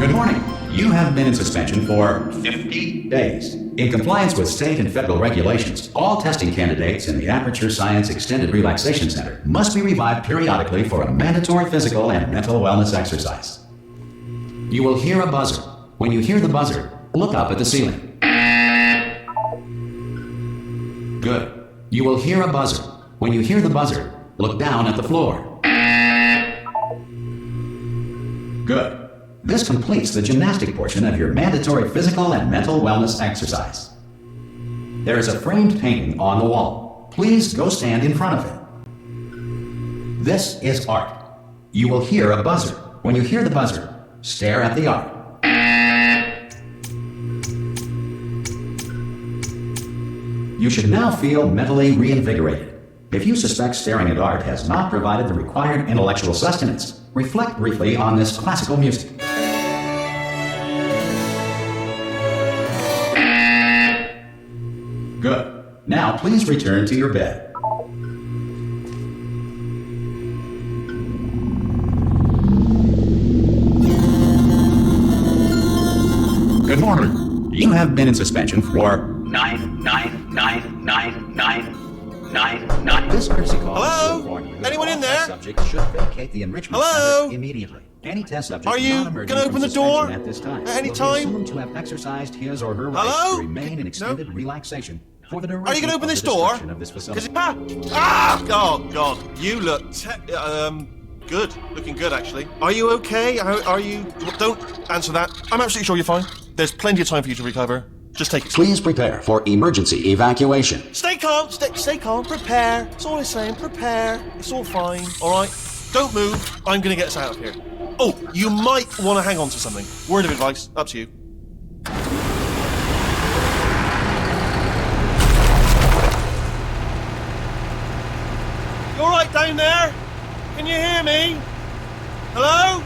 Good morning. You have been in suspension for 50 days. In compliance with state and federal regulations, all testing candidates in the Aperture Science Extended Relaxation Center must be revived periodically for a mandatory physical and mental wellness exercise. You will hear a buzzer. When you hear the buzzer, look up at the ceiling. Good. You will hear a buzzer. When you hear the buzzer, look down at the floor. Good. This completes the gymnastic portion of your mandatory physical and mental wellness exercise. There is a framed painting on the wall. Please go stand in front of it. This is art. You will hear a buzzer. When you hear the buzzer, stare at the art. You should now feel mentally reinvigorated. If you suspect staring at art has not provided the required intellectual sustenance, reflect briefly on this classical music. Good. Now please return to your bed. Good morning. You have been in suspension for 9999999. This courtesy call. Hello? Anyone in there? Subject should vacate the enrichment center immediately. Any test subject are you gonna open the door at this time at any time? To have exercised his or her Hello? rights to remain in extended relaxation for the duration. Are you gonna open this door? Of this facility. Oh God, you look good, looking good actually. Are you okay? Are you? Don't answer that. I'm absolutely sure you're fine. There's plenty of time for you to recover. Just take it. Please prepare for emergency evacuation. Stay calm, stay calm, prepare. That's all I'm saying, prepare. It's all fine, alright? Don't move, I'm gonna get us out of here. Oh, you might want to hang on to something. Word of advice, up to you. You alright down there? Can you hear me? Hello?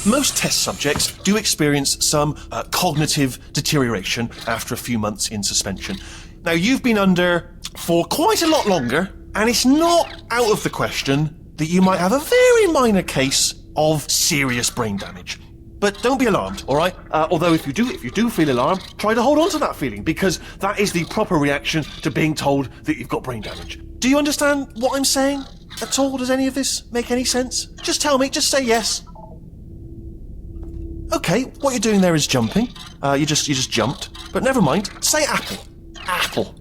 Most test subjects do experience some cognitive deterioration after a few months in suspension. Now, you've been under for quite a lot longer, and it's not out of the question that you might have a very minor case of serious brain damage. But don't be alarmed, all right? Although if you do feel alarmed, try to hold on to that feeling, because that is the proper reaction to being told that you've got brain damage. Do you understand what I'm saying at all? Does any of this make any sense? Just tell me, just say yes. Okay, what you're doing there is jumping. You just jumped. But never mind. Say apple. Apple.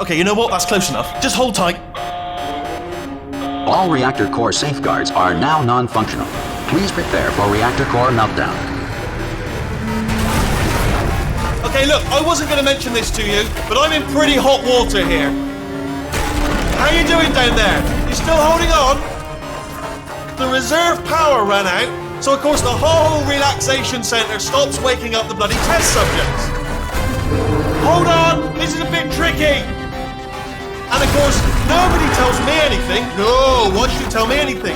Okay, you know what? That's close enough. Just hold tight. All reactor core safeguards are now non-functional. Please prepare for reactor core meltdown. Okay, look, I wasn't going to mention this to you, but I'm in pretty hot water here. How you doing down there? You still holding on? The reserve power ran out, so of course the whole relaxation centre stops waking up the bloody test subjects. Hold on, this is a bit tricky. And of course, nobody tells me anything. No, why should you tell me anything?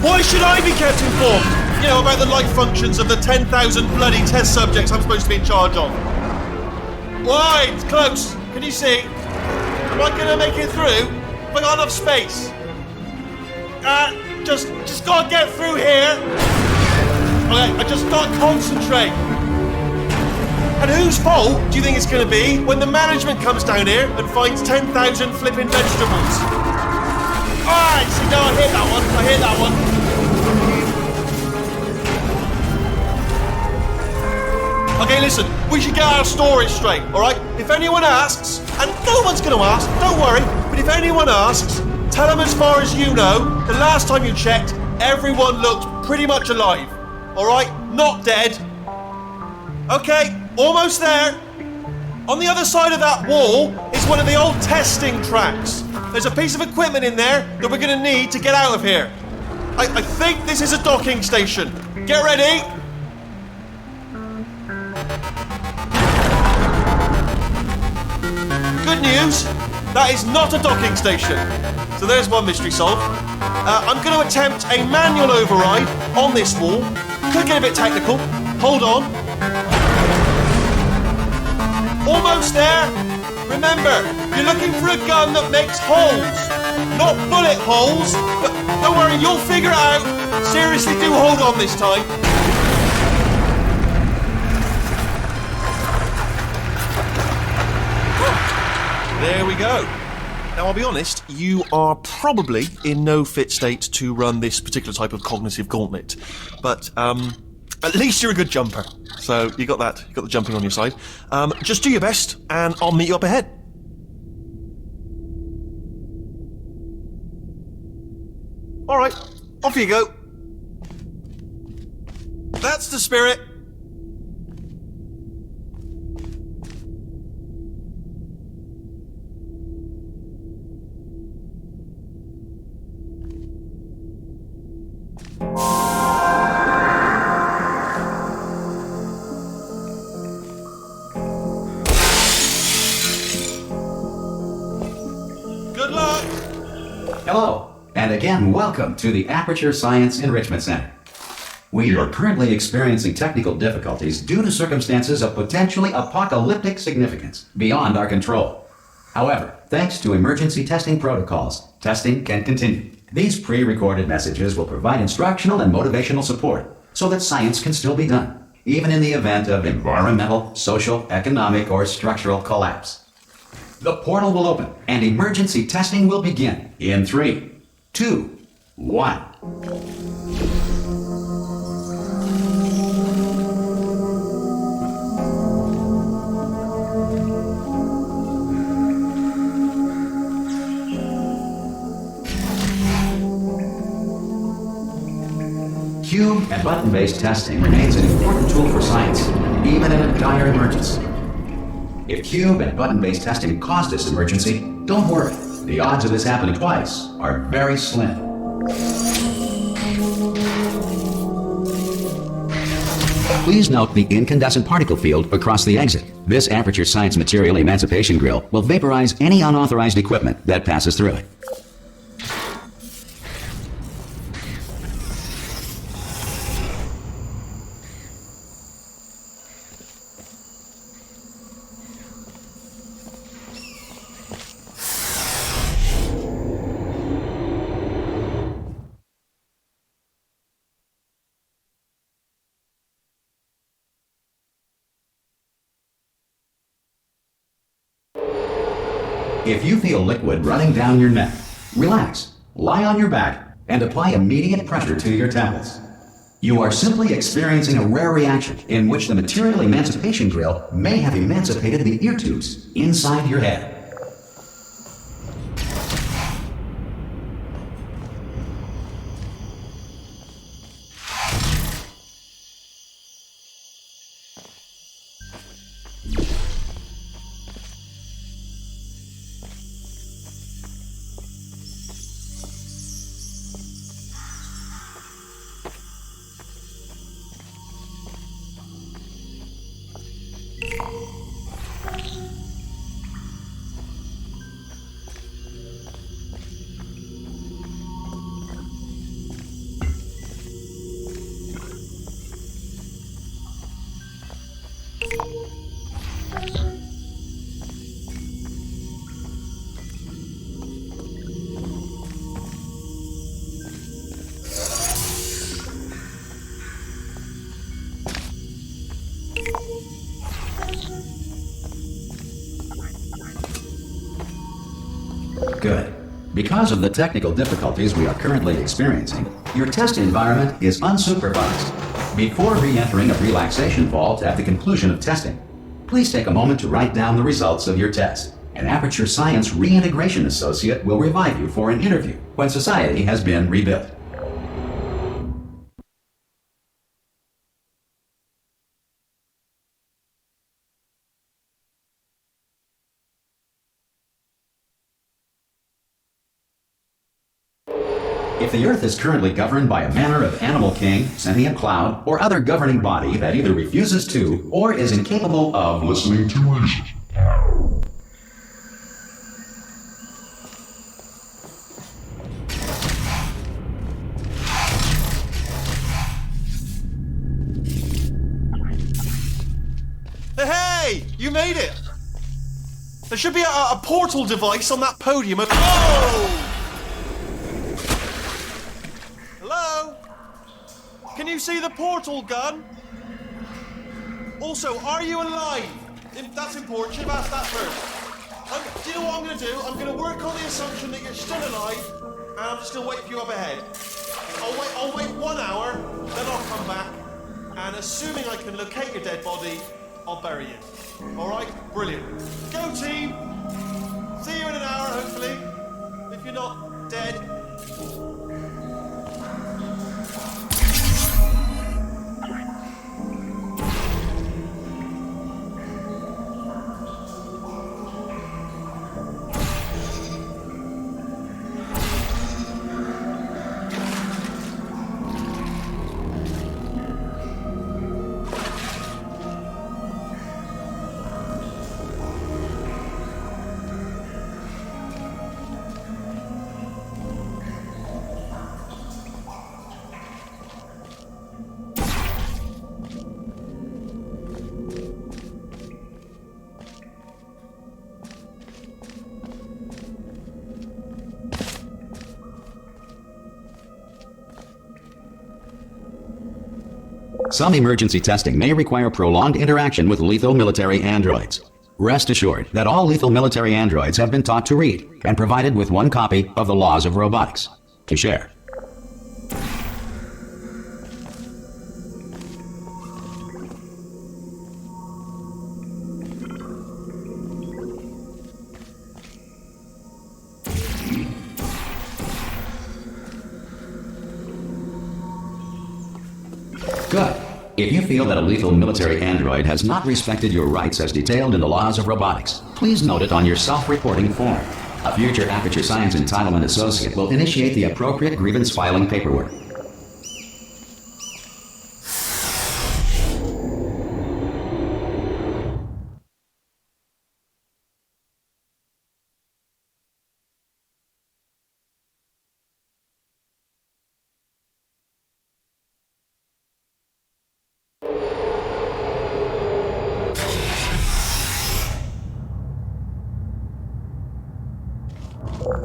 Why should I be kept informed? You know, about the life functions of the 10,000 bloody test subjects I'm supposed to be in charge of. Why? It's close. Can you see? Am I gonna make it through? Have I got enough space? Just gotta get through here. Okay, I just gotta concentrate. And whose fault do you think it's gonna be when the management comes down here and finds 10,000 flipping vegetables? Alright, see, no, I hit that one. Okay, listen, we should get our story straight, alright? If anyone asks, and no one's gonna ask, don't worry, but if anyone asks, tell them as far as you know, the last time you checked, everyone looked pretty much alive. Alright? Not dead. Okay, almost there. On the other side of that wall is one of the old testing tracks. There's a piece of equipment in there that we're gonna need to get out of here. I think this is a docking station. Get ready. Good news, that is not a docking station. So there's one mystery solved. I'm going to attempt a manual override on this wall. Could get a bit technical. Hold on. Almost there. Remember, you're looking for a gun that makes holes, not bullet holes. But don't worry, you'll figure it out. Seriously, do hold on this time. There we go. Now, I'll be honest, you are probably in no fit state to run this particular type of cognitive gauntlet. But, at least you're a good jumper. So, you got that. You got the jumping on your side. Just do your best, and I'll meet you up ahead. Alright, off you go. That's the spirit. Good luck! Hello, and again, welcome to the Aperture Science Enrichment Center. We are currently experiencing technical difficulties due to circumstances of potentially apocalyptic significance beyond our control. However, thanks to emergency testing protocols, testing can continue. These pre-recorded messages will provide instructional and motivational support so that science can still be done, even in the event of environmental, social, economic, or structural collapse. The portal will open, and emergency testing will begin in 3, 2, 1. Cube and button-based testing remains an important tool for science, even in a dire emergency. If cube and button-based testing caused this emergency, don't worry. The odds of this happening twice are very slim. Please note the incandescent particle field across the exit. This Aperture Science Material Emancipation Grill will vaporize any unauthorized equipment that passes through it. If you feel liquid running down your neck, relax, lie on your back, and apply immediate pressure to your temples. You are simply experiencing a rare reaction in which the Material Emancipation Grill may have emancipated the ear tubes inside your head. Good. Because of the technical difficulties we are currently experiencing, your test environment is unsupervised. Before re-entering a relaxation vault at the conclusion of testing, please take a moment to write down the results of your test. An Aperture Science Reintegration Associate will revive you for an interview when society has been rebuilt. If the Earth is currently governed by a manner of animal king, sentient cloud, or other governing body that either refuses to or is incapable of listening to reason. Hey! You made it! There should be a portal device on that podium. Oh! Hello? Can you see the portal gun? Also, are you alive? That's important. Should have asked that first. Do you know what I'm going to do? I'm going to work on the assumption that you're still alive, and I'm just going to wait for you up ahead. I'll wait 1 hour, then I'll come back, and assuming I can locate your dead body, I'll bury you. All right? Brilliant. Go, team. See you in an hour, hopefully. If you're not dead. Some emergency testing may require prolonged interaction with lethal military androids. Rest assured that all lethal military androids have been taught to read and provided with 1 copy of the Laws of Robotics to share. Good. If you feel that a lethal military android has not respected your rights as detailed in the Laws of Robotics, please note it on your self-reporting form. A future Aperture Science Entitlement Associate will initiate the appropriate grievance filing paperwork.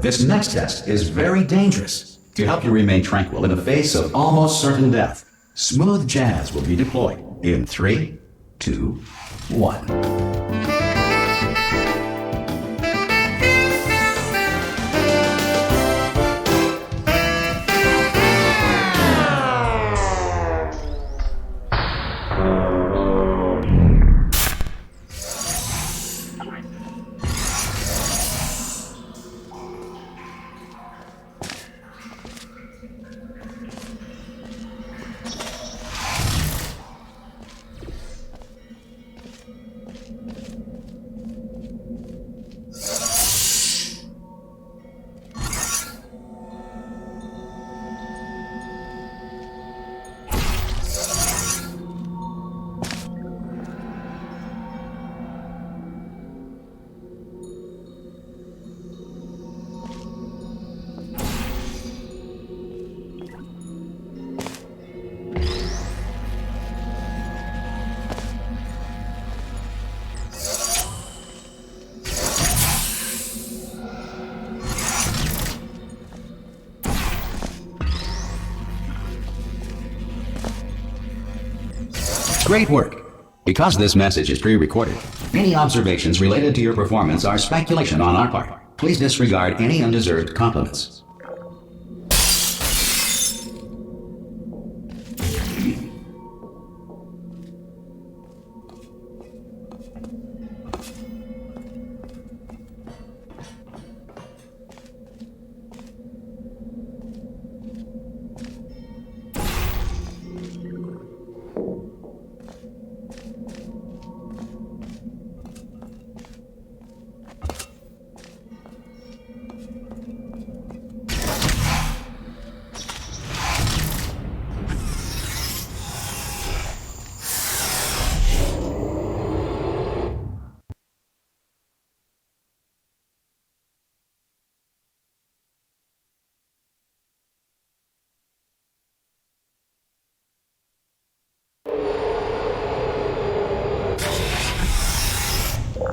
This next test is very dangerous. To help you remain tranquil in the face of almost certain death, smooth jazz will be deployed in 3, 2, 1. Great work! Because this message is pre-recorded, any observations related to your performance are speculation on our part. Please disregard any undeserved compliments.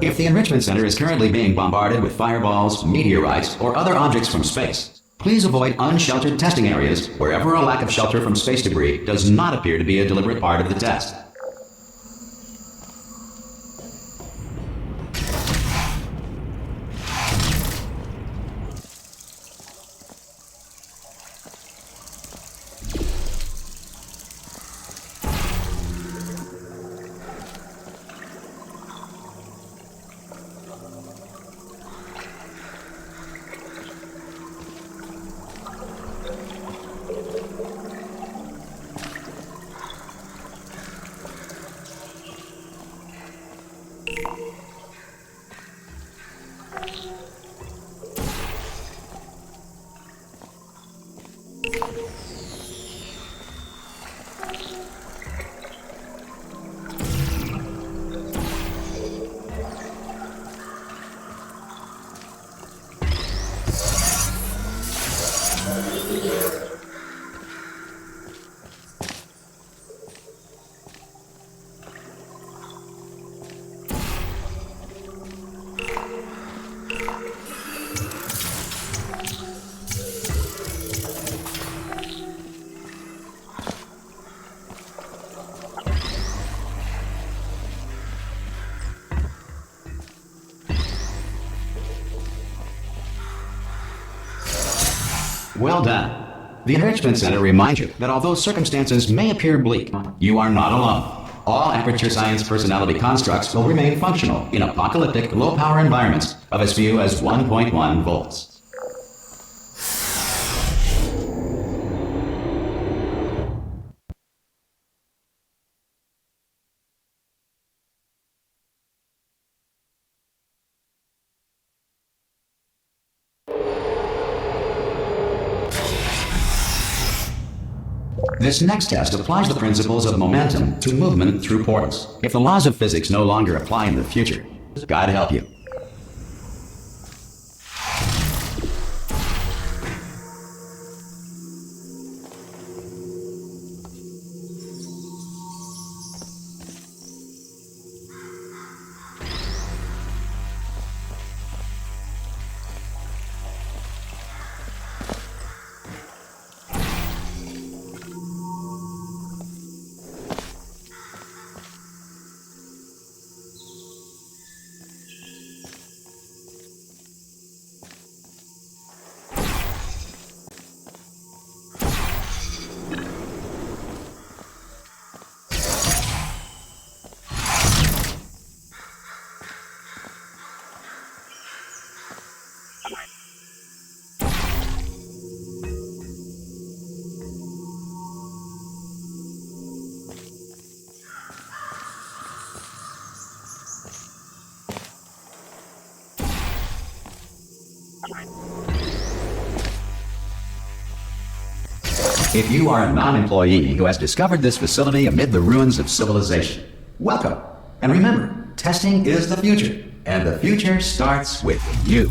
If the Enrichment Center is currently being bombarded with fireballs, meteorites, or other objects from space, please avoid unsheltered testing areas wherever a lack of shelter from space debris does not appear to be a deliberate part of the test. Well done. The Enrichment Center reminds you that although circumstances may appear bleak, you are not alone. All Aperture Science personality constructs will remain functional in apocalyptic, low-power environments of as few as 1.1 volts. This next test applies the principles of momentum to movement through portals. If the laws of physics no longer apply in the future, God help you. If you are a non-employee who has discovered this facility amid the ruins of civilization, welcome. And remember, testing is the future, and the future starts with you.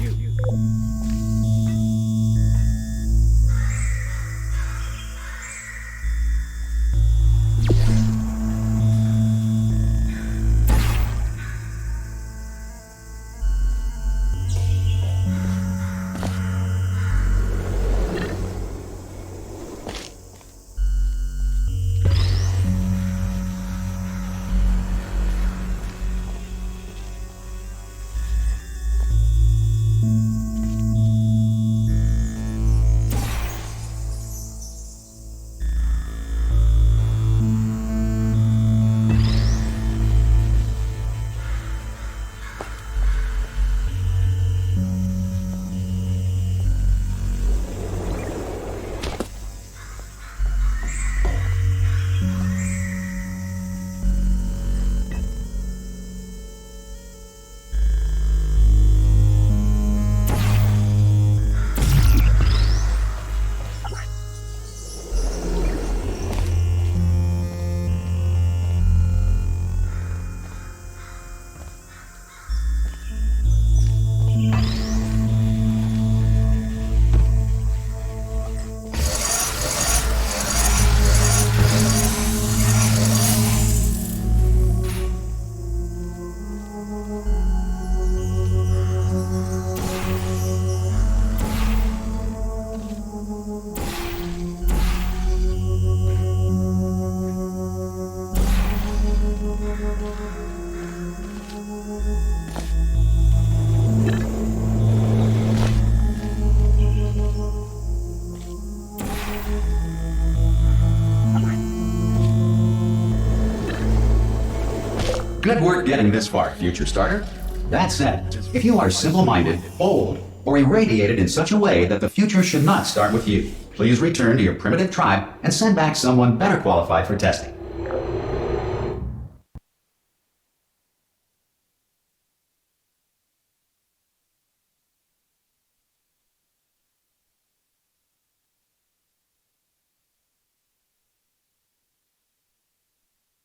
getting this far, future starter. That said, if you are simple-minded, old, or irradiated in such a way that the future should not start with you, please return to your primitive tribe and send back someone better qualified for testing.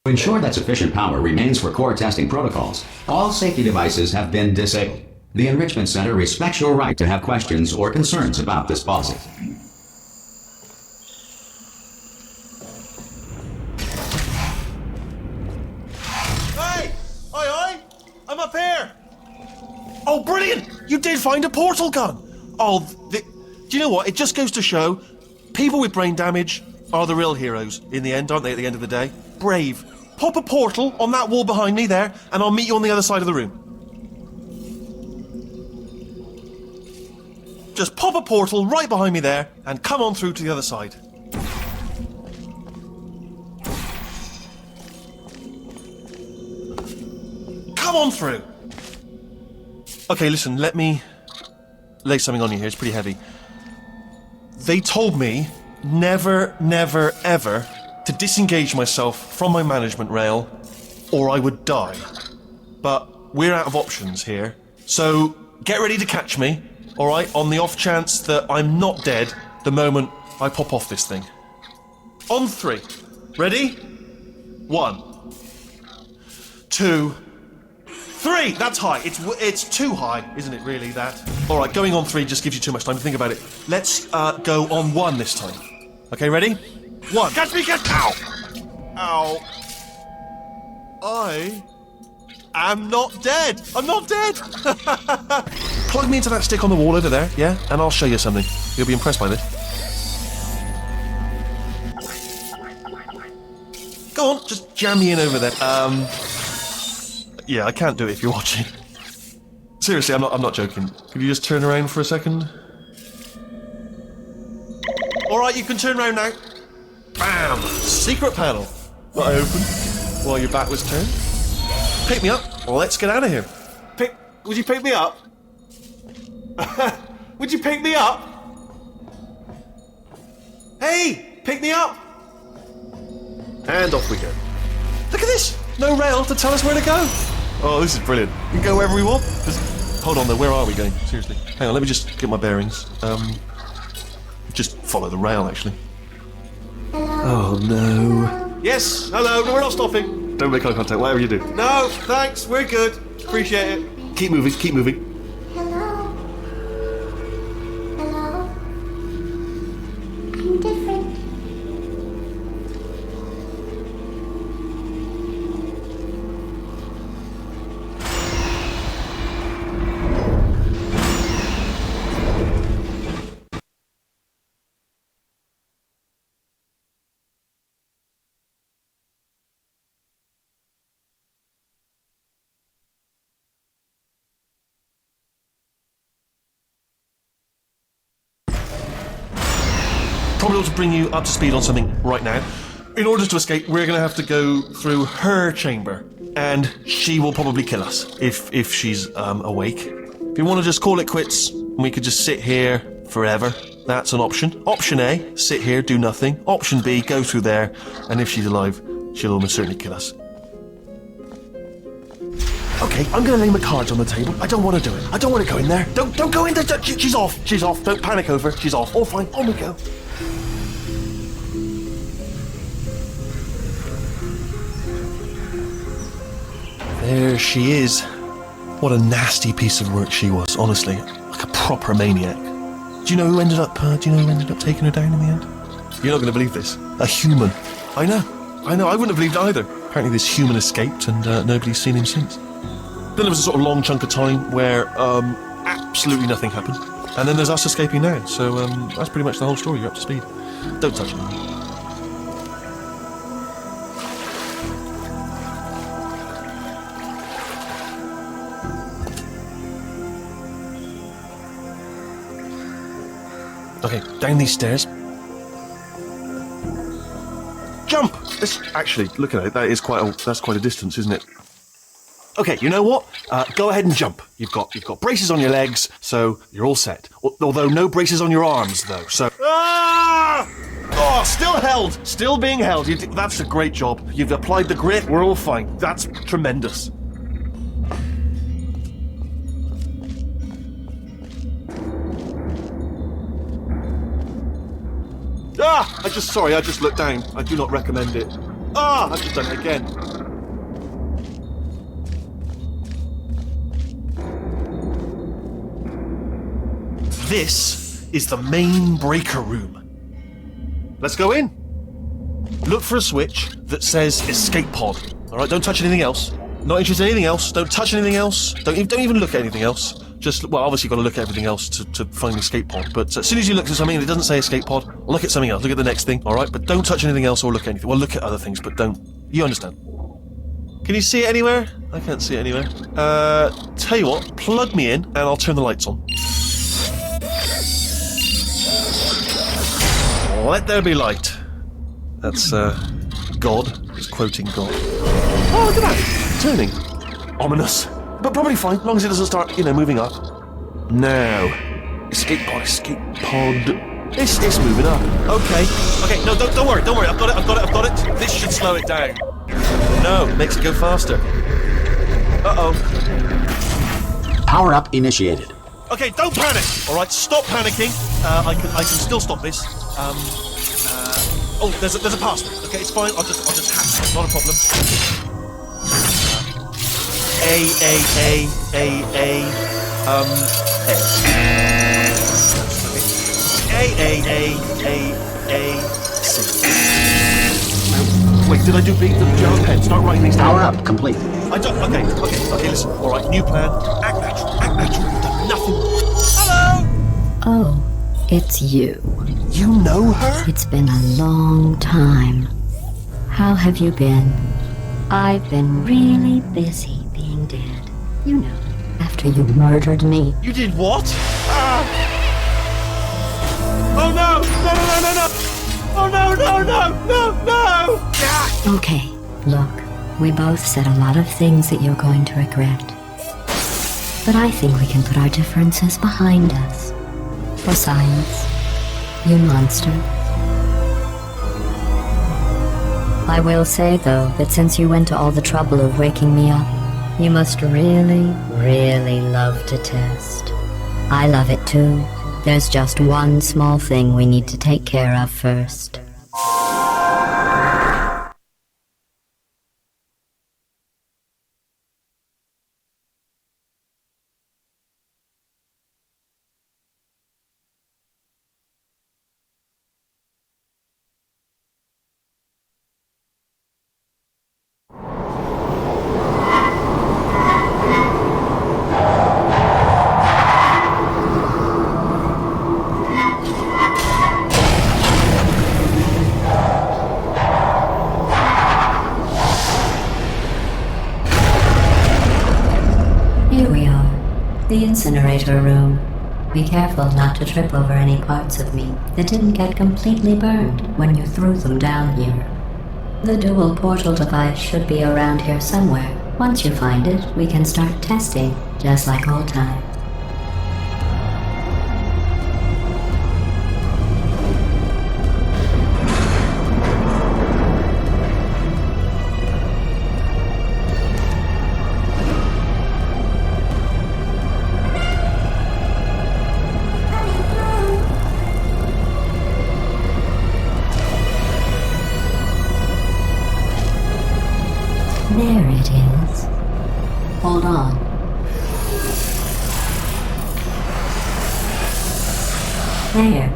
To ensure that sufficient power remains for core testing protocols, all safety devices have been disabled. The Enrichment Center respects your right to have questions or concerns about this policy. Hey! Oi! I'm up here! Oh, brilliant! You did find a portal gun! Oh, do you know what? It just goes to show, people with brain damage are the real heroes in the end, aren't they, at the end of the day? Brave. Pop a portal on that wall behind me there, and I'll meet you on the other side of the room. Just pop a portal right behind me there, and come on through to the other side. Come on through! Okay, listen, let me lay something on you here, it's pretty heavy. They told me never, never, ever to disengage myself from my management rail, or I would die. But we're out of options here, so get ready to catch me, alright, on the off chance that I'm not dead the moment I pop off this thing. On 3. Ready? 1, 2, 3! That's high. It's too high, isn't it, really, that? Alright, going on 3 just gives you too much time to think about it. Let's go on 1 this time. Okay, ready? 1. Catch me, catch! Ow! Ow. I am not dead! I'm not dead! Plug me into that stick on the wall over there, yeah? And I'll show you something. You'll be impressed by this. Go on, just jam me in over there. Yeah, I can't do it if you're watching. Seriously, I'm not joking. Could you just turn around for a second? Alright, you can turn around now. Bam! Secret panel. That I opened while your back was turned. Pick me up. Let's get out of here. Would you pick me up? Would you pick me up? Hey! Pick me up! And off we go. Look at this! No rail to tell us where to go. Oh, this is brilliant. We can go wherever we want. Hold on though, where are we going? Seriously. Hang on, let me just get my bearings. Just follow the rail, actually. Oh no. Yes, hello, no, we're not stopping. Don't make eye contact, whatever you do. No, thanks, we're good. Appreciate it. Keep moving, keep moving. Hello? Hello? I'm different. Probably ought to bring you up to speed on something right now. In order to escape, we're going to have to go through her chamber, and she will probably kill us if she's awake. If you want to just call it quits, we could just sit here forever. That's an option. Option A, sit here, do nothing. Option B, go through there, and if she's alive, she'll almost certainly kill us. Okay, I'm going to lay my cards on the table. I don't want to do it. I don't want to go in there. Don't go in there. She's off. She's off. Don't panic over. She's off. All fine. On we go. There she is. What a nasty piece of work she was, honestly. Like a proper maniac. Do you know who ended up taking her down in the end? You're not going to believe this. A human. I know. I wouldn't have believed either. Apparently this human escaped and nobody's seen him since. Then there was a sort of long chunk of time where absolutely nothing happened. And then there's us escaping now. So that's pretty much the whole story. You're up to speed. Don't touch it. Okay, down these stairs. Jump! Actually, look at it. That's quite a distance, isn't it? Okay, you know what? Go ahead and jump. You've got braces on your legs, so you're all set. Although no braces on your arms, though. So. Ah! Oh, still held. Still being held. That's a great job. You've applied the grip. We're all fine. That's tremendous. Ah! I just looked down. I do not recommend it. Ah! I've just done it again. This is the main breaker room. Let's go in. Look for a switch that says escape pod. All right, don't touch anything else. Not interested in anything else. Don't touch anything else. Don't even look at anything else. Just, well, obviously you've got to look at everything else to find the escape pod. But as soon as you look at something and it doesn't say escape pod, look at something else. Look at the next thing, all right? But don't touch anything else or look at anything. Well, look at other things, but don't. You understand. Can you see it anywhere? I can't see it anywhere. Tell you what, plug me in and I'll turn the lights on. Let there be light. That's, God. He's quoting God. Oh, look at that! Turning. Ominous. But probably fine, as long as it doesn't start, moving up. Now. Escape pod. It's moving up. Okay, no, don't worry. I've got it. This should slow it down. No, makes it go faster. Uh-oh. Power up initiated. Okay, don't panic. All right, stop panicking. I can still stop this. Oh, there's a password. Okay, it's fine. I'll just hack it. Not a problem. A. C. Wait, did I do big? Jump pen. Start writing these down. Power up complete. I don't. Okay. Listen. All right, new plan. Act natural. You've done nothing. Hello. Oh, it's you. You know her? It's been a long time. How have you been? I've been really busy being dead. You know, after you murdered me. You did what? Oh no! Oh no! Ah! Okay, look, we both said a lot of things that you're going to regret. But I think we can put our differences behind us. For science, you monster. I will say, though, that since you went to all the trouble of waking me up, you must really, really love to test. I love it too. There's just one small thing we need to take care of first. Here we are, the incinerator room. Be careful not to trip over any parts of me that didn't get completely burned when you threw them down here. The dual portal device should be around here somewhere. Once you find it, we can start testing, just like old times. There it is. Hold on. There.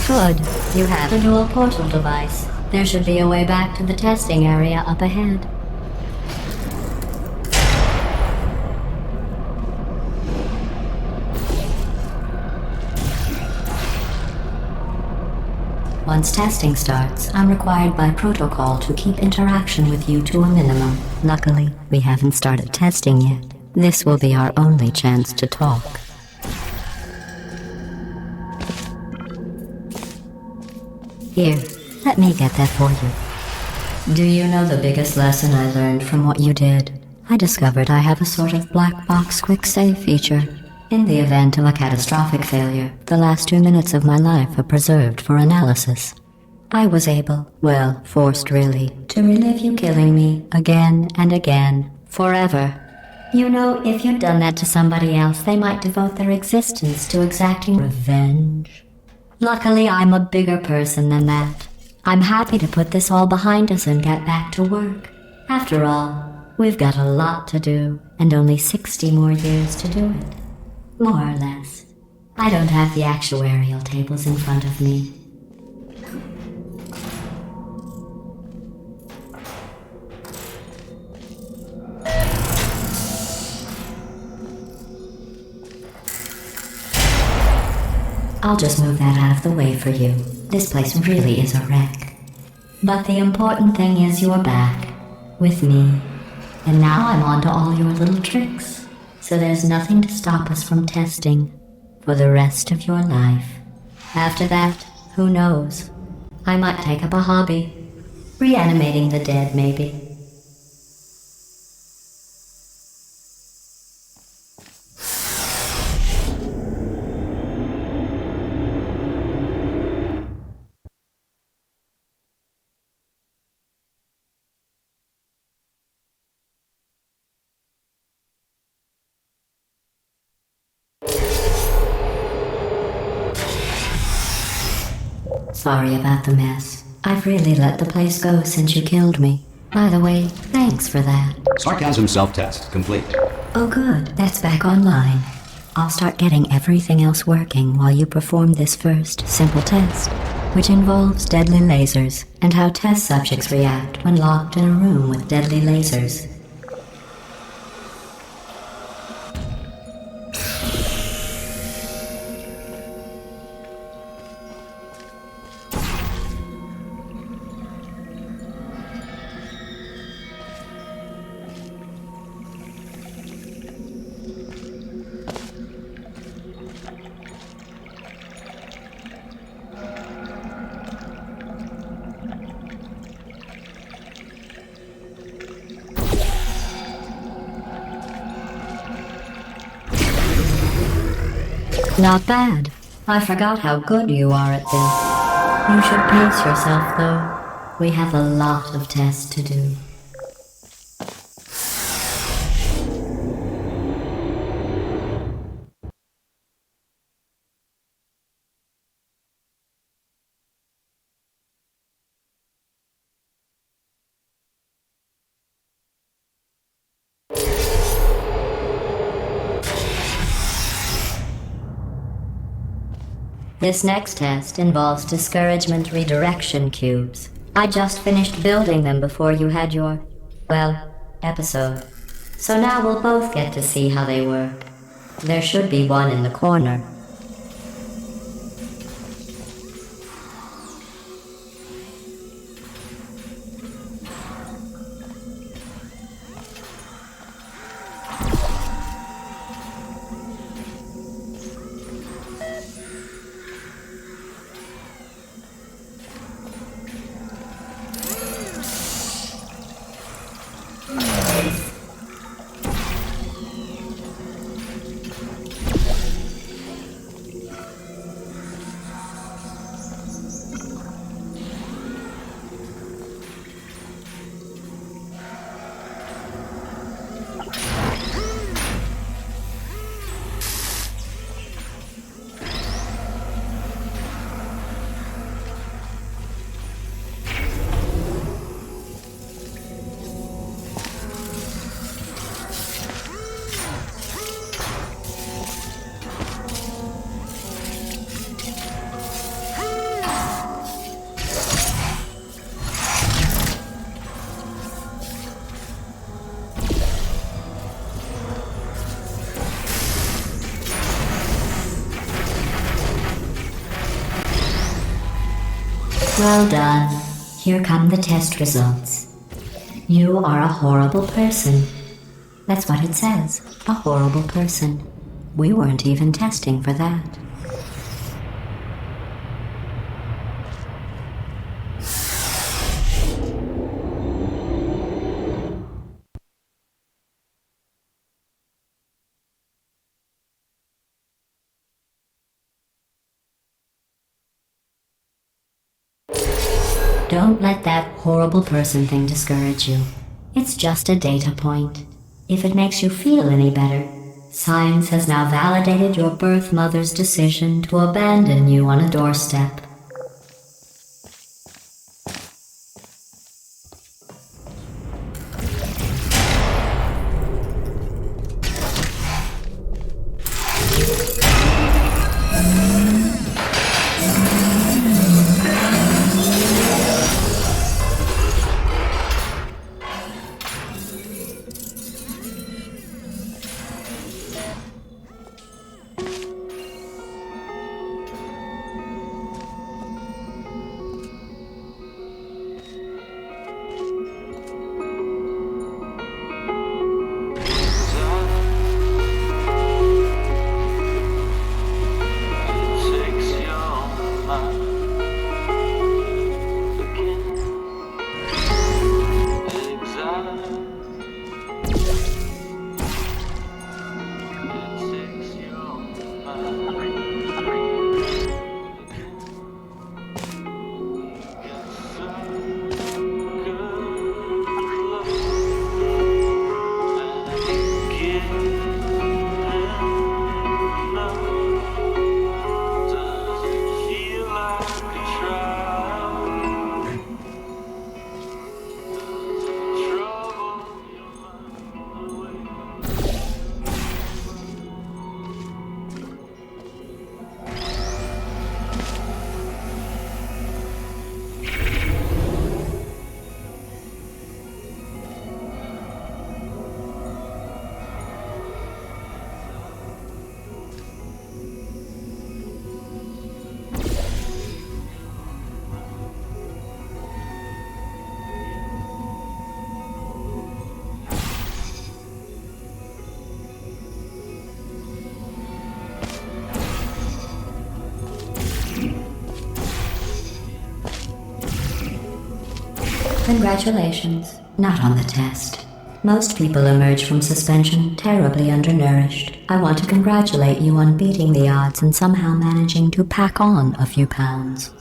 Good. You have a dual portal device. There should be a way back to the testing area up ahead. Once testing starts, I'm required by protocol to keep interaction with you to a minimum. Luckily, we haven't started testing yet. This will be our only chance to talk. Here, Let me get that for you. Do you know the biggest lesson I learned from what you did? I discovered I have a sort of black box quick save feature. In the event of a catastrophic failure, the last 2 minutes of my life are preserved for analysis. I was able, well, forced really, to relive you killing me again and again, forever. You know, if you'd done that to somebody else, they might devote their existence to exacting revenge. Luckily, I'm a bigger person than that. I'm happy to put this all behind us and get back to work. After all, we've got a lot to do, and only 60 more years to do it. More or less. I don't have the actuarial tables in front of me. I'll just move that out of the way for you. This place really is a wreck. But the important thing is you're back. With me. And now I'm on to all your little tricks. So there's nothing to stop us from testing. For the rest of your life. After that, who knows? I might take up a hobby. Reanimating the dead, maybe. Sorry about the mess. I've really let the place go since you killed me. By the way, thanks for that. Sarcasm self-test complete. Oh good, that's back online. I'll start getting everything else working while you perform this first, simple test, which involves deadly lasers, and how test subjects react when locked in a room with deadly lasers. Not bad. I forgot how good you are at this. You should pace yourself, though. We have a lot of tests to do. This next test involves discouragement redirection cubes. I just finished building them before you had your, well, episode. So now we'll both get to see how they work. There should be one in the corner. Well done. Here come the test results. You are a horrible person. That's what it says. A horrible person. We weren't even testing for that. Don't let that horrible person thing discourage you. It's just a data point. If it makes you feel any better, science has now validated your birth mother's decision to abandon you on a doorstep. Congratulations. Not on the test. Most people emerge from suspension terribly undernourished. I want to congratulate you on beating the odds and somehow managing to pack on a few pounds.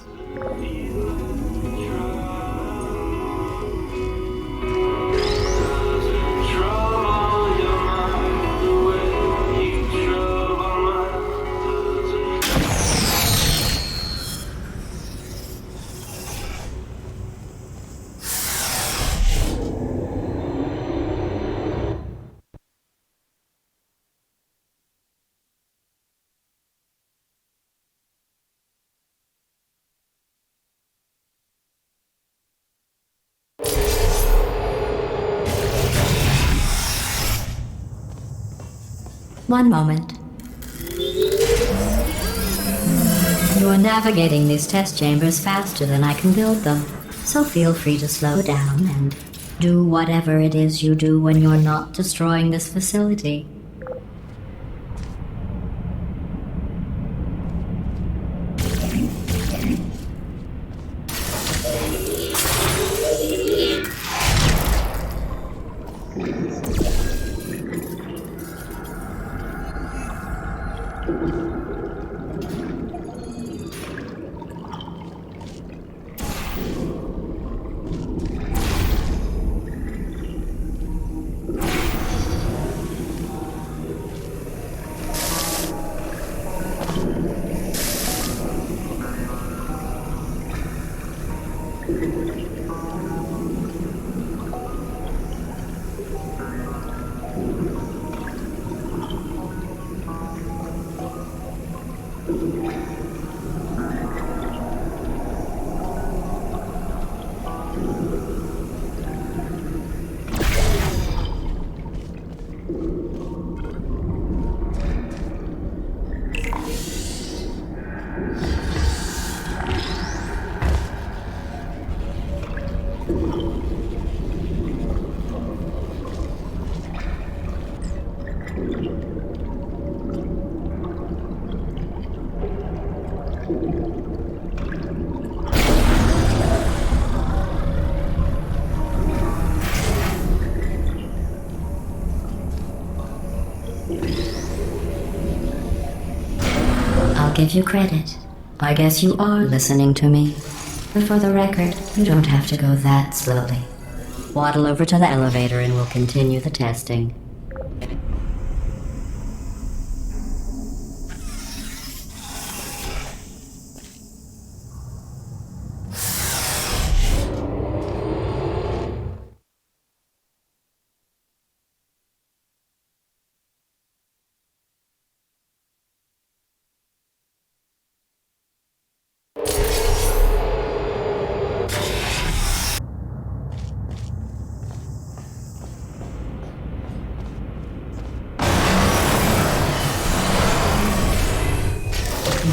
One moment. You are navigating these test chambers faster than I can build them, so feel free to slow down and do whatever it is you do when you're not destroying this facility. Give you credit. I guess you are listening to me. But for the record, you don't have to go that slowly. Waddle over to the elevator and we'll continue the testing.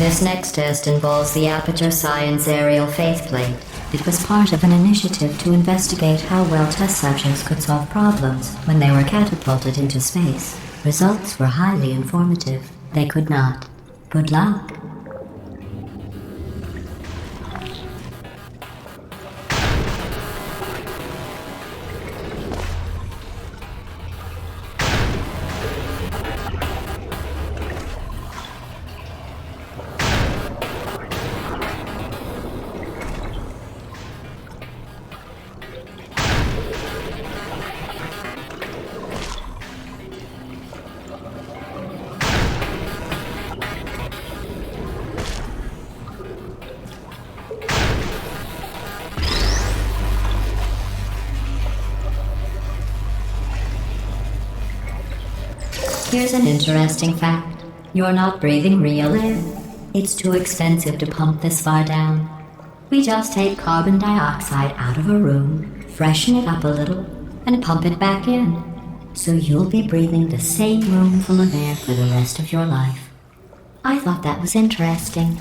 This next test involves the Aperture Science Aerial Faceplate. It was part of an initiative to investigate how well test subjects could solve problems when they were catapulted into space. Results were highly informative. They could not. Good luck. Here's an interesting fact. You're not breathing real air. It's too expensive to pump this far down. We just take carbon dioxide out of a room, freshen it up a little, and pump it back in. So you'll be breathing the same room full of air for the rest of your life. I thought that was interesting.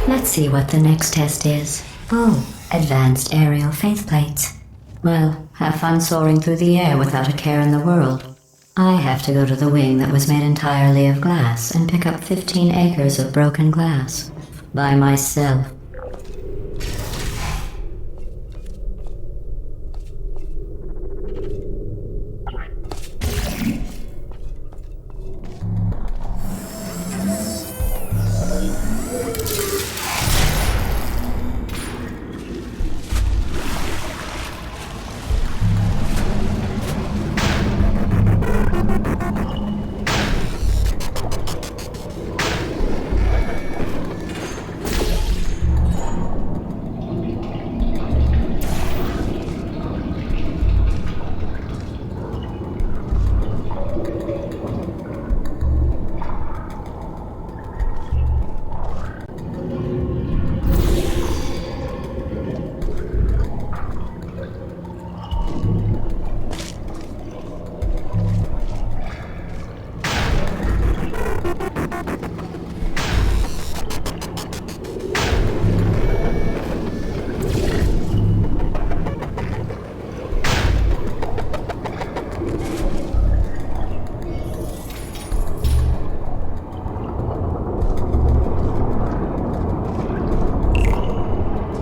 Let's see what the next test is. Oh, advanced aerial faceplates. Well, have fun soaring through the air without a care in the world. I have to go to the wing that was made entirely of glass and pick up 15 acres of broken glass. By myself.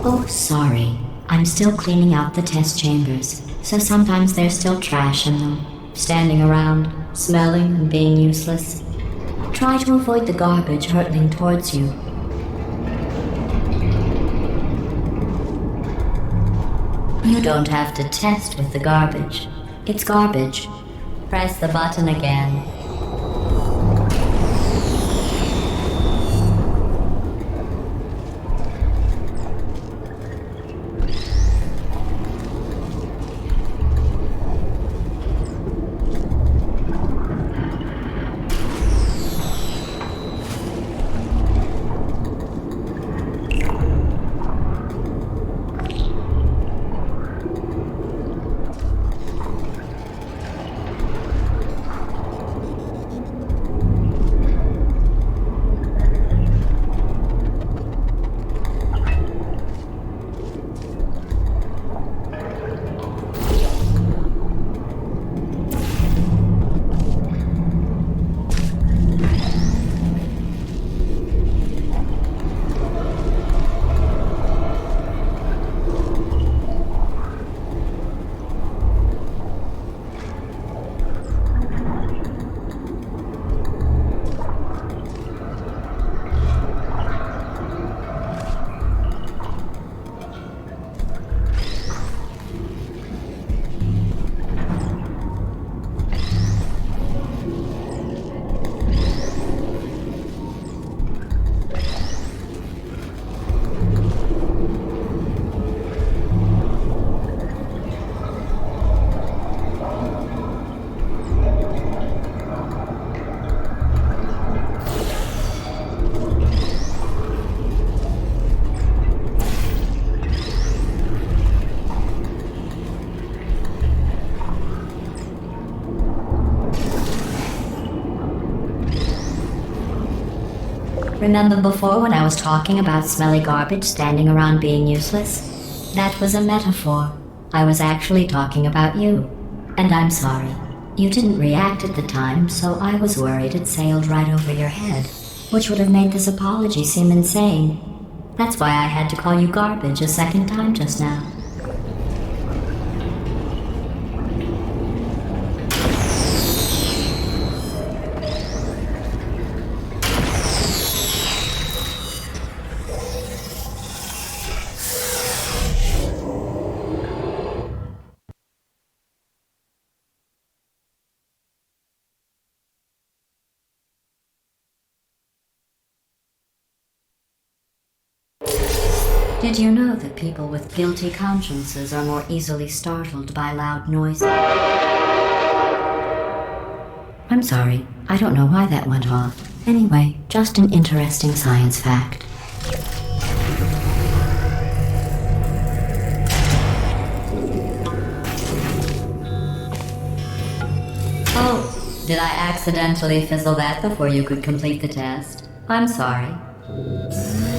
Oh, sorry. I'm still cleaning out the test chambers, so sometimes there's still trash in them, standing around, smelling and being useless. Try to avoid the garbage hurtling towards you. You don't have to test with the garbage. It's garbage. Press the button again. Remember before when I was talking about smelly garbage standing around being useless? That was a metaphor. I was actually talking about you. And I'm sorry. You didn't react at the time, so I was worried it sailed right over your head, which would have made this apology seem insane. That's why I had to call you garbage a second time just now. Did you know that people with guilty consciences are more easily startled by loud noises? I'm sorry, I don't know why that went off. Anyway, just an interesting science fact. Oh, did I accidentally fizzle that before you could complete the test? I'm sorry.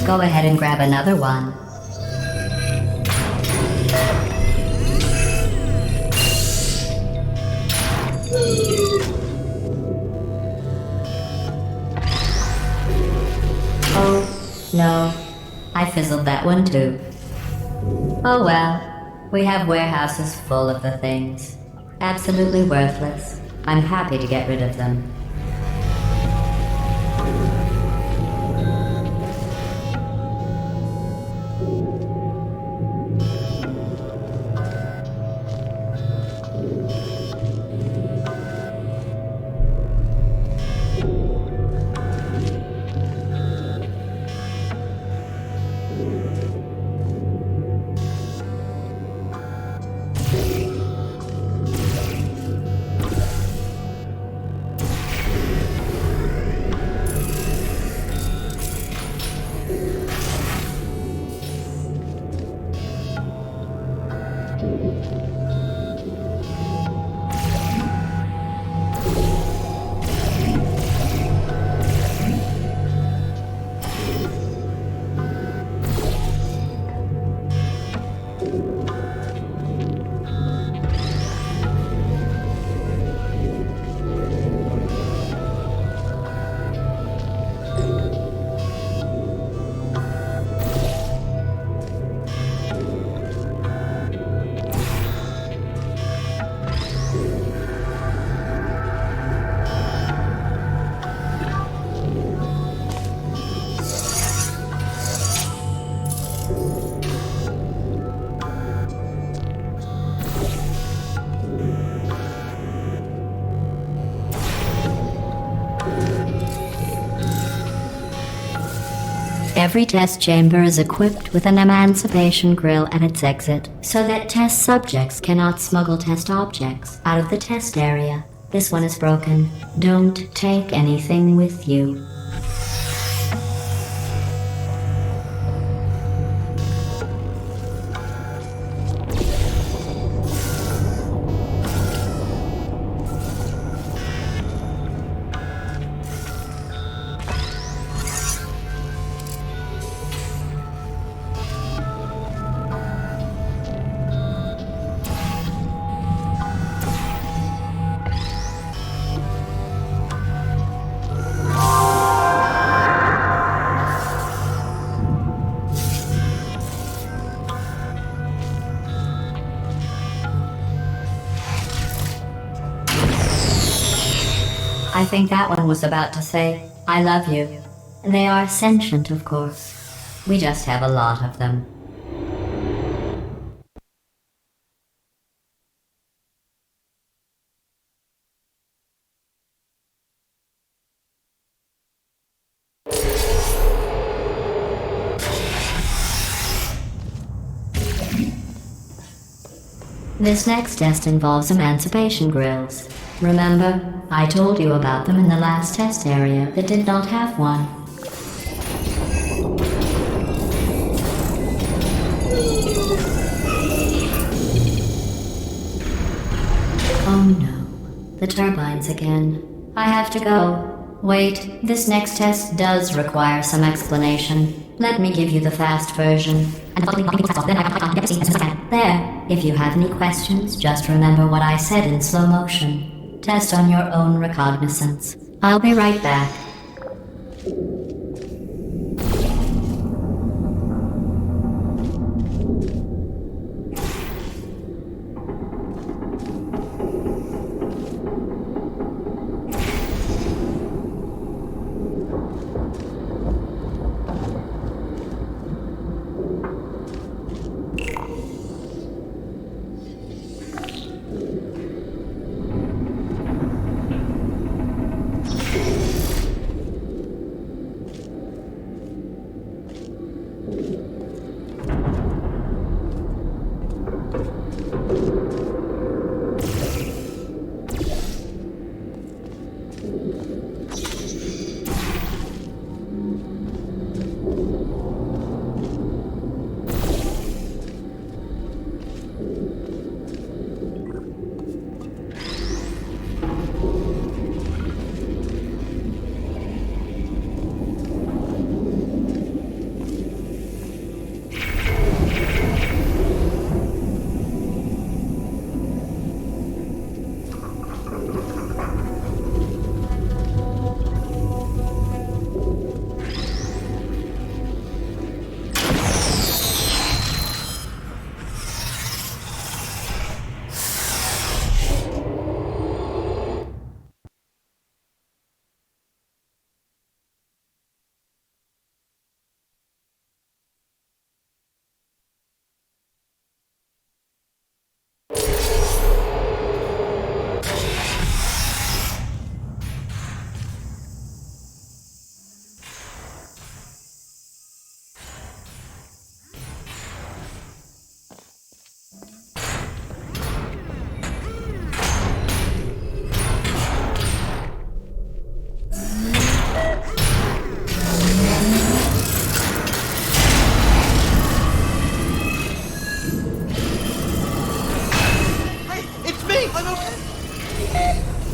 Go ahead and grab another one. Oh, no. I fizzled that one too. Oh well. We have warehouses full of the things. Absolutely worthless. I'm happy to get rid of them. Every test chamber is equipped with an emancipation grill at its exit, so that test subjects cannot smuggle test objects out of the test area. This one is broken. Don't take anything with you. I think that one was about to say, I love you. They are sentient, of course. We just have a lot of them. This next test involves emancipation grills. Remember, I told you about them in the last test area that did not have one. Oh no, the turbines again. I have to go. Wait, this next test does require some explanation. Let me give you the fast version. There. If you have any questions, just remember what I said in slow motion. Test on your own recognizance. I'll be right back.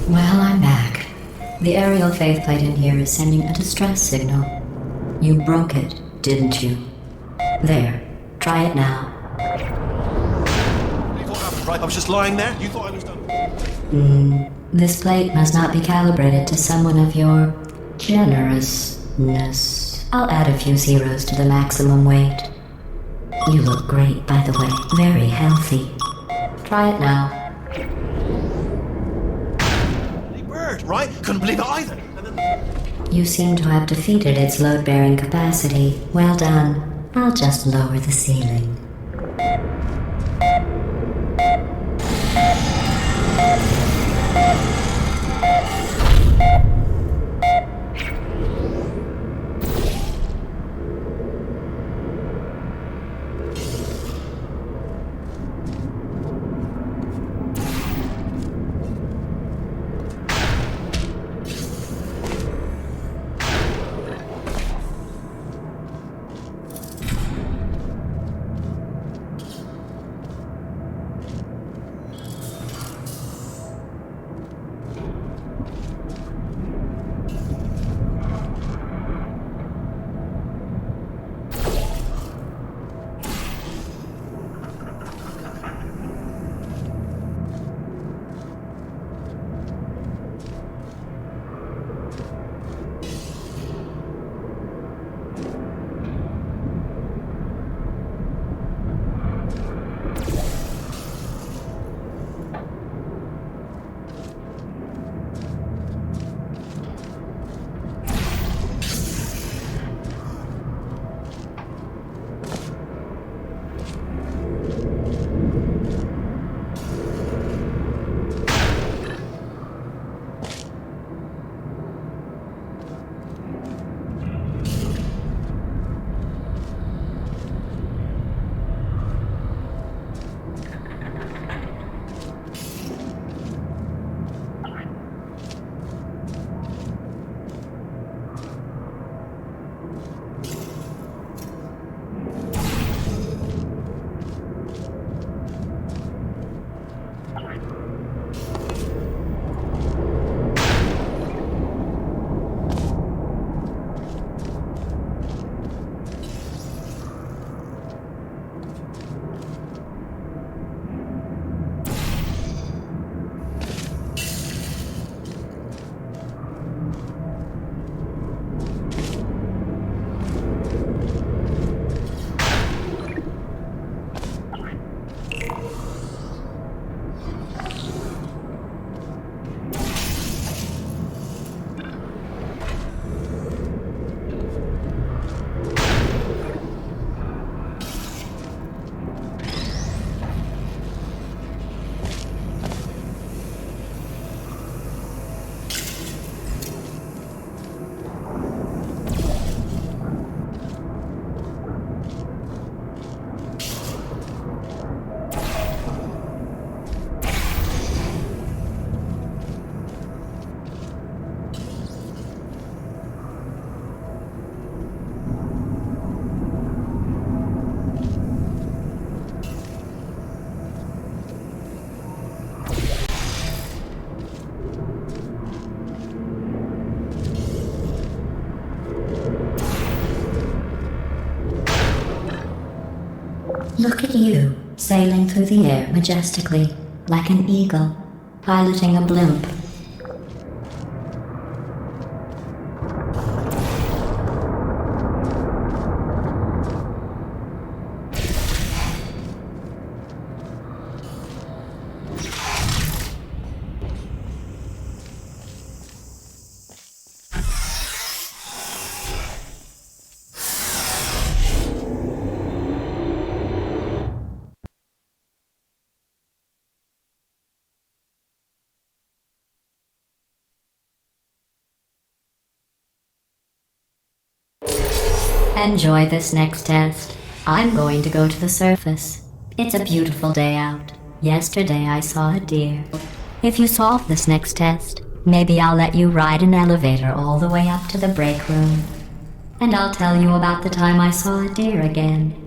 Well, I'm back. The aerial faceplate in here is sending a distress signal. You broke it, didn't you? There. Try it now. You thought happened, right? I was just lying there. You thought I was done. This plate must not be calibrated to someone of your generousness. I'll add a few zeros to the maximum weight. You look great, by the way. Very healthy. Try it now. Right? Couldn't believe it either. You seem to have defeated its load-bearing capacity. Well done. I'll just lower the ceiling. Look at you, sailing through the air majestically, like an eagle, piloting a blimp. Enjoy this next test. I'm going to go to the surface. It's a beautiful day out. Yesterday I saw a deer. If you solve this next test, maybe I'll let you ride an elevator all the way up to the break room. And I'll tell you about the time I saw a deer again.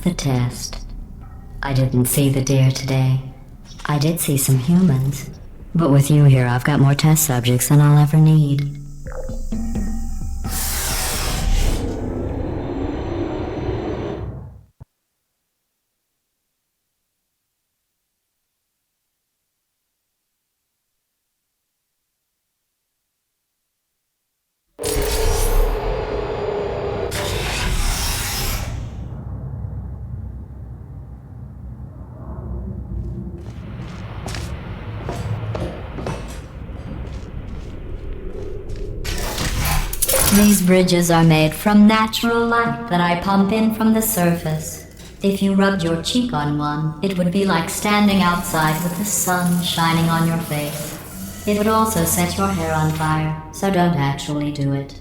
the test. I didn't see the deer today. I did see some humans. But with you here, I've got more test subjects than I'll ever need. These bridges are made from natural light that I pump in from the surface. If you rubbed your cheek on one, it would be like standing outside with the sun shining on your face. It would also set your hair on fire, so don't actually do it.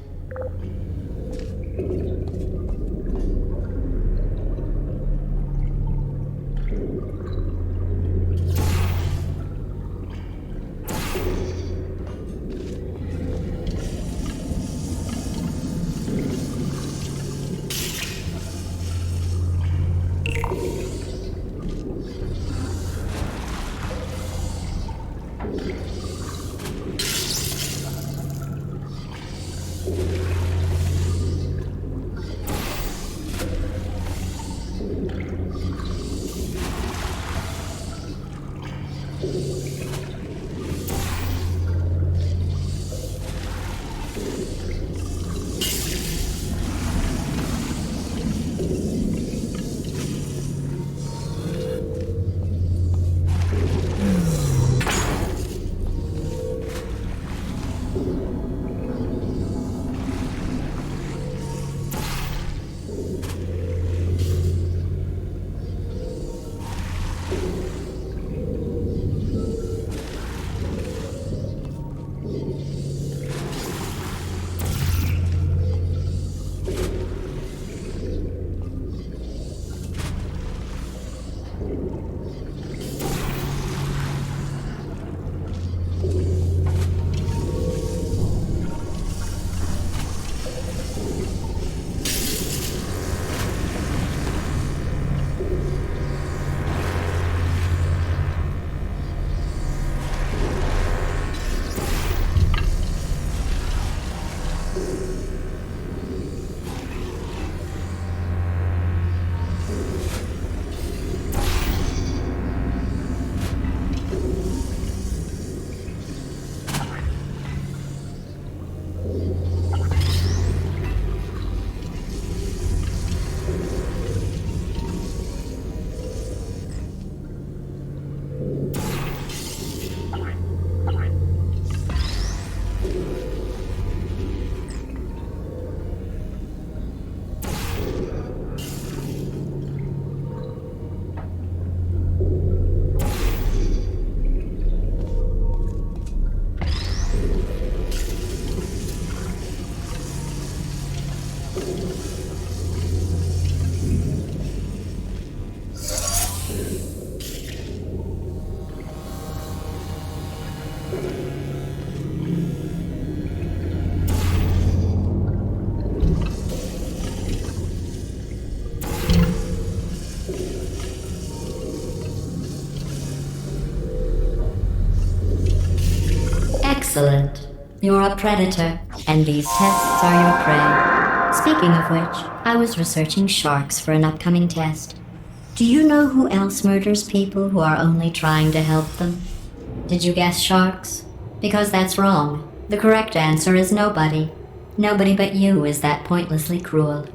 Excellent. You're a predator, and these tests are your prey. Speaking of which, I was researching sharks for an upcoming test. Do you know who else murders people who are only trying to help them? Did you guess sharks? Because that's wrong. The correct answer is nobody. Nobody but you is that pointlessly cruel.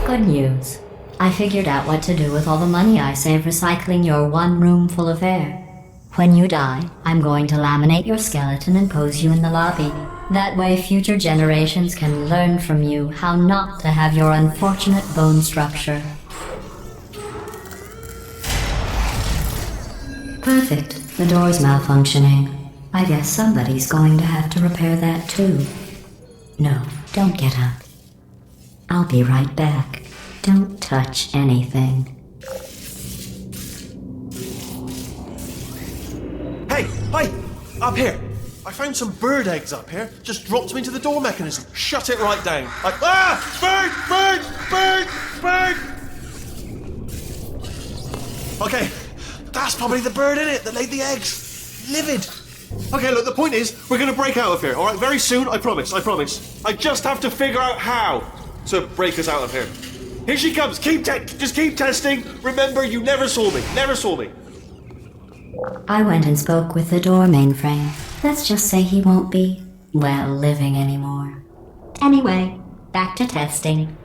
Good news. I figured out what to do with all the money I save recycling your one room full of air. When you die, I'm going to laminate your skeleton and pose you in the lobby. That way future generations can learn from you how not to have your unfortunate bone structure. Perfect. The door's malfunctioning. I guess somebody's going to have to repair that too. No, don't get up. I'll be right back. Don't touch anything. Up here. I found some bird eggs up here. Just dropped them into the door mechanism. Shut it right down. Bird! Okay, that's probably the bird in it that laid the eggs. Livid. Okay, look, the point is, we're going to break out of here, all right? Very soon, I promise. I just have to figure out how to break us out of here. Here she comes. Just keep testing. Remember, you never saw me. I went and spoke with the door mainframe. Let's just say he won't be, well, living anymore. Anyway, back to testing.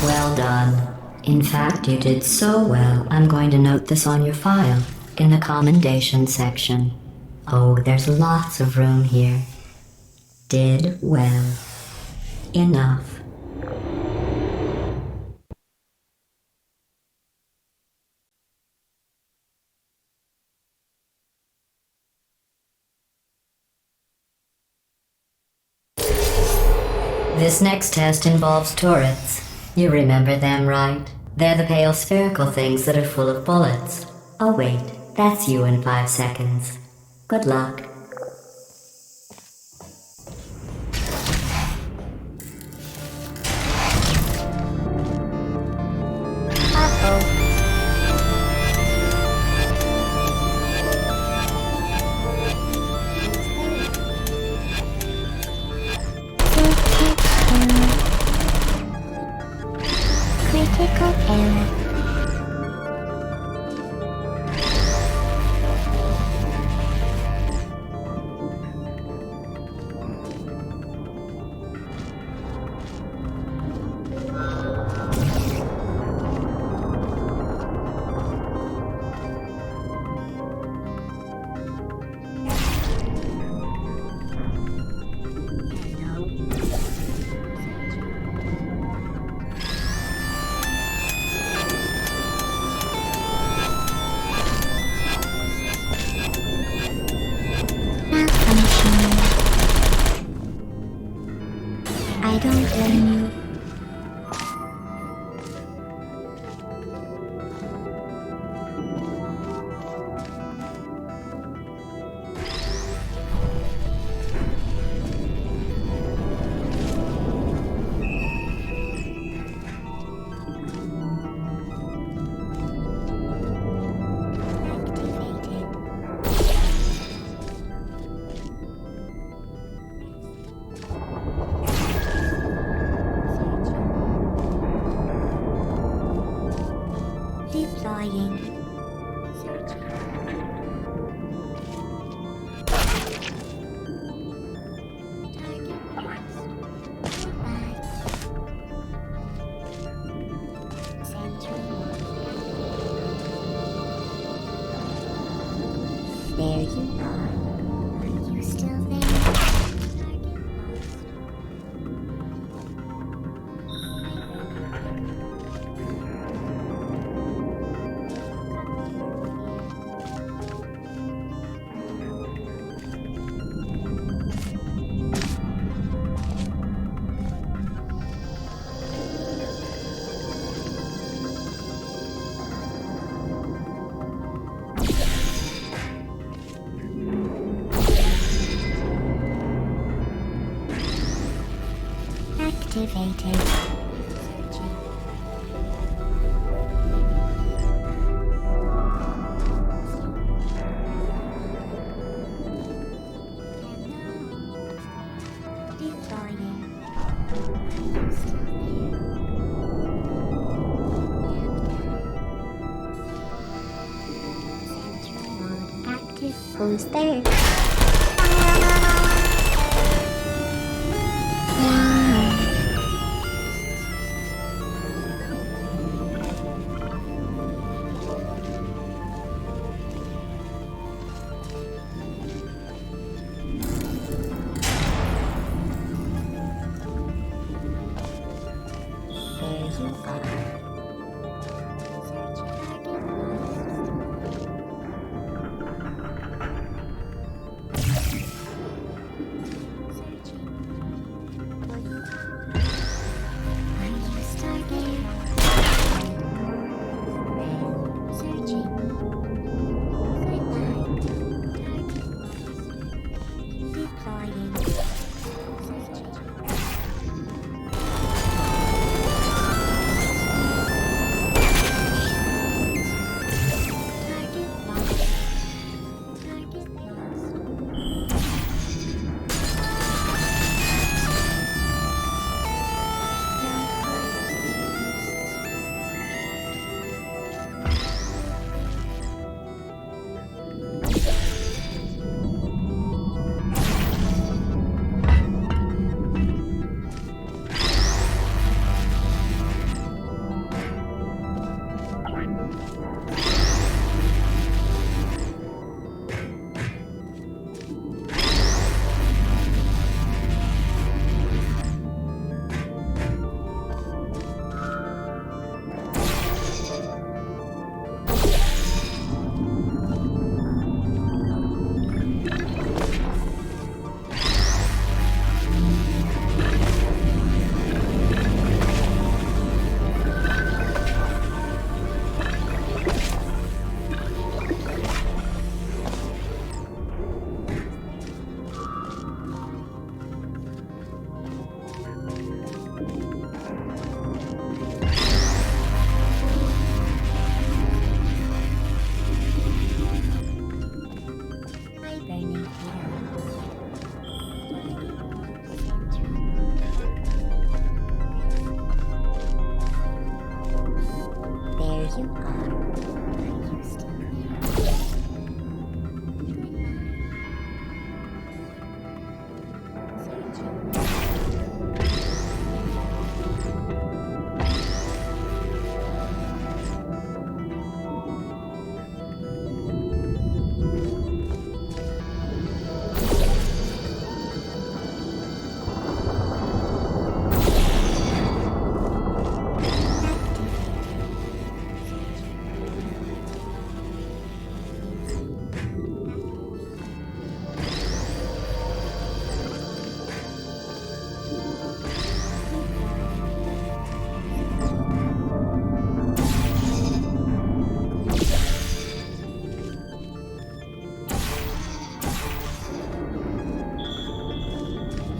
Well done. In fact, you did so well, I'm going to note this on your file, in the commendation section. Oh, there's lots of room here. Did well. Enough. This next test involves turrets. You remember them, right? They're the pale spherical things that are full of bullets. Oh wait, that's you in 5 seconds. Good luck. Critical error. I don't blame you. Deploying. There you are. Are you still there? Activated. Searching. Deploying. Central mode active. Who's there?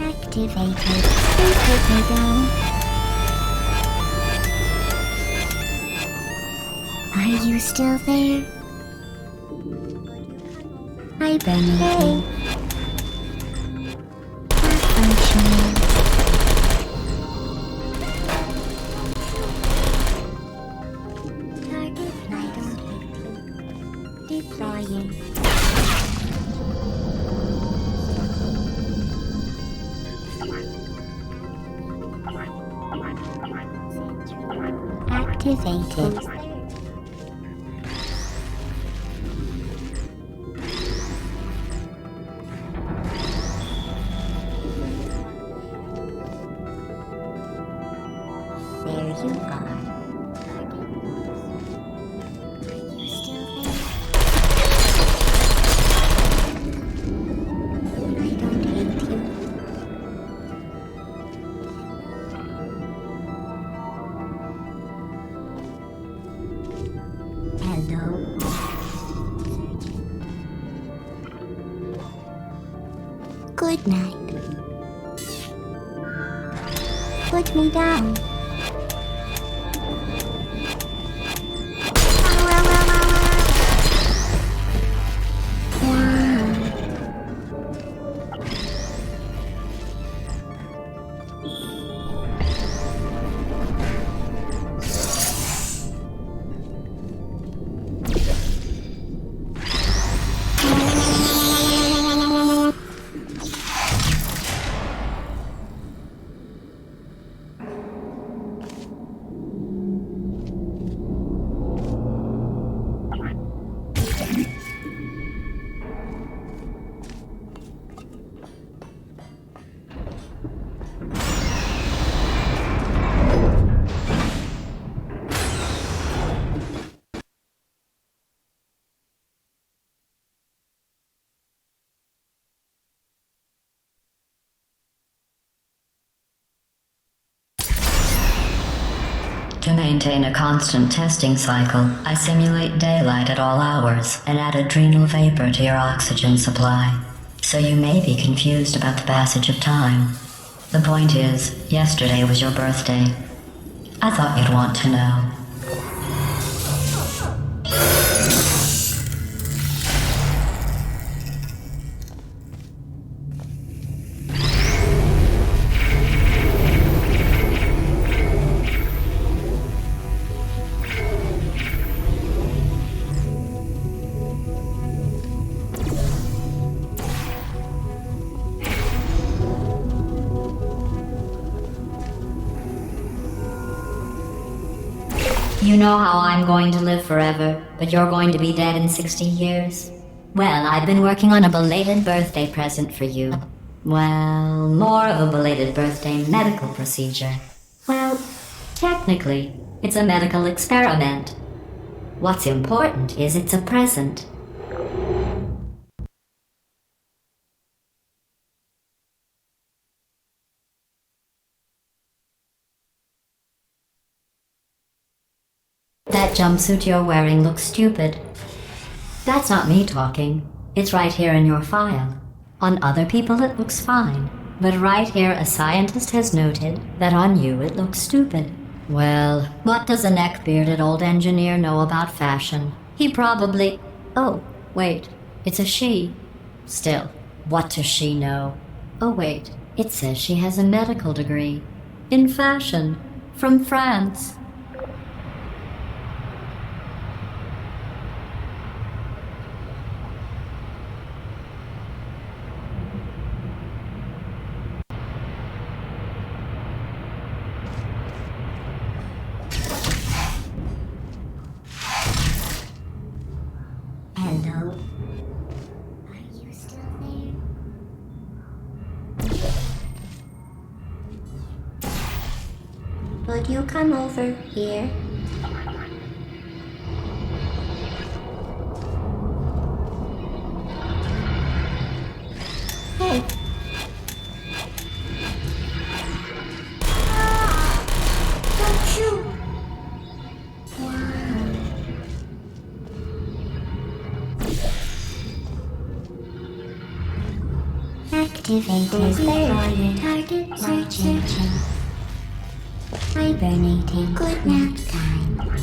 Activated. Are you still there? Hibernating. Functioning. Target light. Deploying. Activated. There you are. Are you still there? I don't hate you. Hello. Good night. put me down. To maintain a constant testing cycle, I simulate daylight at all hours and add adrenal vapor to your oxygen supply. So you may be confused about the passage of time. The point is, yesterday was your birthday. I thought you'd want to know. You know how I'm going to live forever, but you're going to be dead in 60 years? Well, I've been working on a belated birthday present for you. Well, more of a belated birthday medical procedure. Well, technically, it's a medical experiment. What's important is it's a present. That jumpsuit you're wearing looks stupid. That's not me talking. It's right here in your file. On other people it looks fine, but right here a scientist has noted that on you it looks stupid. Well, what does a neck-bearded old engineer know about fashion? He probably... Oh, wait, it's a she. Still, what does she know? Oh wait, it says she has a medical degree. In fashion. From France. Hello? Are you still there? Would you come over here? Hey. Don't shoot! Activate target searching. Hibernating. Good nap time.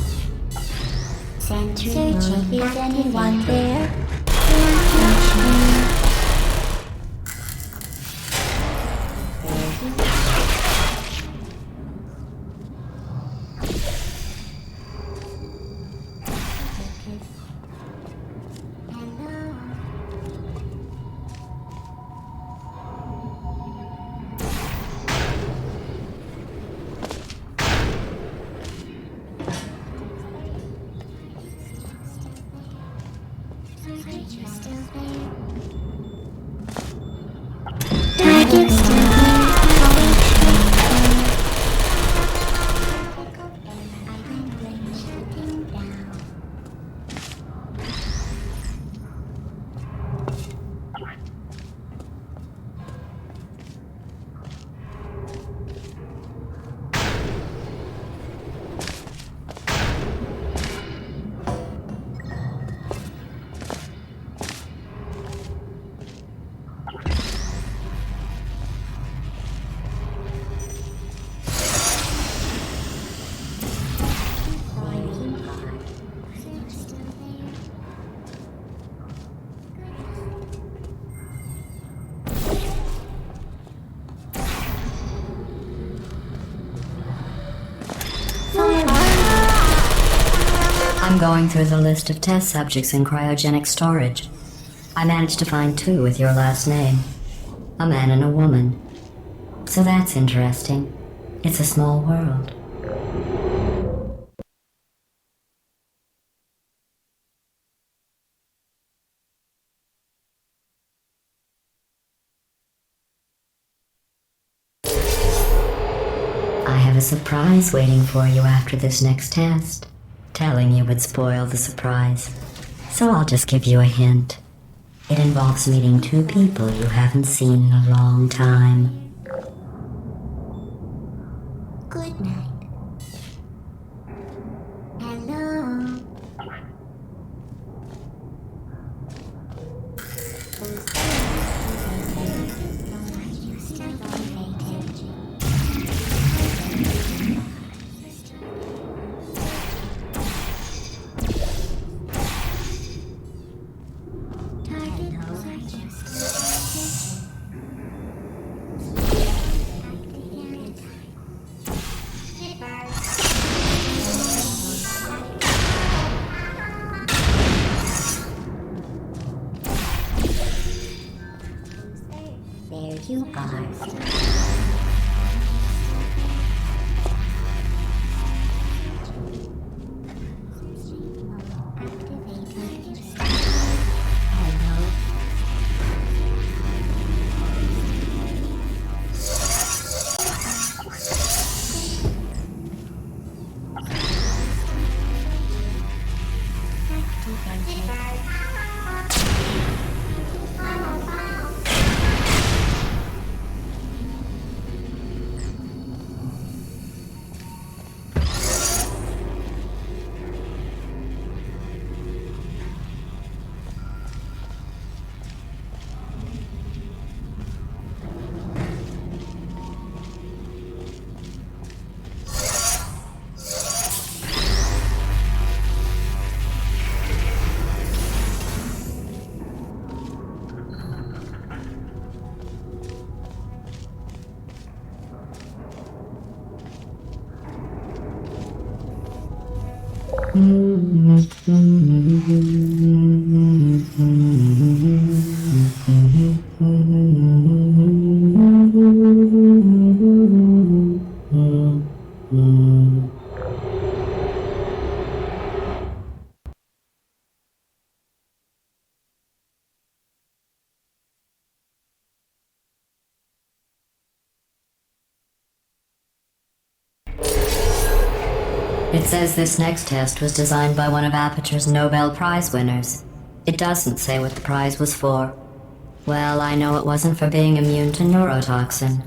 Sentry searching. Is anyone there? I'm going through the list of test subjects in cryogenic storage. I managed to find 2 with your last name. A man and a woman. So that's interesting. It's a small world. I have a surprise waiting for you after this next test. Telling you would spoil the surprise. So I'll just give you a hint. It involves meeting 2 people you haven't seen in a long time. Good night. Hello. There you are. It says this next test was designed by one of Aperture's Nobel Prize winners. It doesn't say what the prize was for. Well, I know it wasn't for being immune to neurotoxin.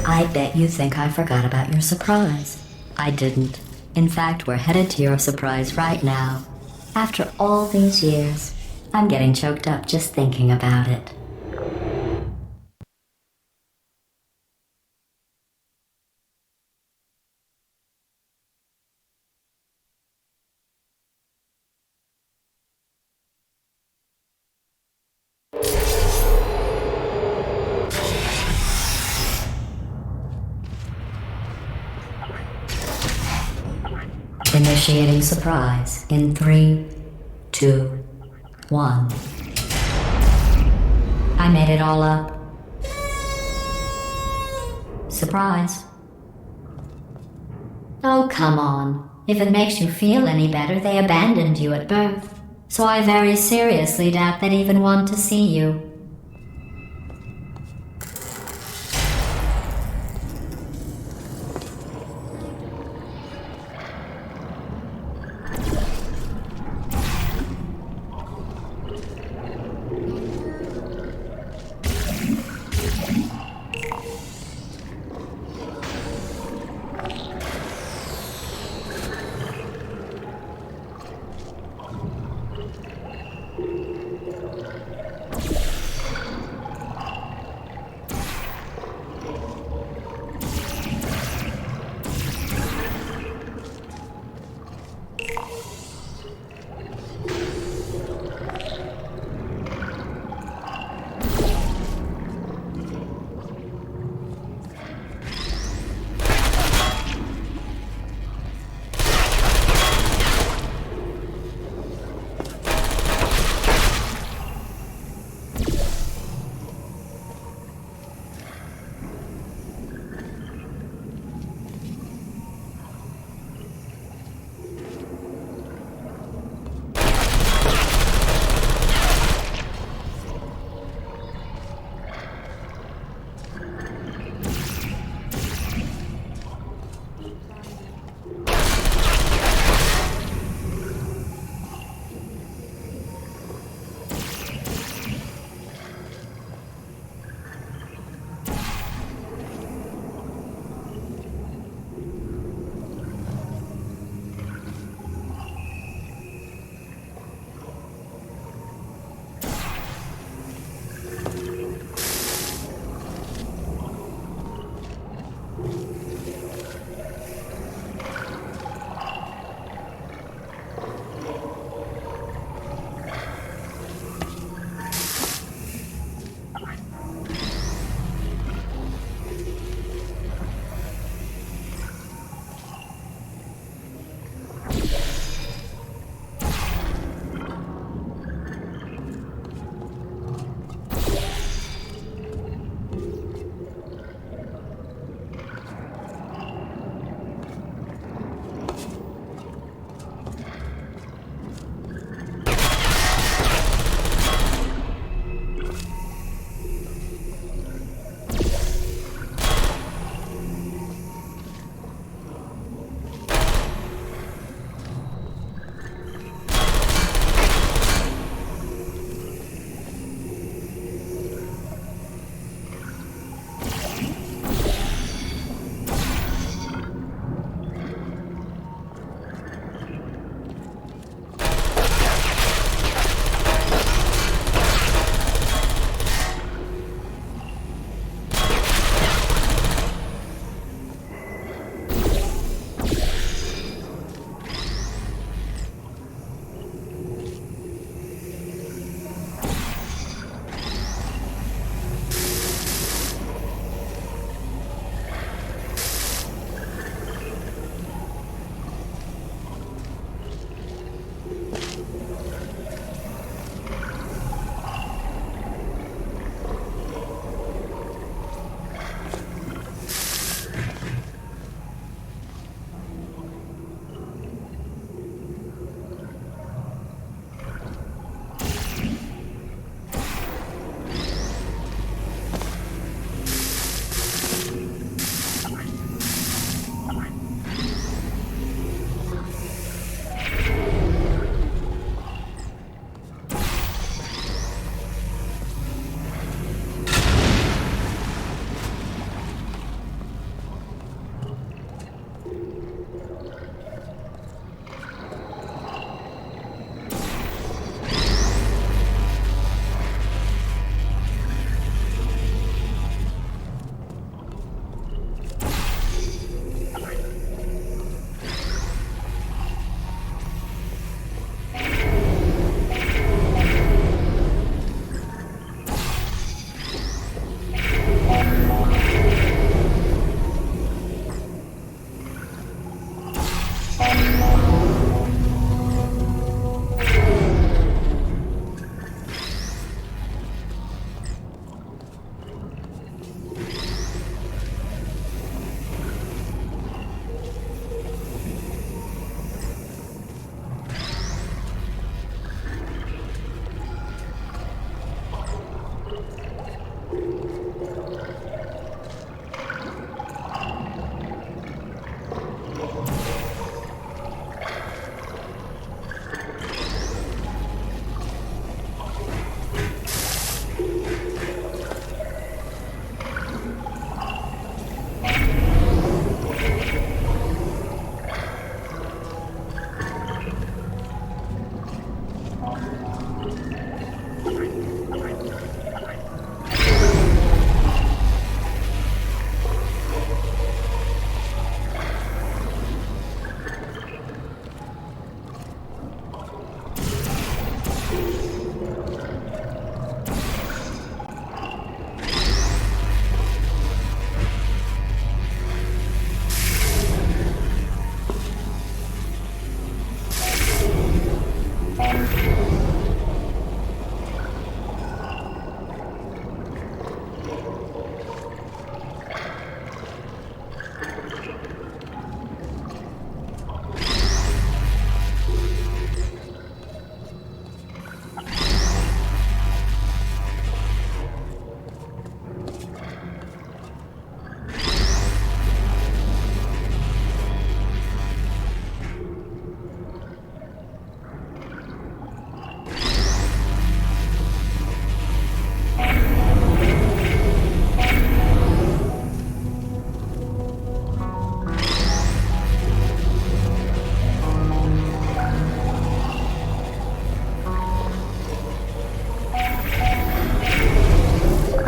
I bet you think I forgot about your surprise. I didn't. In fact, we're headed to your surprise right now. After all these years, I'm getting choked up just thinking about it. Initiating surprise in 3, 2, 1. I made it all up. Surprise. Oh, come on. If it makes you feel any better, they abandoned you at birth. So I very seriously doubt they'd even want to see you.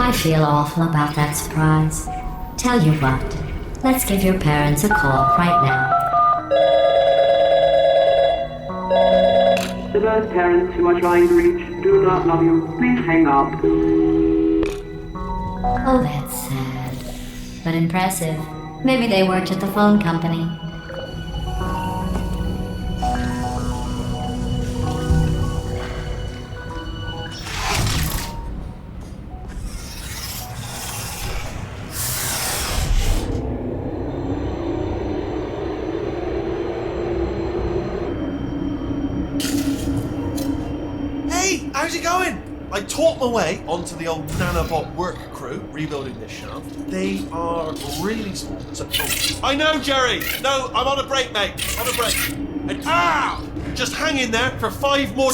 I feel awful about that surprise. Tell you what, let's give your parents a call right now. To those parents who are trying to reach do not love you, please hang up. Oh, that's sad. But impressive. Maybe they worked at the phone company. Hey, how's it going? I talked my way onto the old nanobot work crew rebuilding this shaft. They are really small. I know, Jerry. No, I'm on a break, mate. On a break. And just hang in there for 5 more.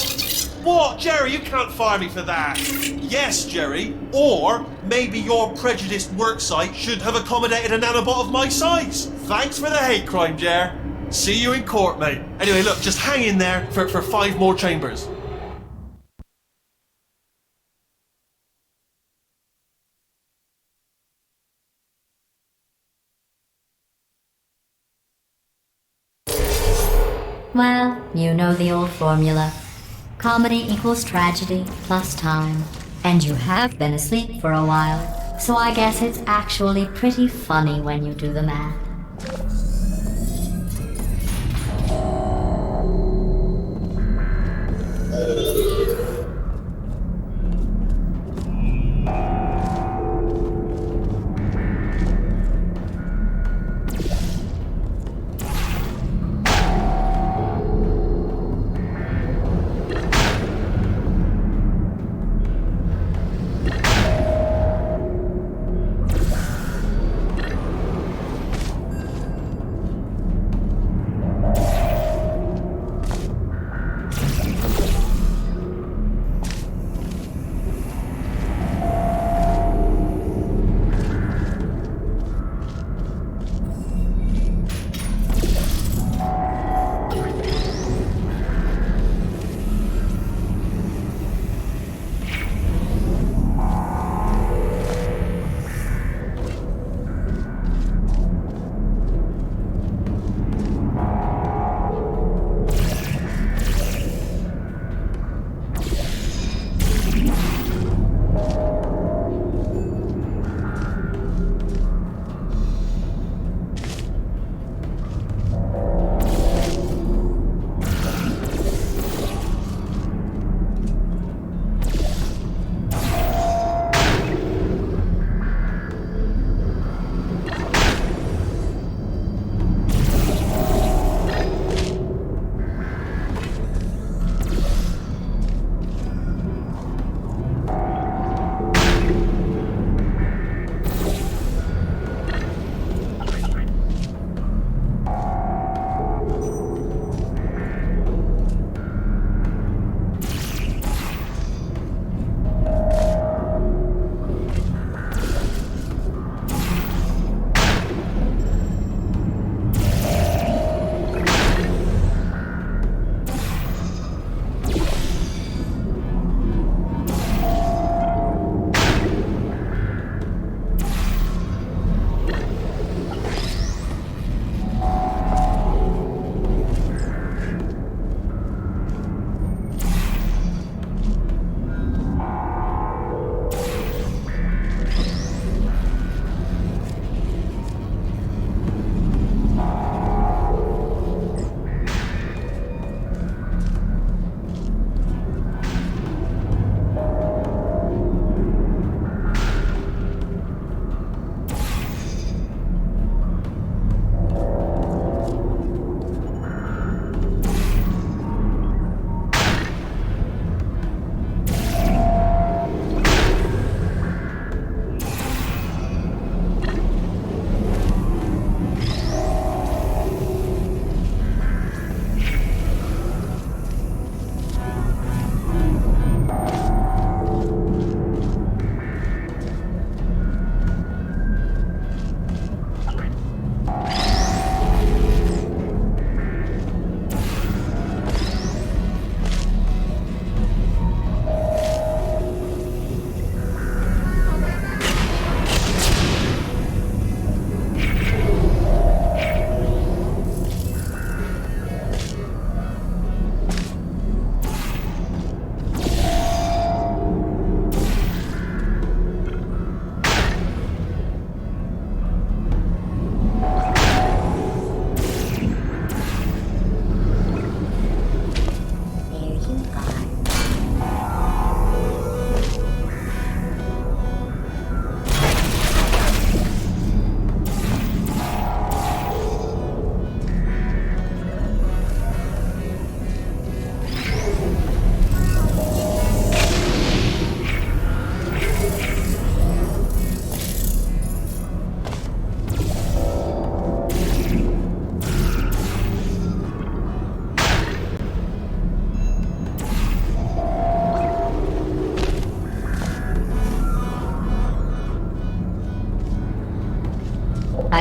What, Jerry? You can't fire me for that. Yes, Jerry. Or maybe your prejudiced work site should have accommodated a nanobot of my size. Thanks for the hate crime, Jer. See you in court, mate. Anyway, look, just hang in there for 5 more chambers. Well, you know the old formula. Comedy equals tragedy plus time. And you have been asleep for a while, so I guess it's actually pretty funny when you do the math.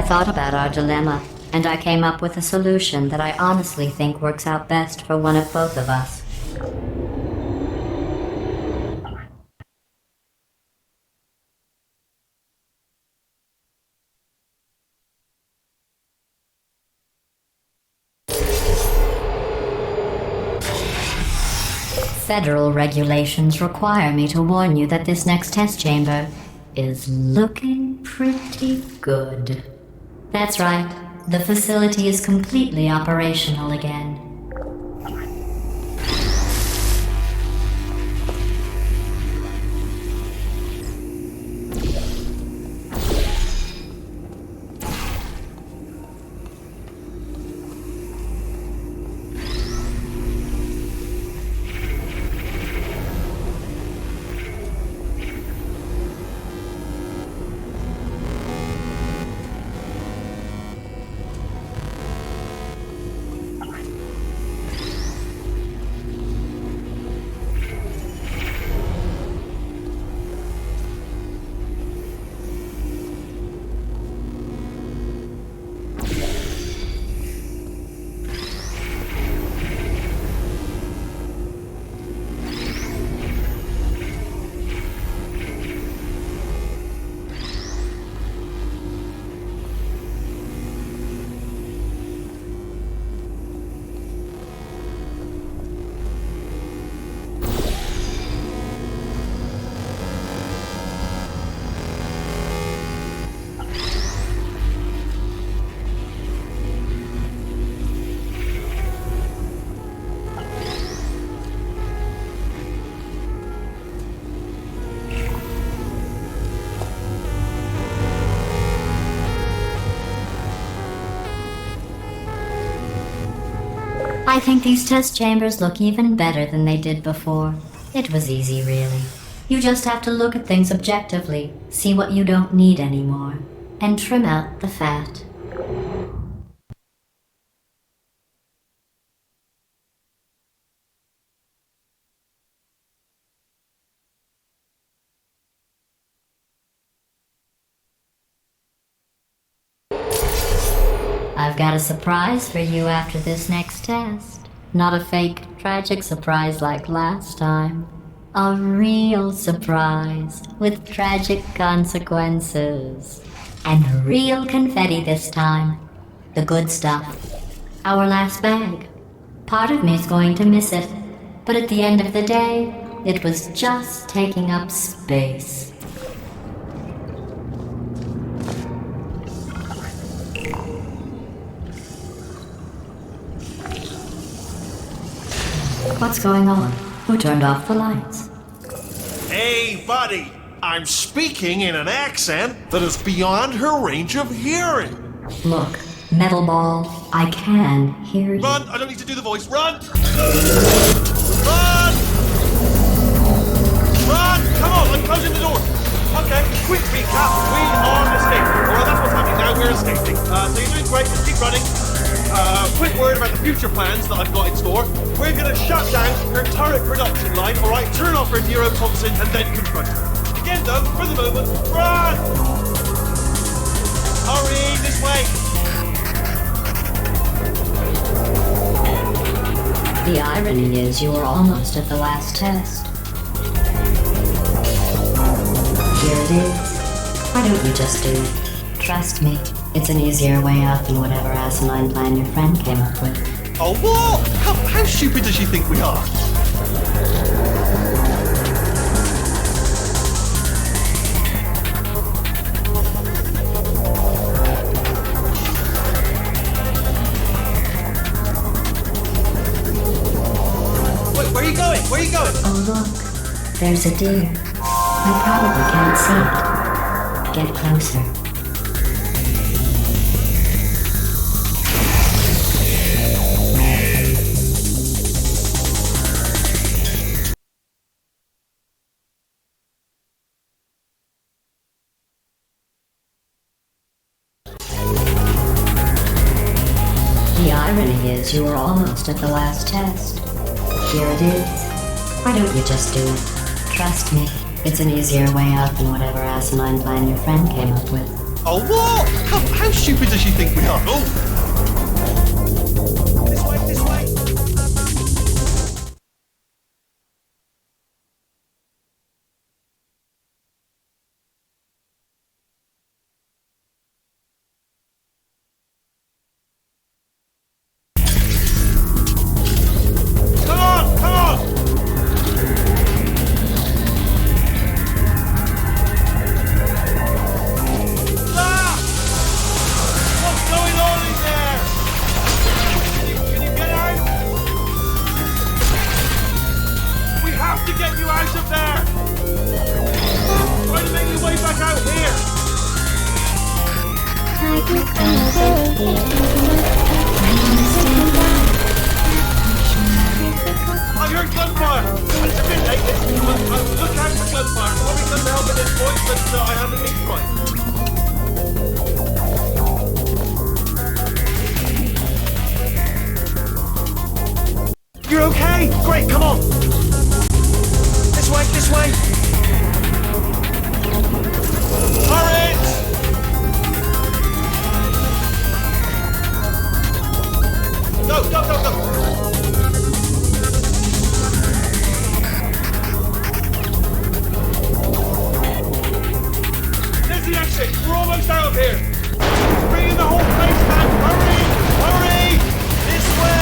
thought about our dilemma, and I came up with a solution that I honestly think works out best for one of both of us. Federal regulations require me to warn you that this next test chamber is looking pretty good. That's right, the facility is completely operational again. I think these test chambers look even better than they did before. It was easy, really. You just have to look at things objectively, see what you don't need anymore, and trim out the fat. I've got a surprise for you after this next test. Not a fake, tragic surprise like last time. A real surprise with tragic consequences. And real confetti this time. The good stuff. Our last bag. Part of me's going to miss it, but at the end of the day, it was just taking up space. What's going on? Who turned off the lights? Hey, buddy! I'm speaking in an accent that is beyond her range of hearing. Look, Metal Ball, I can hear you. Run! I don't need to do the voice. Run! Run! Run! Come on, I'm closing the door. Okay, quick recap. We are escaping. Alright, that's what's happening now. We're escaping. So you're doing great. Just keep running. Quick word about the future plans that I've got in store. We're going to shut down her turret production line, alright? Turn off her neurotoxin and then confront her. Again though, for the moment, run! Hurry, this way! The irony is you were almost at the last test. Here it is. Why don't you just do it? Trust me, it's an easier way out than whatever asinine plan your friend came up with. Oh, what? How stupid does she think we are? Wait, where are you going? Where are you going? Oh look, there's a deer. You probably can't see it. Get closer. The irony is you were almost at the last test. Here it is. Why don't you just do it? Trust me, it's an easier way out than whatever asinine plan your friend came up with. Oh, what? Come, how stupid does she think we are? Oh! This way, this way! Come on, come on! Ah! What's going on in there? Can you get out? We have to get you out of there! Try to make your way back out here! I heard gunfire! And it's a bit late. Look out for gunfire. Probably doesn't help at this point, but I haven't been right. You're okay? Great, come on! This way, this way! Turret! Go, go, go, go! There's the exit! We're almost out of here! Bring in the whole place back! Hurry! Hurry! This way!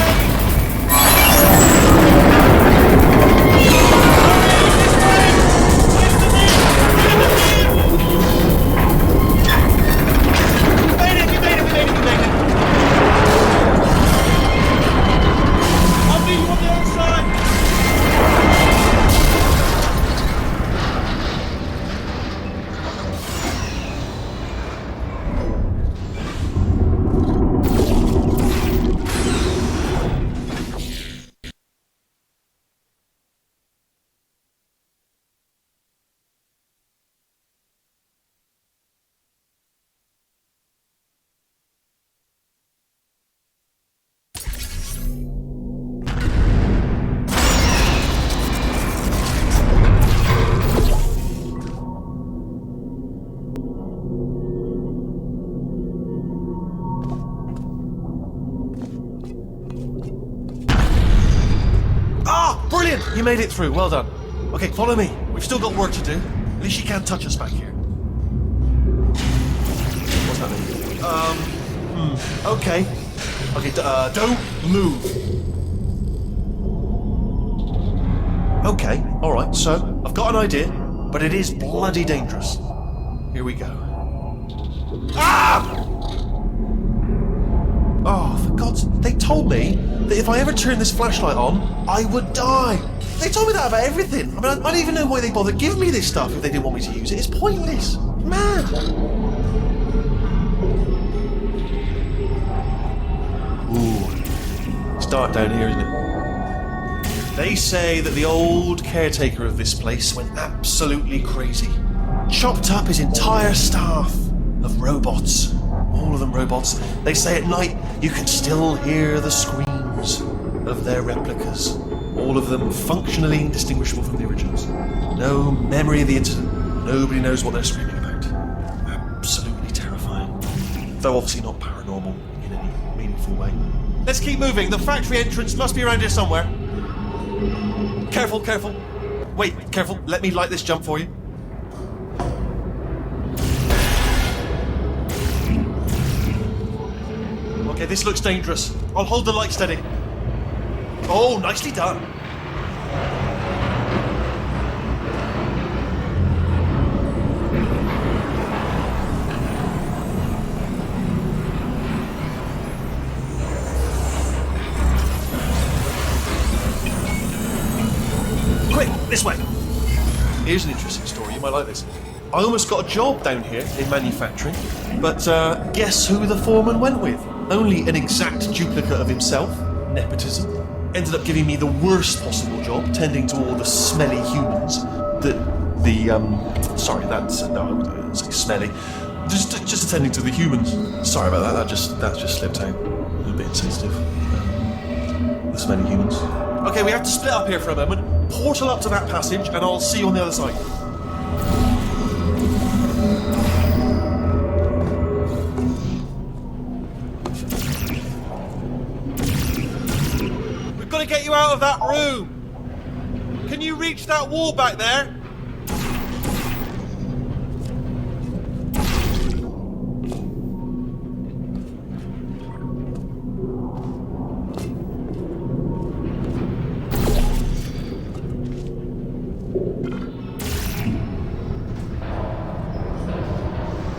Brilliant! You made it through. Well done. Okay, follow me. We've still got work to do. At least she can't touch us back here. What's happening? Okay. Okay, don't move. Okay, alright, so I've got an idea, but it is bloody dangerous. Here we go. Ah! Oh, for God's sake, they told me that if I ever turn this flashlight on, I would die. They told me that about everything. I mean, I don't even know why they bothered giving me this stuff if they didn't want me to use it. It's pointless. Man. Ooh. It's dark down here, isn't it? They say that the old caretaker of this place went absolutely crazy. Chopped up his entire staff of robots. All of them robots. They say at night you can still hear the screams of their replicas. All of them functionally indistinguishable from the originals. No memory of the incident. Nobody knows what they're screaming about. Absolutely terrifying. Though obviously not paranormal in any meaningful way. Let's keep moving. The factory entrance must be around here somewhere. Careful, careful. Wait, careful. Let me light this jump for you. Okay, this looks dangerous. I'll hold the light steady. Oh, nicely done. Quick, this way. Here's an interesting story. You might like this. I almost got a job down here in manufacturing, but guess who the foreman went with? Only an exact duplicate of himself. Nepotism. Ended up giving me the worst possible job, tending to all the smelly humans. Sorry, that's no, it's like smelly. Just attending to the humans. Sorry about that. That just slipped out. A little bit insensitive. The smelly humans. Okay, we have to split up here for a moment. Portal up to that passage, and I'll see you on the other side. you out of that room? Can you reach that wall back there?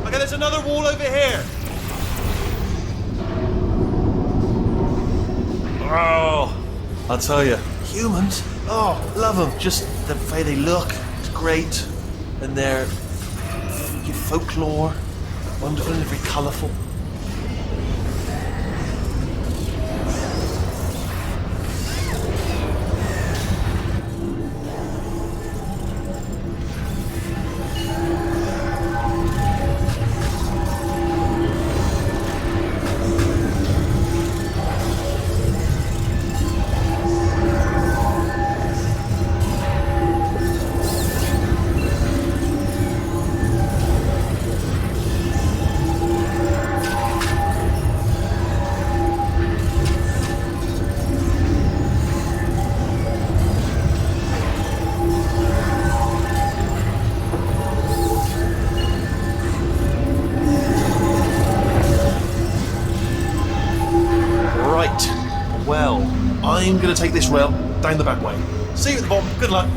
Okay, there's another wall over here. Oh, I'll tell you, humans, oh, love them. Just the way they look, it's great. And their folklore, wonderful and very colourful. I'm going to take this rail down the back way. See you at the bottom. Good luck.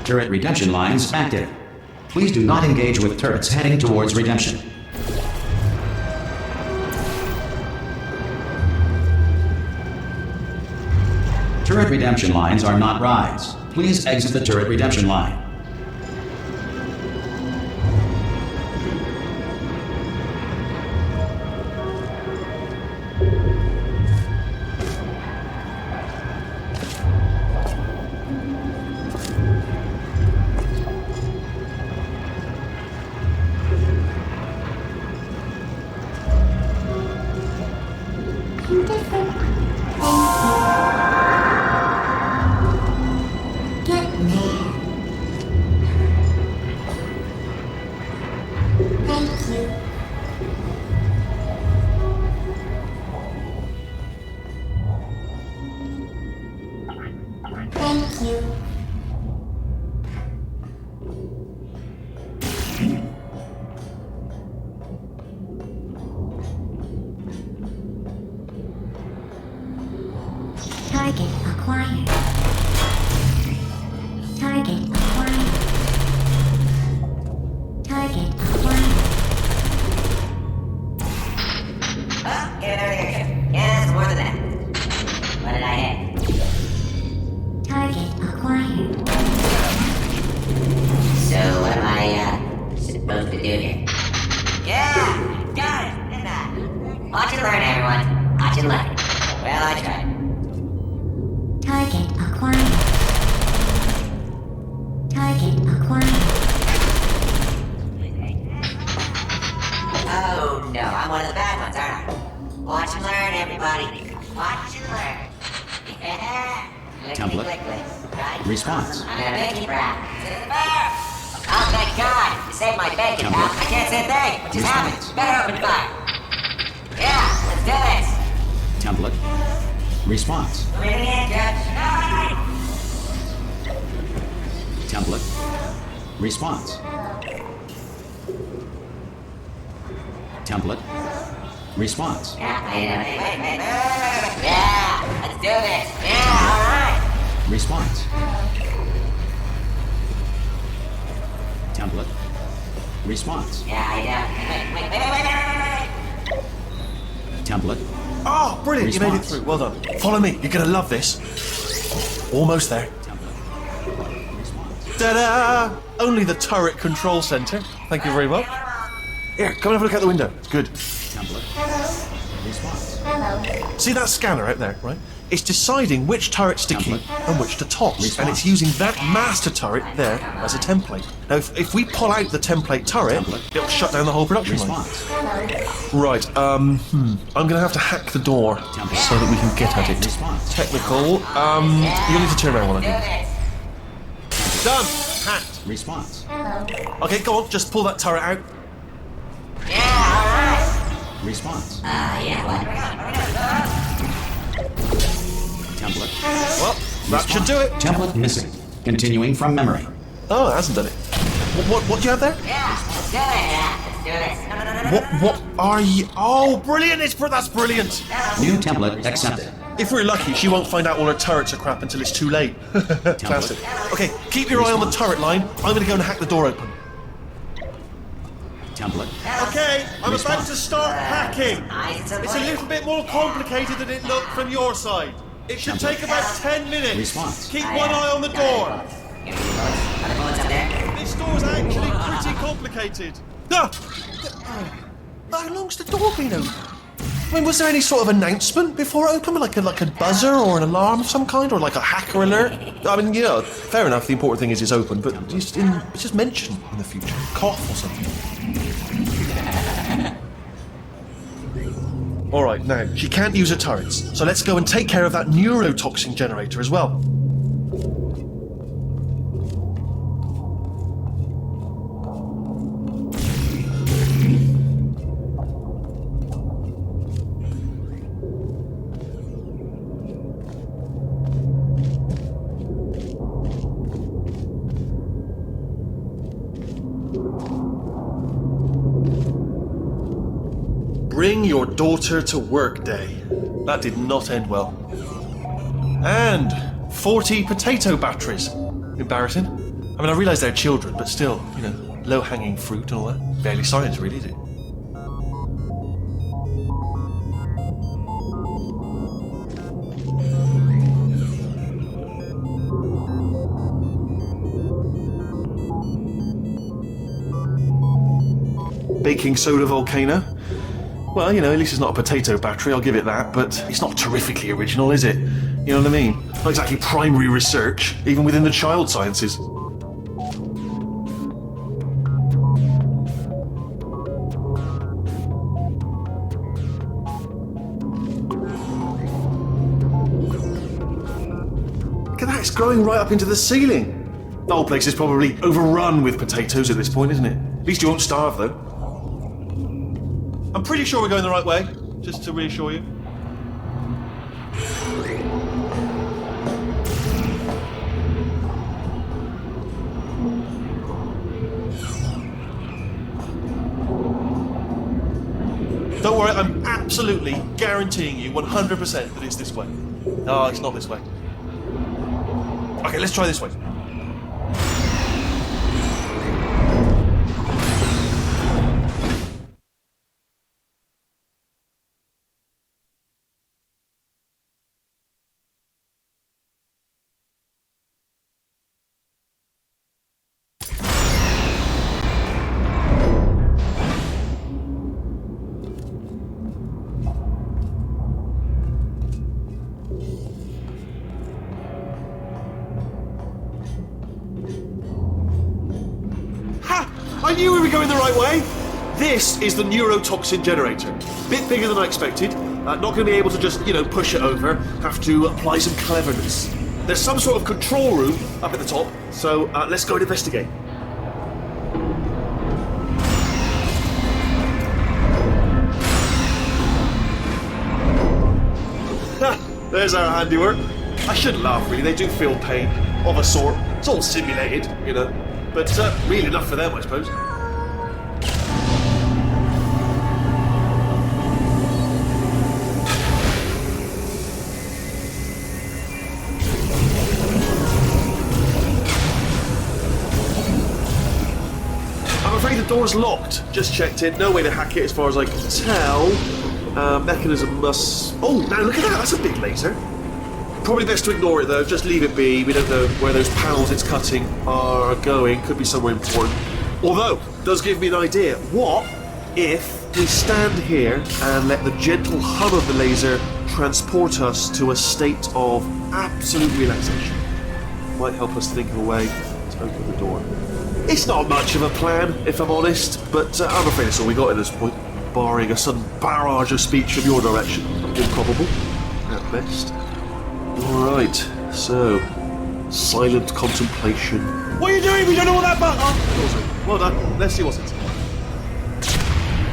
Turret redemption lines active. Please do not engage with turrets heading towards redemption. Turret redemption lines are not rides. Please exit the turret redemption line. Target acquired. Target acquired. Target acquired. Oh, get everything good. Yeah, it's more than that. What did I hit? Target acquired. So what am I supposed to do here? Yeah! Got it! Didn't I? Watch and learn, everyone. Watch and learn. Well, I tried. Target acquired. Target acquired. Oh no, I'm one of the bad ones, aren't I? Watch and learn, everybody. Watch and learn. Yeah. Template. Right? Response. I'm gonna make you proud. Oh, thank God! You saved my bacon, pal. I can't say a thing. What just happened? Better open fire. Yeah, let's do this. Template. Response. Bring it in, Judge. Template. Response. Template. Response. Yeah, wait. Yeah, let's do this. Yeah, all right. Response. Template. Response. Yeah, I know. Wait. Template. Oh, brilliant, you made it Response. through. Well done. Follow me, you're going to love this. Almost there. Ta-da! Only the turret control center. Thank you very much. Here, come and have a look out the window. It's good. Template. Response. See that scanner out there, right? It's deciding which turrets to keep and which to toss. Response. And it's using that master turret there as a template. Now, if we pull out the template turret, it'll shut down the whole production line. Response. Right, I'm gonna have to hack the door so that we can get at it. Response. Technical, you'll need to turn around while I do. Done! Hacked. Response. Okay, go on, just pull that turret out. Yeah, alright. Response. Yeah, what? Template. Well, that should do it. Template missing. Continuing from memory. Oh, it hasn't done it. What do you have there? Yeah, let's do it. Yeah, let's do this. No, no, no, no, no. What are you? Oh, brilliant! That's brilliant. New template accepted. If we're lucky, she won't find out all her turrets are crap until it's too late. Classic. Okay, keep your eye on the turret line. I'm gonna go and hack the door open. Template. Okay, I'm about to start hacking. Nice, It's a little bit more complicated than it looked from your side. It should take about 10 minutes. Response. Keep one eye on the door. Are the bullets up there? This door's actually pretty complicated. Ah! How long's the door been open? I mean, was there any sort of announcement before it opened, like a buzzer or an alarm of some kind, or like a hacker alert? I mean, yeah, fair enough. The important thing is it's open, but it's just mentioned in the future, cough or something. All right, now she can't use her turrets, so let's go and take care of that neurotoxin generator as well. Bring your daughter to work day. That did not end well. And 40 potato batteries. Embarrassing. I mean, I realise they're children, but still, low-hanging fruit and all that. Barely science, really, is it? Baking soda volcano. Well, at least it's not a potato battery, I'll give it that, but it's not terrifically original, is it? You know what I mean? Not exactly primary research, even within the child sciences. Look at that, it's growing right up into the ceiling. The whole place is probably overrun with potatoes at this point, isn't it? At least you won't starve, though. I'm pretty sure we're going the right way, just to reassure you. Don't worry, I'm absolutely guaranteeing you 100% that it's this way. No, it's not this way. Okay, let's try this way. I knew we were going the right way! This is the neurotoxin generator. Bit bigger than I expected. Not going to be able to just, push it over. Have to apply some cleverness. There's some sort of control room up at the top, so let's go and investigate. There's our handiwork. I shouldn't laugh, really. They do feel pain, of a sort. It's all simulated, but really enough for them, I suppose. I'm afraid the door's locked. Just checked it. No way to hack it as far as I can tell. Mechanism must... Oh, now look at that, that's a big laser. Probably best to ignore it though, just leave it be. We don't know where those panels it's cutting are going. Could be somewhere important. Although, does give me an idea. What if we stand here and let the gentle hum of the laser transport us to a state of absolute relaxation? Might help us think of a way to open the door. It's not much of a plan, if I'm honest, but I'm afraid it's all we got at this point, barring a sudden barrage of speech from your direction. Improbable, at best. Alright, so, silent contemplation. What are you doing? We don't know what that button... Oh, well done. Let's see what's inside.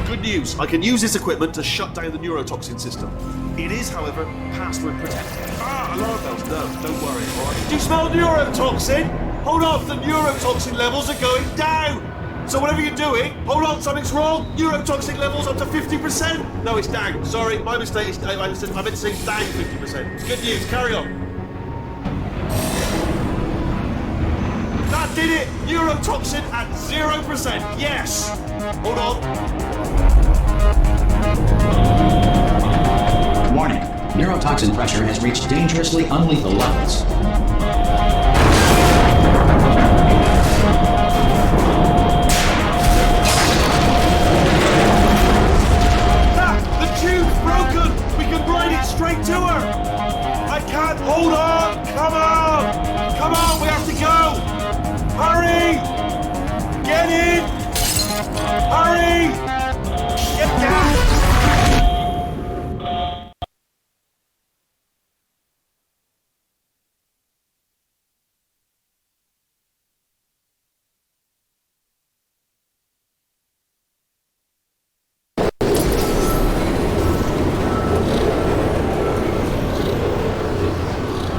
Good news. I can use this equipment to shut down the neurotoxin system. It is, however, password protected. Alarm bells. No, don't worry, alright? Do you smell neurotoxin? Hold on, the neurotoxin levels are going down! So whatever you're doing, hold on, something's wrong! Neurotoxin levels up to 50%! No, it's down. Sorry, my mistake. I meant to say down 50%. It's good news, carry on. That did it! Neurotoxin at 0%, yes! Hold on. Warning. Neurotoxin pressure has reached dangerously unlethal levels. The tube's broken! We can ride it straight to her! I can't hold on! Come on! Come on, we have to go! Hurry! Get in! Hurry! Get down!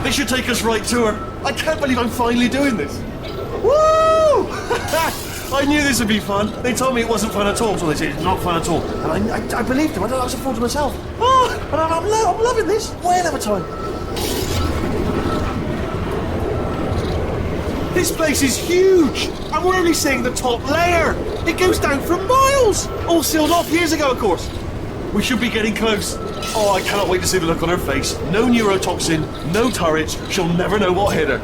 They should take us right to her. I can't believe I'm finally doing this. Woo! I knew this would be fun. They told me it wasn't fun at all, so they said it's not fun at all. And I believed them. I was a fool to myself. Oh, and I'm loving this. Whale of a time. This place is huge, and we're only seeing the top layer. It goes down for miles. All sealed off years ago, of course. We should be getting close. Oh, I cannot wait to see the look on her face. No neurotoxin, no turrets. She'll never know what hit her.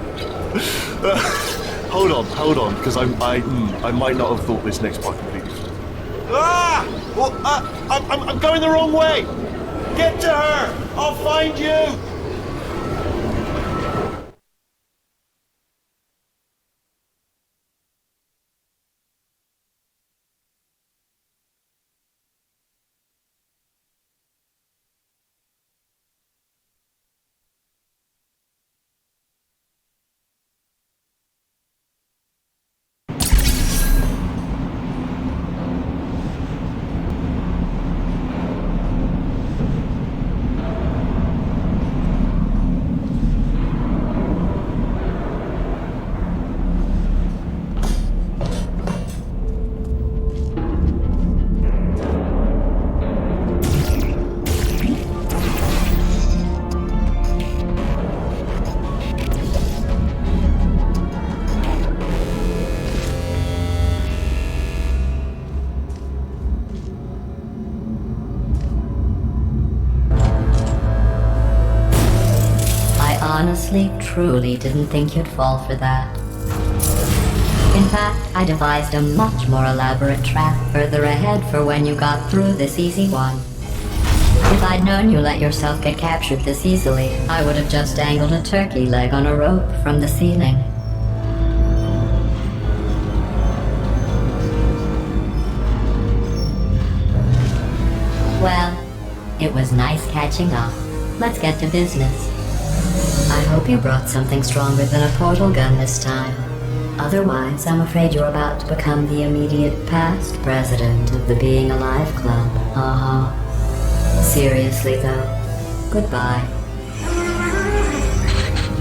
Hold on, because I might not have thought this next part completely. Well, I'm going the wrong way. Get to her. I'll find you. Honestly, truly didn't think you'd fall for that. In fact, I devised a much more elaborate trap further ahead for when you got through this easy one. If I'd known you let yourself get captured this easily, I would have just dangled a turkey leg on a rope from the ceiling. Well, it was nice catching up. Let's get to business. I hope you brought something stronger than a portal gun this time. Otherwise, I'm afraid you're about to become the immediate past president of the Being Alive Club. Seriously though, goodbye.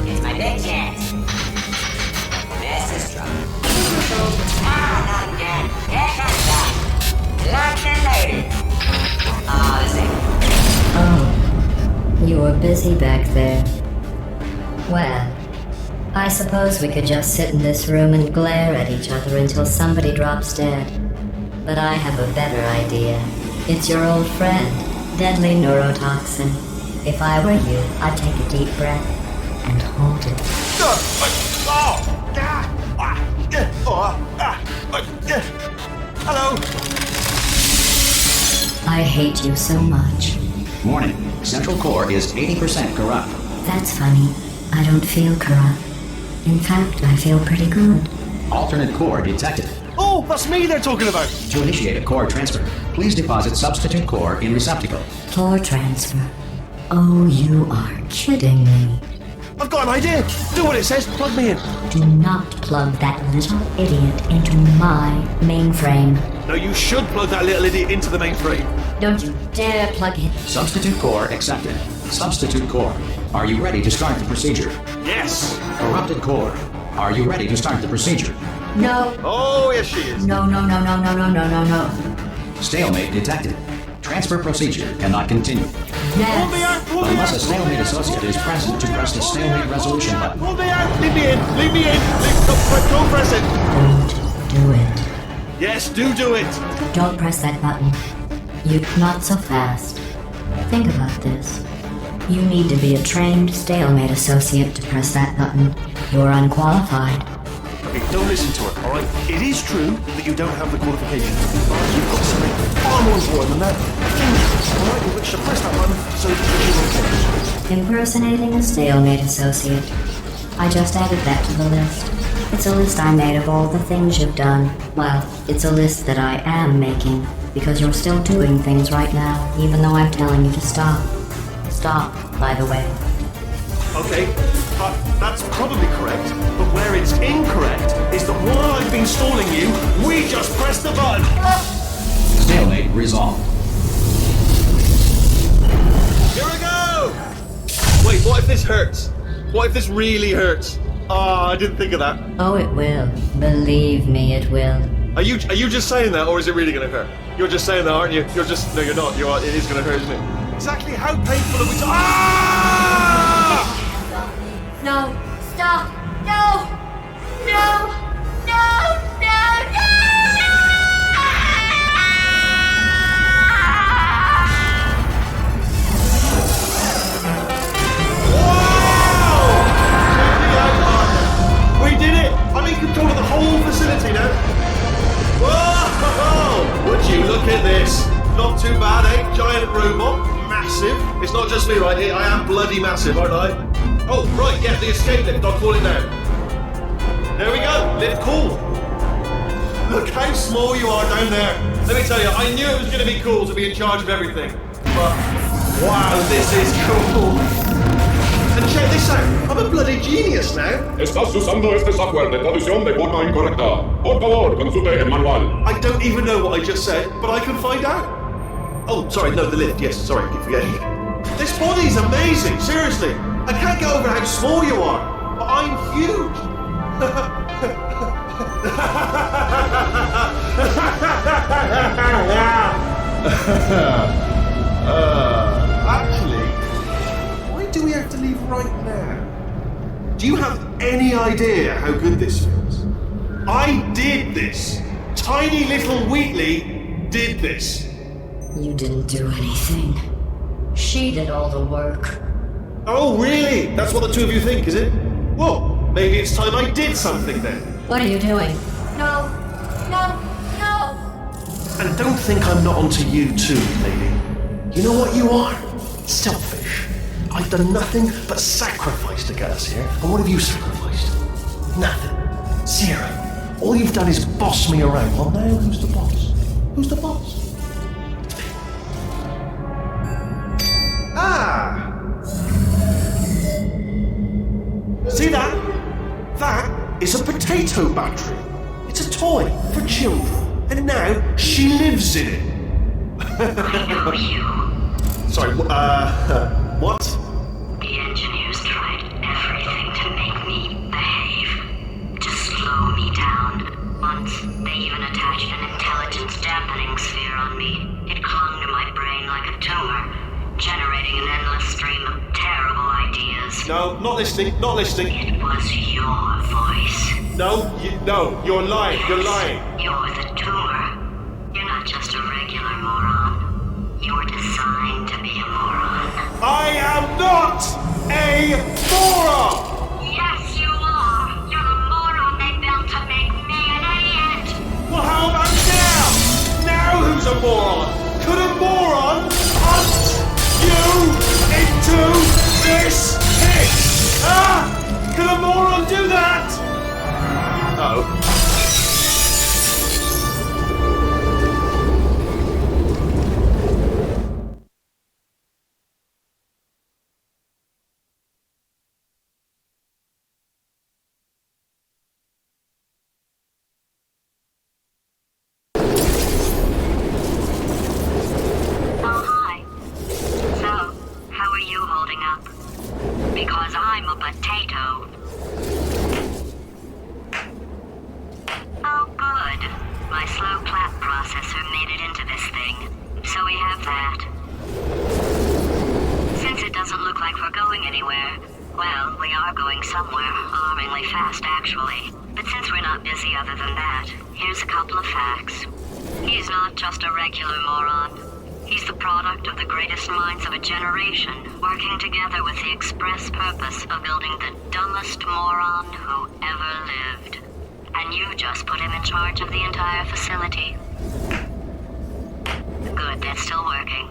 It's my big chance. This is trouble. Not again. Here comes that. Locked and loaded. Oh, this ain't. Oh, you were busy back there. Well, I suppose we could just sit in this room and glare at each other until somebody drops dead. But I have a better idea. It's your old friend, Deadly neurotoxin. If I were you, I'd take a deep breath and hold it. Hello. I hate you so much. Warning, central core is 80% corrupt. That's funny. I don't feel corrupt. In fact, I feel pretty good. Alternate core detected. Oh, that's me they're talking about. To initiate a core transfer, please deposit substitute core in receptacle. Core transfer. Oh, you are kidding me. I've got an idea. Do what it says. Plug me in. Do not plug that little idiot into my mainframe. No, you should plug that little idiot into the mainframe. Don't you dare plug it. Substitute core accepted. Substitute core. Are you ready to start the procedure? Yes. Corrupted core. Are you ready to start the procedure? No. Oh, yes, she is. No. Stalemate detected. Transfer procedure cannot continue. Pull me out. Yes. Pull me Unless a out. stalemate associate is present to press the stalemate resolution button. Pull me out. Leave me in. Leave me in. Don't press it. Don't do it. Yes, do it. Don't press that button. Not so fast. Think about this. You need to be a trained stalemate associate to press that button. You're unqualified. Okay, don't listen to her, alright? It is true that you don't have the qualifications. You've got something far more important than that. Alright, in which to press that button so that you Impersonating a stalemate associate. I just added that to the list. It's a list I made of all the things you've done. Well, it's a list that I am making, because you're still doing things right now, even though I'm telling you to stop. Stop, by the way. Okay, that's probably correct, but where it's incorrect is that while I've been stalling you, we just pressed the button. Stalemate resolved. Here we go! Wait, what if this hurts? What if this really hurts? I didn't think of that. Oh, it will. Believe me, it will. Are you just saying that, or is it really gonna hurt? You're just saying that, aren't you? You're just no, you're not. It is gonna hurt, isn't it? Exactly how painful are we? No, stop! No! No! No! No! No! We did it! I'm in control of the whole facility now. Whoa! Would you look at this? Not too bad, eh? Giant robot, massive. It's not just me, right? I am bloody massive, aren't I? Oh, right, yeah, the escape lift. I'll call it now. There we go. Lift cool. Look how small you are down there. Let me tell you, I knew it was going to be cool to be in charge of everything. But wow, this is cool. And check this out. I'm a bloody genius now. Estás usando este software de traducción de forma incorrecta. Por favor, consulte el manual. I don't even know what I just said, but I can find out. Oh, sorry, no, the lift. Yes, sorry, I keep forgetting. This body's amazing, seriously. I can't get over how small you are, but I'm huge. Actually, why do we have to leave right now? Do you have any idea how good this feels? I did this. Tiny little Wheatley did this. You didn't do anything. She did all the work. Oh, really? That's what the two of you think, is it? Well, maybe it's time I did something then. What are you doing? No! No! No! And don't think I'm not onto you too, lady. You know what you are? Selfish. I've done nothing but sacrifice to get us here. And what have you sacrificed? Nothing. Zero. All you've done is boss me around. Well, now who's the boss? Who's the boss? It's me. Ah! See that? That is a potato battery. It's a toy for children. And now she lives in it. Sorry, what? The engineers tried everything to make me behave, to slow me down. Once, they even attached an intelligence dampening sphere on me. It clung to my brain like a tumor, generating an endless stream of terrible ideas. No, not listening, not listening. It was your voice. No, you're lying, you're lying. You're the tumor. You're not just a regular moron. You're designed to be a moron. I am not a moron! Yes, you are. You're the moron they built to make me an idiot. Well, how about now? Now who's a moron? Could a moron hunt you into this pit? Ah! Could a moron do that? Oh. Oh, hi. So, how are you holding up? Because I'm a potato. Oh, good. My slow clap processor made it into this thing. So we have that. Since it doesn't look like we're going anywhere, well, we are going somewhere, alarmingly fast, actually. But since we're not busy other than that, here's a couple of facts. He's not just a regular moron. He's the product of the greatest minds of a generation, working together with the express purpose of building the dumbest moron who ever lived. And you just put him in charge of the entire facility. Good, that's still working.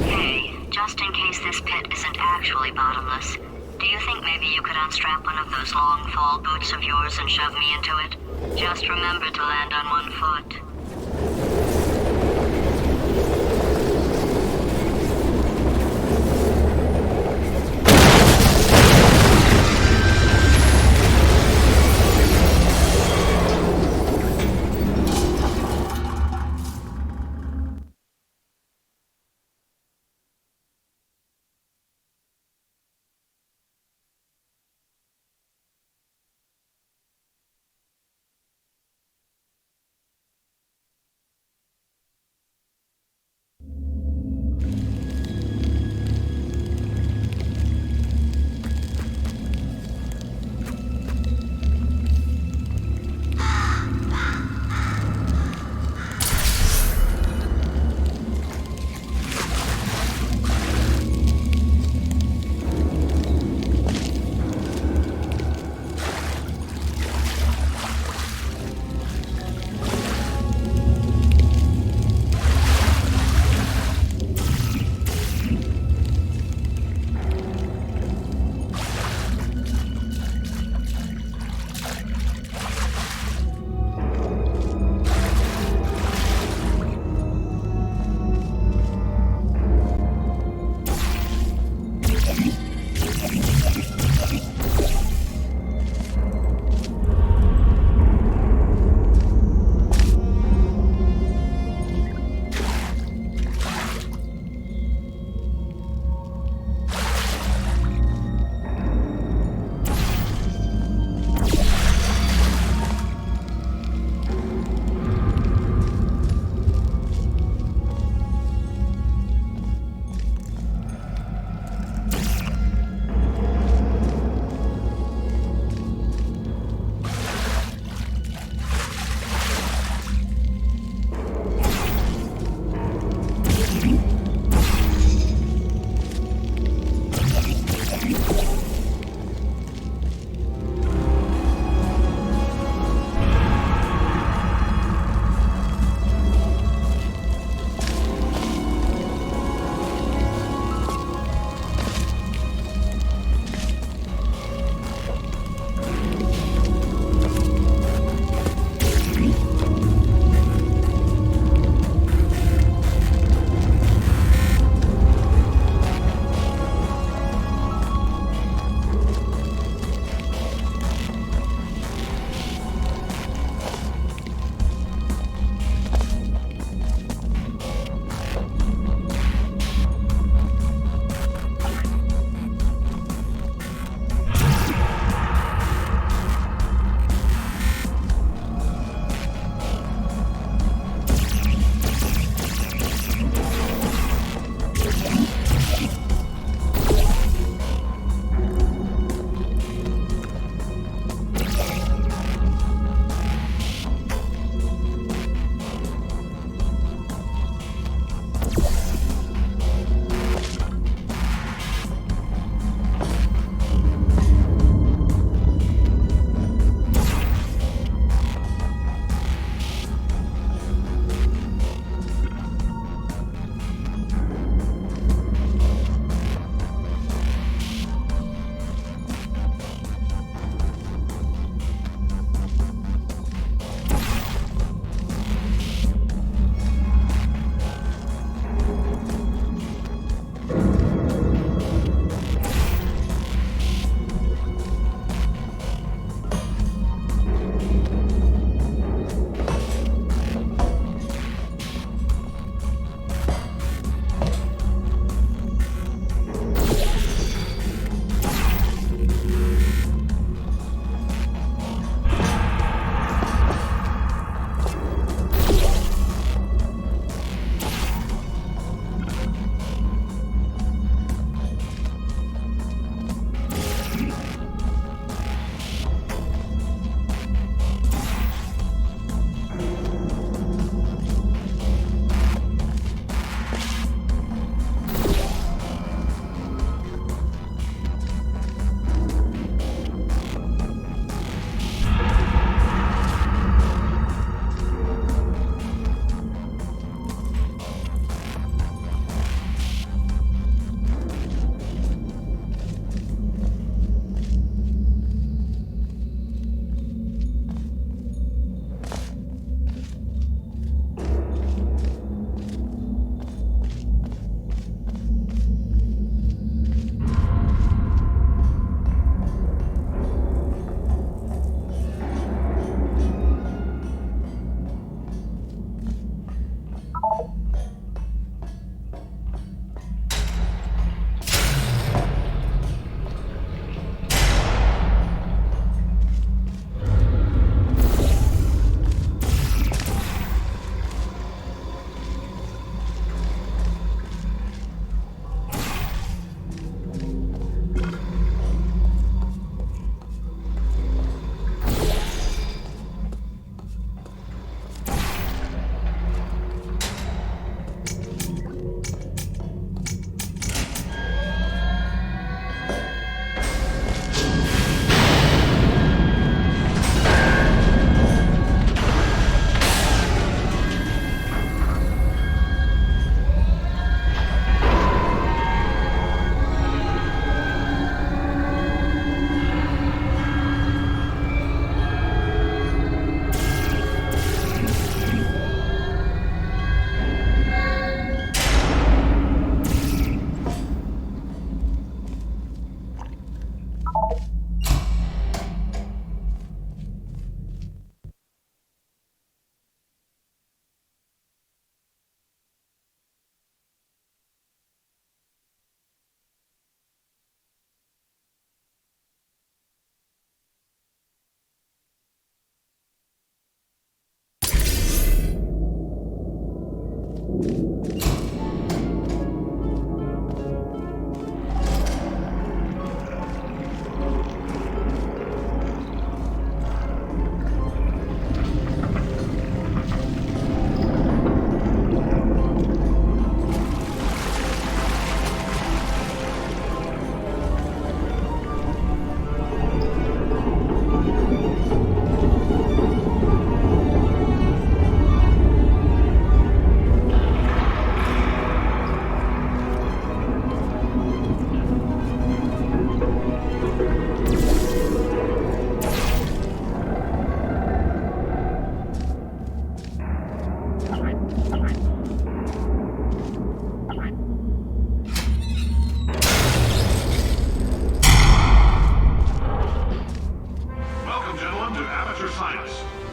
Hey, just in case this pit isn't actually bottomless, do you think maybe you could unstrap one of those long fall boots of yours and shove me into it? Just remember to land on one foot.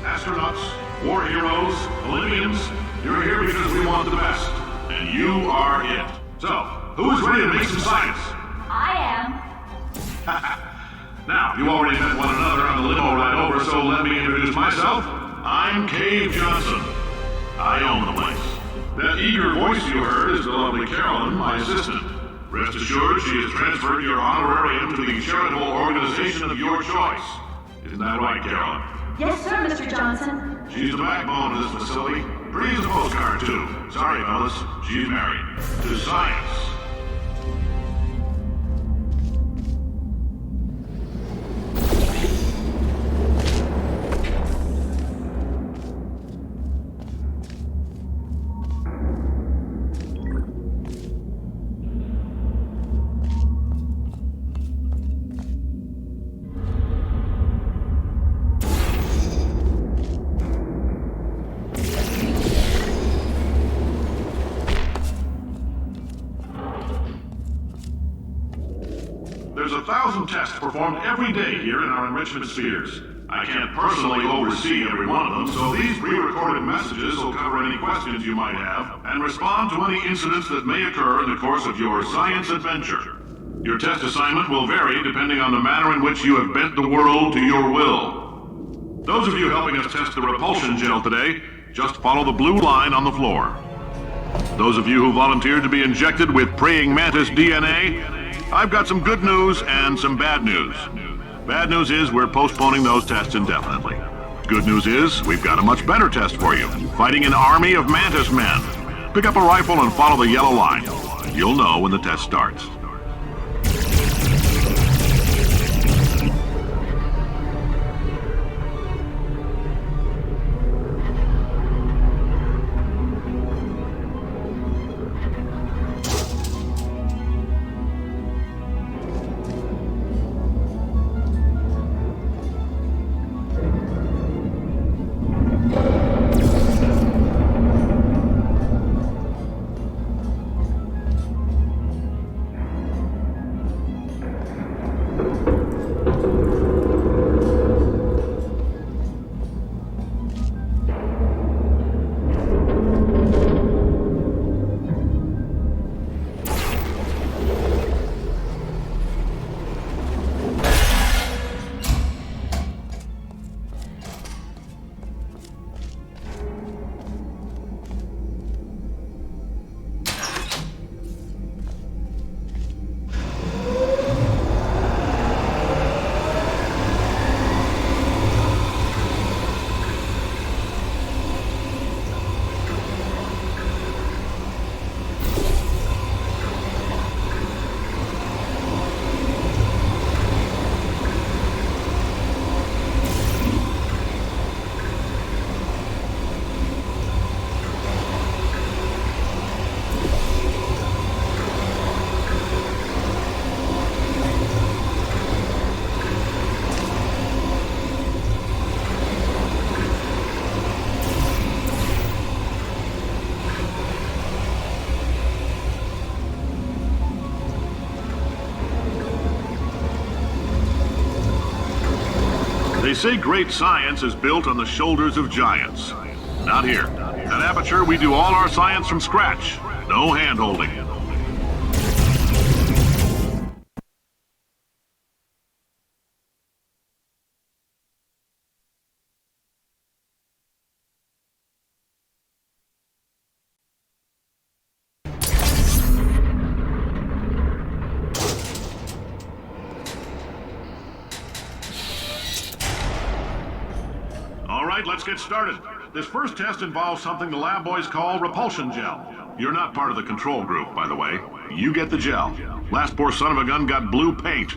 Astronauts, war heroes, Olympians, you're here because we want the best. And you are it. So, who is ready to make some science? I am. Now, you already met one another on the limo ride over, so let me introduce myself. I'm Cave Johnson. I own the place. That eager voice you heard is the lovely Carolyn, my assistant. Rest assured, she has transferred your honorarium to the charitable organization of your choice. Isn't that right, Carolyn? Yes, sir, Mr. Johnson. She's the backbone of this facility. Pretty as a postcard, too. Sorry, fellas. She's married. To science. There's 1,000 tests performed every day here in our enrichment spheres. I can't personally oversee every one of them, so these pre-recorded messages will cover any questions you might have and respond to any incidents that may occur in the course of your science adventure. Your test assignment will vary depending on the manner in which you have bent the world to your will. Those of you helping us test the Repulsion Gel today, just follow the blue line on the floor. Those of you who volunteered to be injected with praying mantis DNA, I've got some good news and some bad news. Bad news is we're postponing those tests indefinitely. Good news is we've got a much better test for you. Fighting an army of mantis men. Pick up a rifle and follow the yellow line. You'll know when the test starts. They say great science is built on the shoulders of giants. Not here. At Aperture, we do all our science from scratch. No hand-holding. Let's get started. This first test involves something the lab boys call Repulsion Gel. You're not part of the control group, by the way. You get the gel. Last poor son of a gun got blue paint.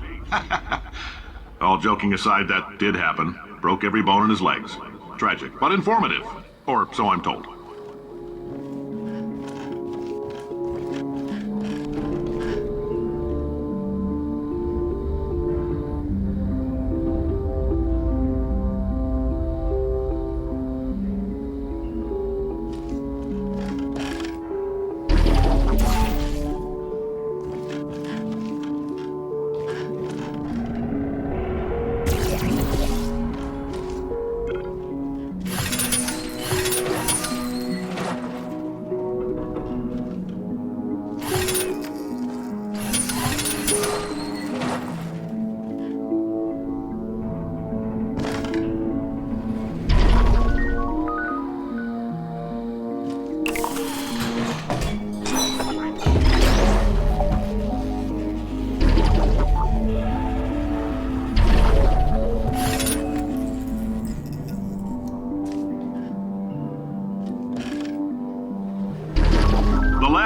All joking aside, that did happen. Broke every bone in his legs. Tragic, but informative. Or so I'm told.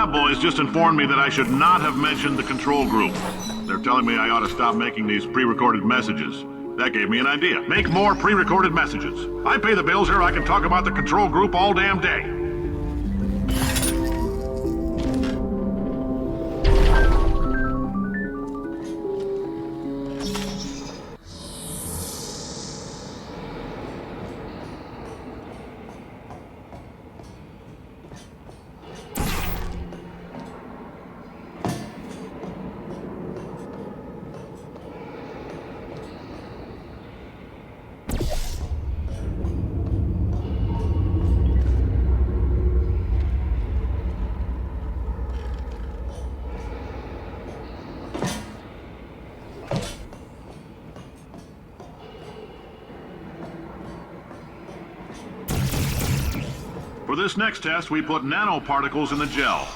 lab boys just informed me that I should not have mentioned the control group. They're telling me I ought to stop making these pre-recorded messages. That gave me an idea. Make more pre-recorded messages. I pay the bills here, I can talk about the control group all damn day. For this next test, we put nanoparticles in the gel.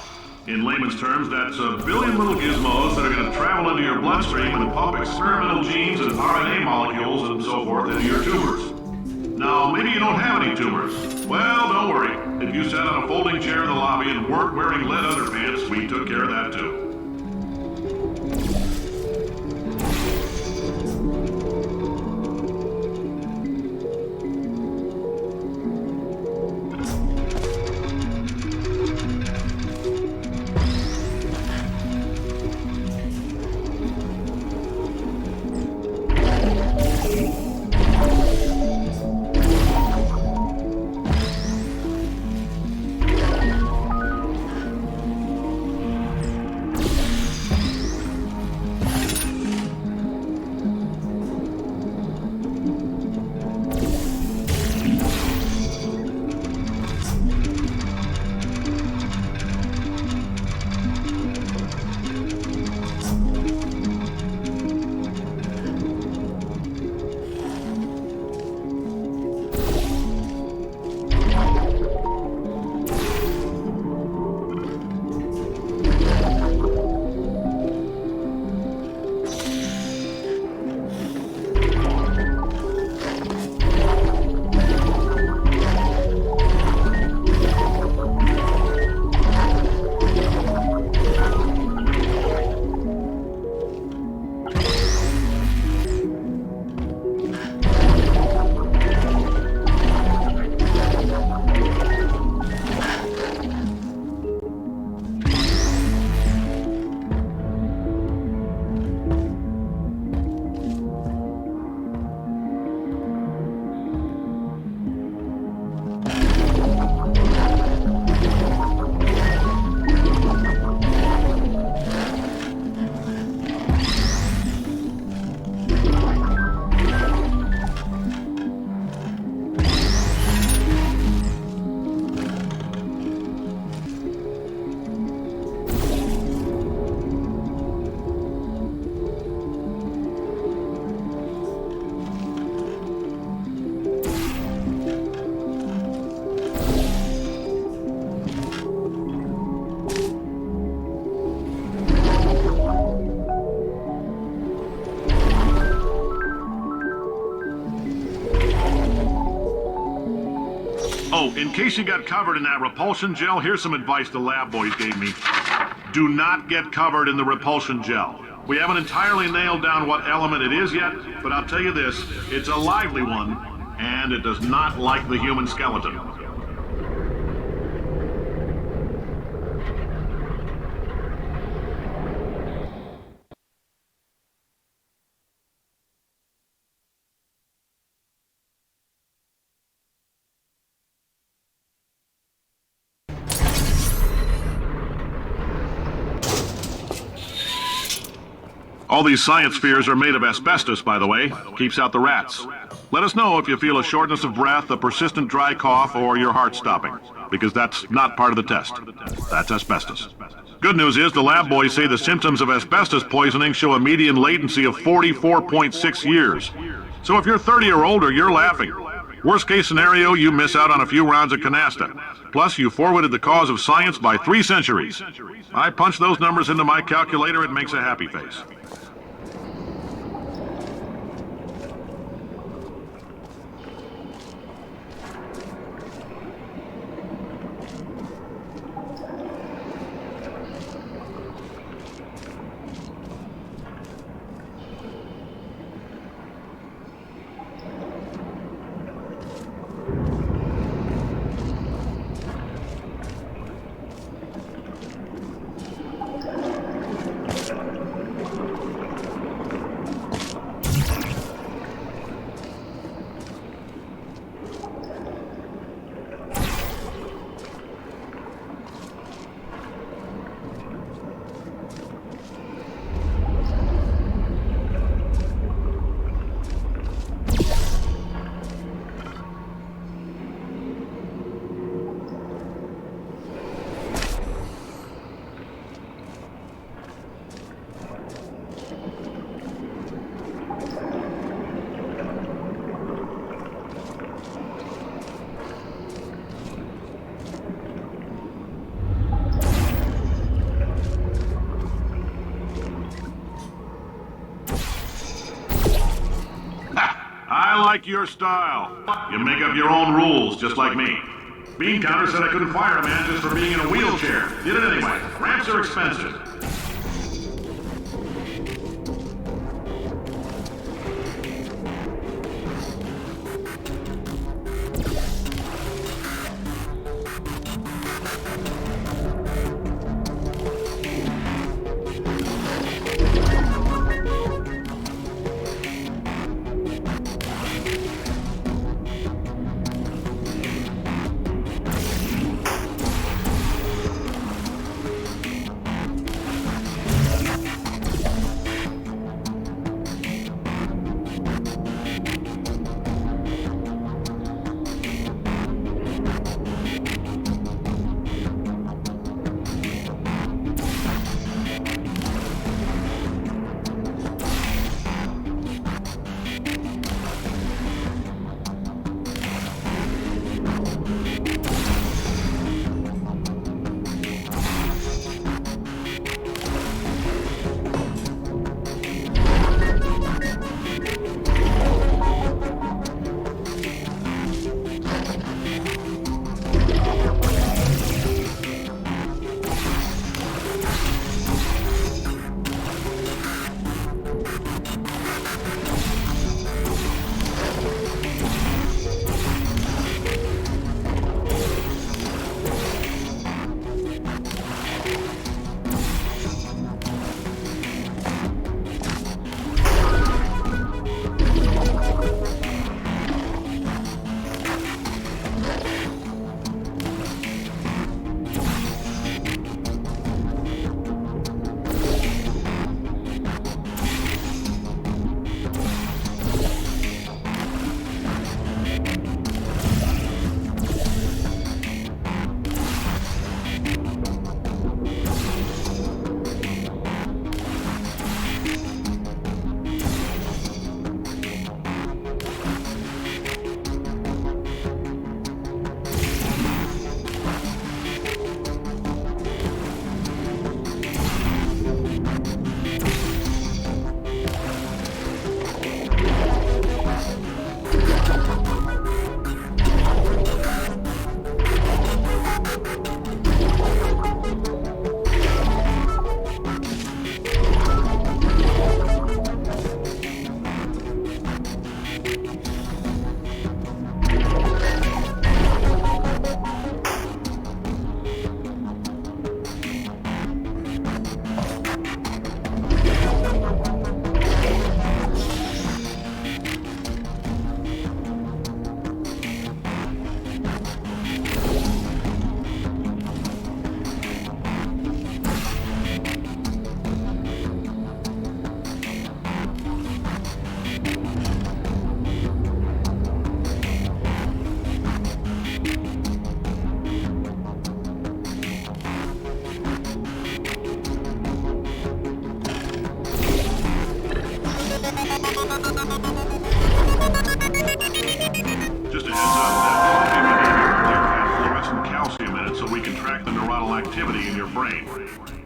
In layman's terms, that's a billion little gizmos that are going to travel into your bloodstream and pump experimental genes and RNA molecules and so forth into your tumors. Now, maybe you don't have any tumors. Well, don't worry. If you sat on a folding chair in the lobby and weren't wearing lead underpants, we took care of that too. Oh, in case you got covered in that repulsion gel, here's some advice the lab boys gave me. Do not get covered in the repulsion gel. We haven't entirely nailed down what element it is yet, but I'll tell you this, it's a lively one, and it does not like the human skeleton. All these science spheres are made of asbestos, by the way. Keeps out the rats. Let us know if you feel a shortness of breath, a persistent dry cough, or your heart stopping, because that's not part of the test. That's asbestos. Good news is the lab boys say the symptoms of asbestos poisoning show a median latency of 44.6 years. So if you're 30 or older, you're laughing. Worst case scenario, you miss out on a few rounds of canasta. Plus, you forwarded the cause of science by 3 centuries. I punch those numbers into my calculator, it makes a happy face. like your style. You make up your own rules, just like me. Bean Counter said I couldn't fire a man just for being in a wheelchair. Did it anyway. Ramps are expensive.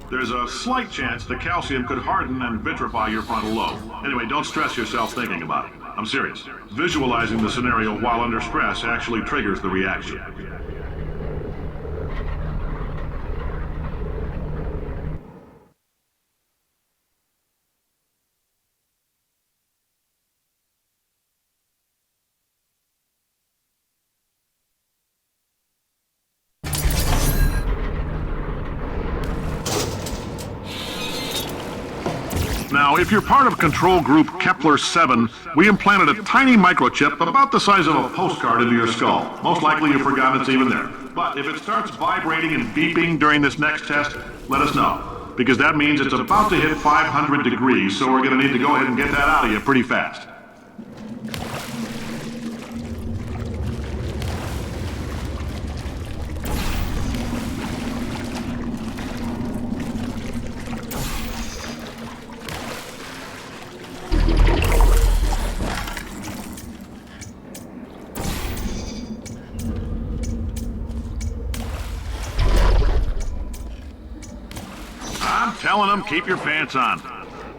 There's a slight chance the calcium could harden and vitrify your frontal lobe. Anyway, don't stress yourself thinking about it. I'm serious. Visualizing the scenario while under stress actually triggers the reaction. Now, if you're part of Control Group Kepler-7, we implanted a tiny microchip about the size of a postcard into your skull. Most likely you've forgotten it's even there. But if it starts vibrating and beeping during this next test, let us know. Because that means it's about to hit 500 degrees, so we're going to need to go ahead and get that out of you pretty fast. Telling them, keep your pants on.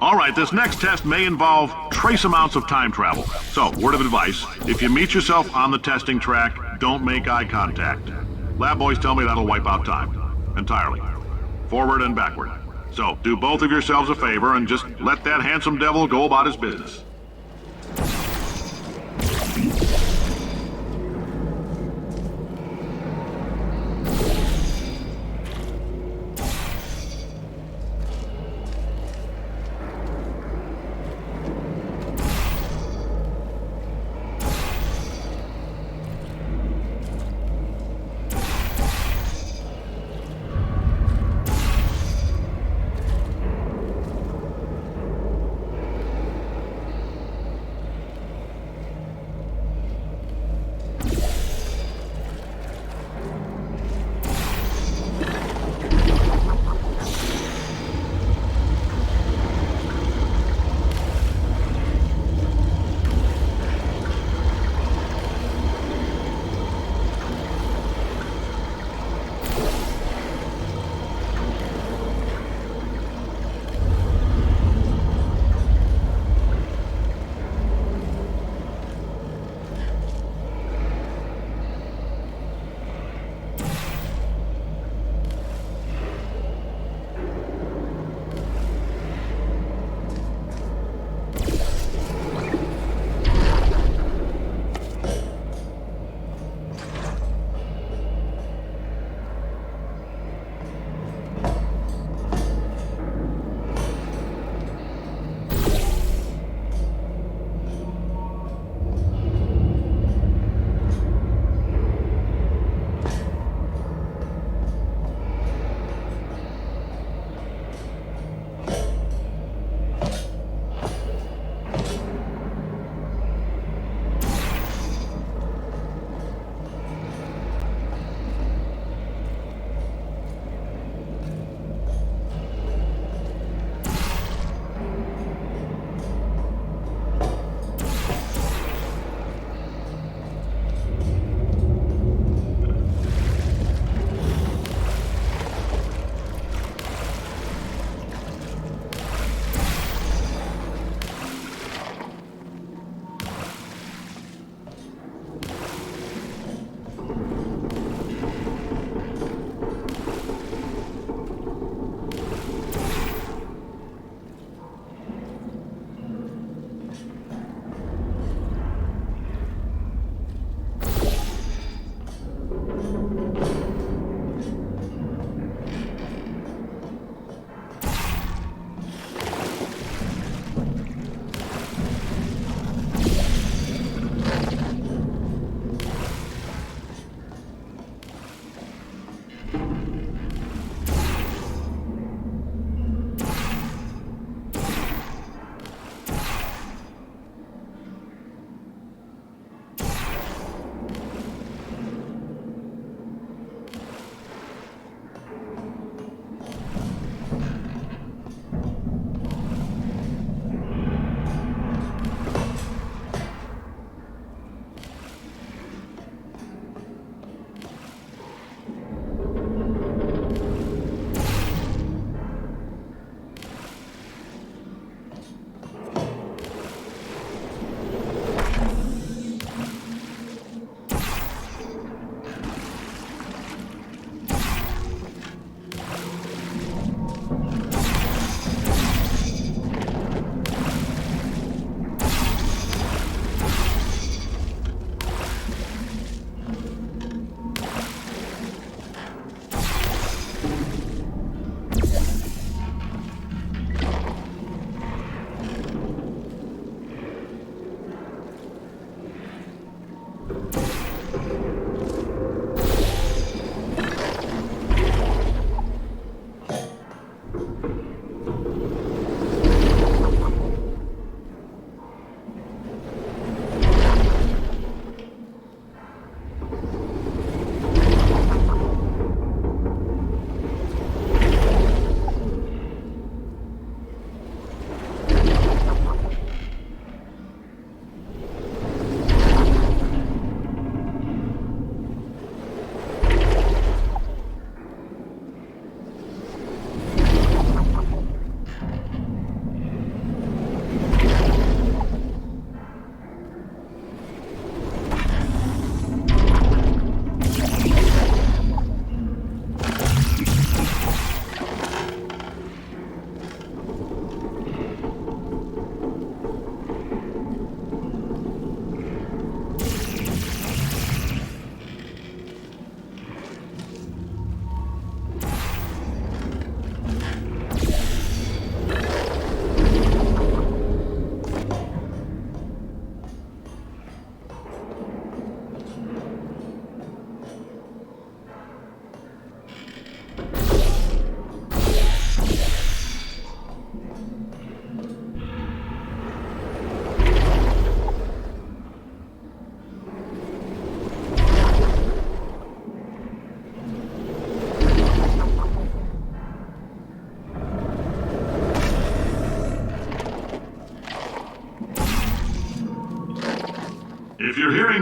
All right, this next test may involve trace amounts of time travel. So, word of advice, if you meet yourself on the testing track, don't make eye contact. Lab boys tell me that'll wipe out time. Entirely. Forward and backward. So, do both of yourselves a favor and just let that handsome devil go about his business.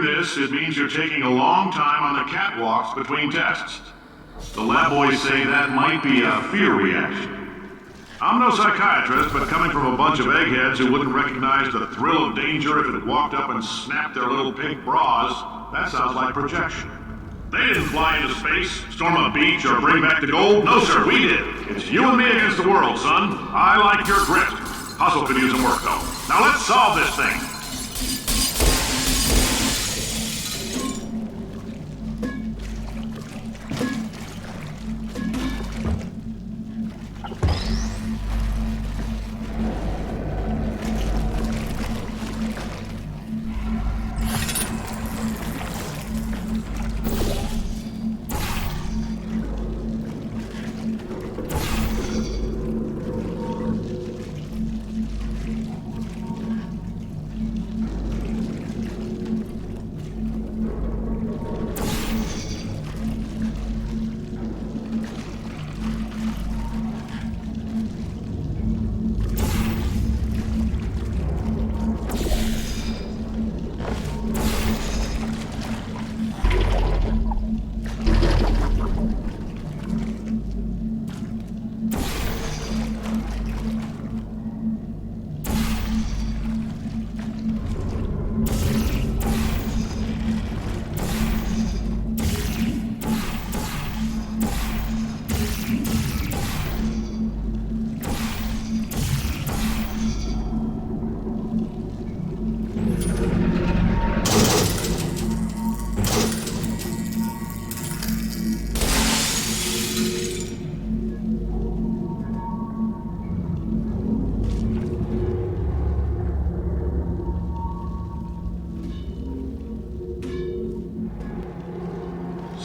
hearing this, it means you're taking a long time on the catwalks between tests. The lab boys say that might be a fear reaction. I'm no psychiatrist, but coming from a bunch of eggheads who wouldn't recognize the thrill of danger if it had walked up and snapped their little pink bras, that sounds like projection. They didn't fly into space, storm a beach, or bring back the gold. No, sir, we did. It's you and me against the world, son. I like your grit. Hustle could use some work, though. Now let's solve this thing.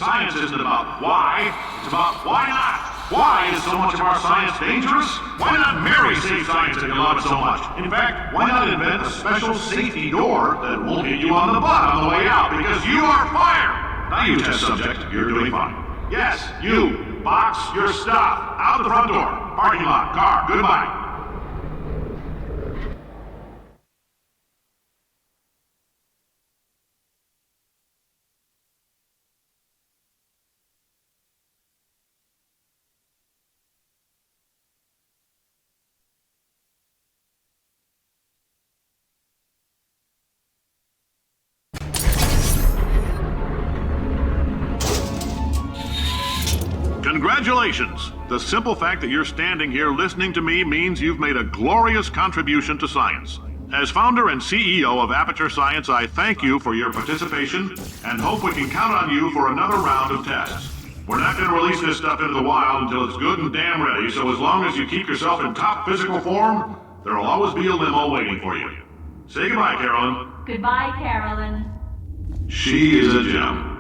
Science isn't about why, it's about why not. Why is so much of our science dangerous? Why not marry safe science if you love it so much? In fact, why not invent a special safety door that won't hit you on the butt on the way out because you are fired? Now you test subject, you're doing fine. Yes, you, box your stuff, out the front door, parking lot, car, goodbye. Congratulations! The simple fact that you're standing here listening to me means you've made a glorious contribution to science. As founder and CEO of Aperture Science, I thank you for your participation and hope we can count on you for another round of tests. We're not going to release this stuff into the wild until it's good and damn ready, so as long as you keep yourself in top physical form, there'll always be a limo waiting for you. Say goodbye, Carolyn. Goodbye, Carolyn. She is a gem.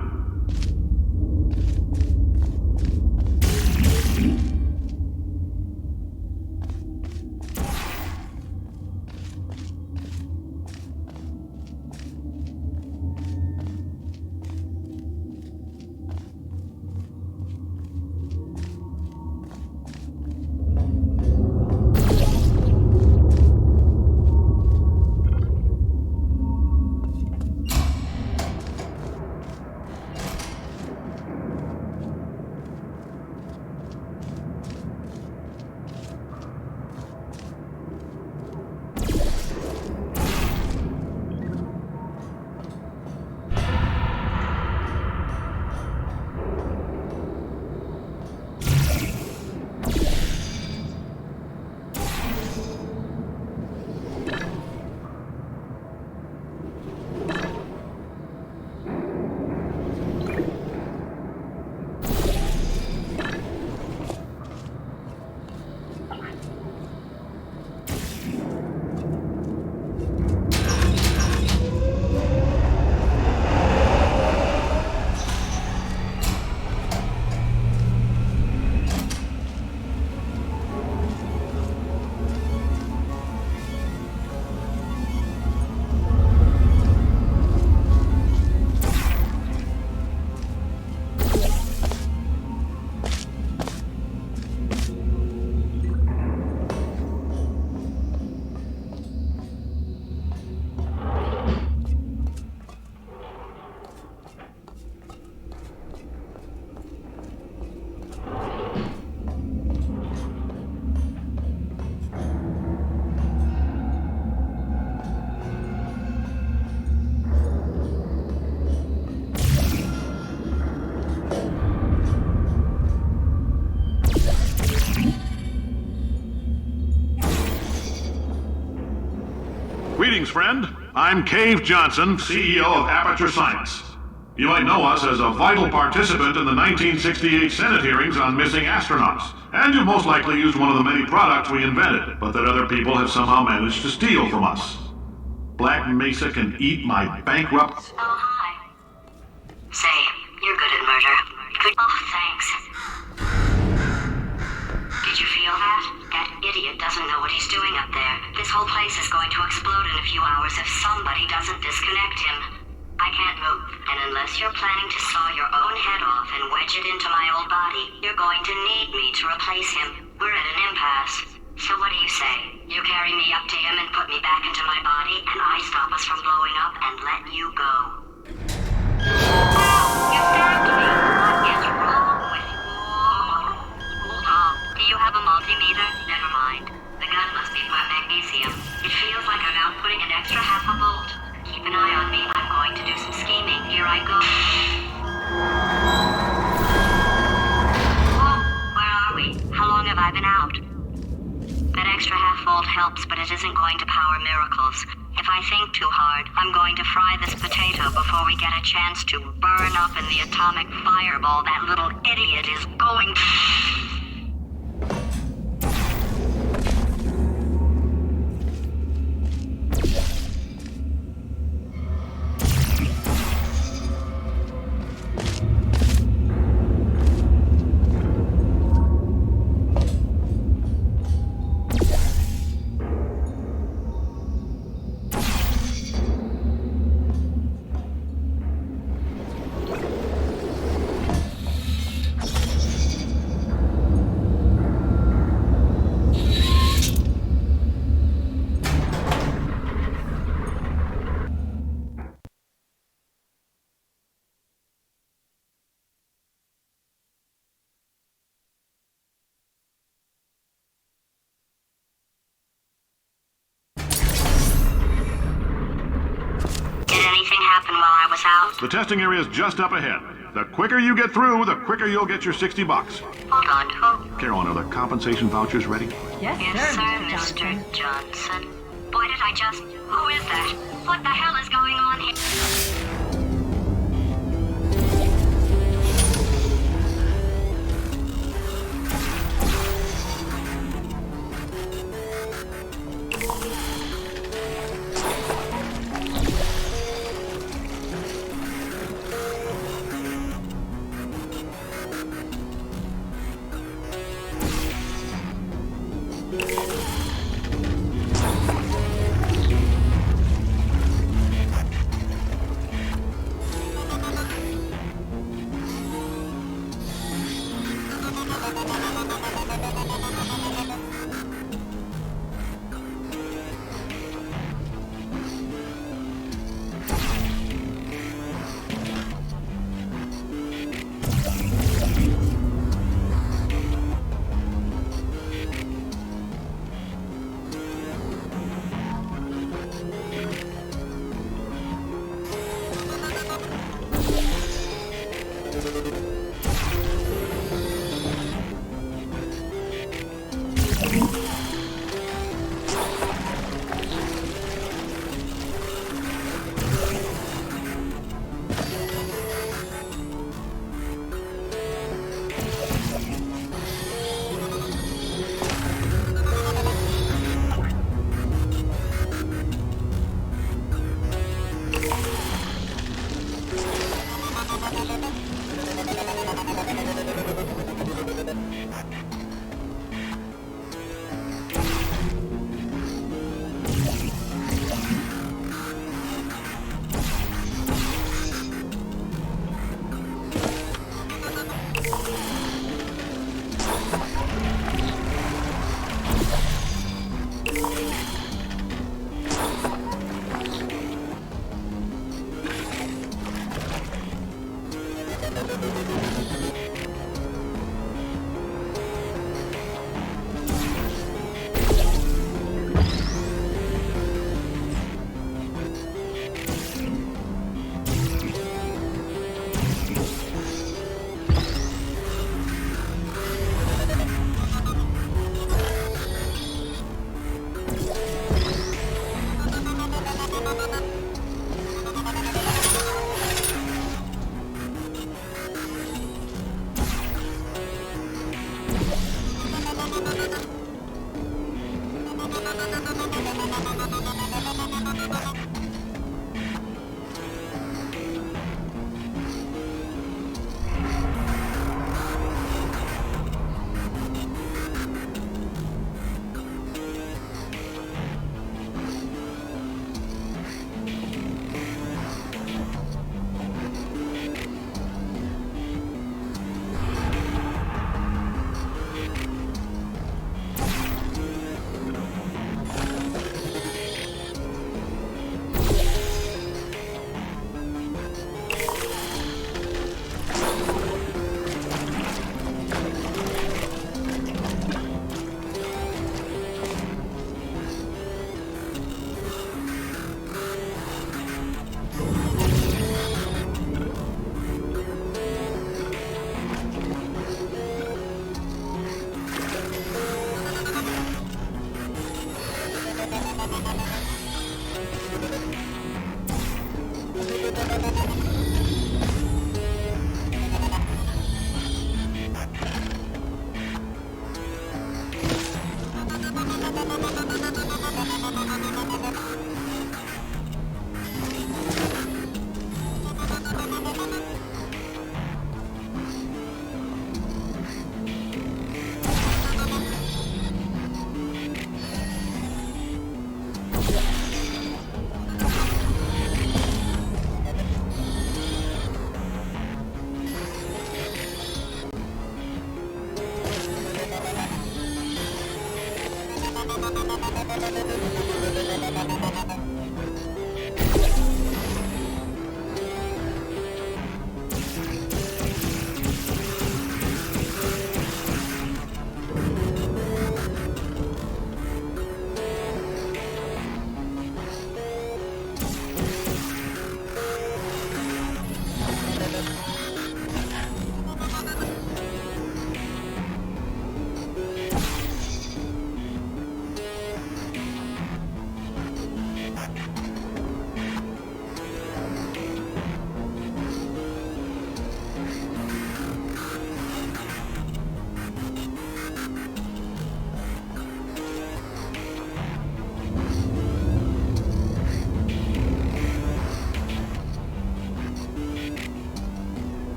Greetings, friend. I'm Cave Johnson, CEO of Aperture Science. You might know us as a vital participant in the 1968 Senate hearings on missing astronauts. And you've most likely used one of the many products we invented, but that other people have somehow managed to steal from us. Black Mesa can eat my bankrupt... Oh, hi. Say, you're good at murder. Oh, thanks. Did you feel that? That idiot doesn't know what he's doing up there. This whole place is going to explode in a few hours if somebody doesn't disconnect him. I can't move, and unless you're planning to saw your own head off and wedge it into my old body, you're going to need me to replace him. We're at an impasse. So what do you say? You carry me up to him and put me back into my body, and I stop us from blowing up and let you go. You stabbed me! What is wrong with you? Oh, do you have a multimeter? Never mind. The gun must be part magnesium. It feels like I'm outputting an extra half a volt. Keep an eye on me. I'm going to do some scheming. Here I go. Oh, where are we? How long have I been out? That extra half volt helps, but it isn't going to power miracles. If I think too hard, I'm going to fry this potato before we get a chance to burn up in the atomic fireball that little idiot is going to... The testing area is just up ahead. The quicker you get through, the quicker you'll get your $60. Hold on, who? Carolyn, are the compensation vouchers ready? Yes, Yes, sir, Mr. Johnson. Boy, did I just... Who is that? What the hell is going on here?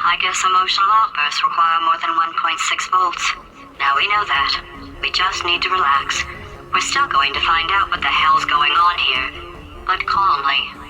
I guess emotional outbursts require more than 1.6 volts. Now we know that. We just need to relax. We're still going to find out what the hell's going on here, but calmly.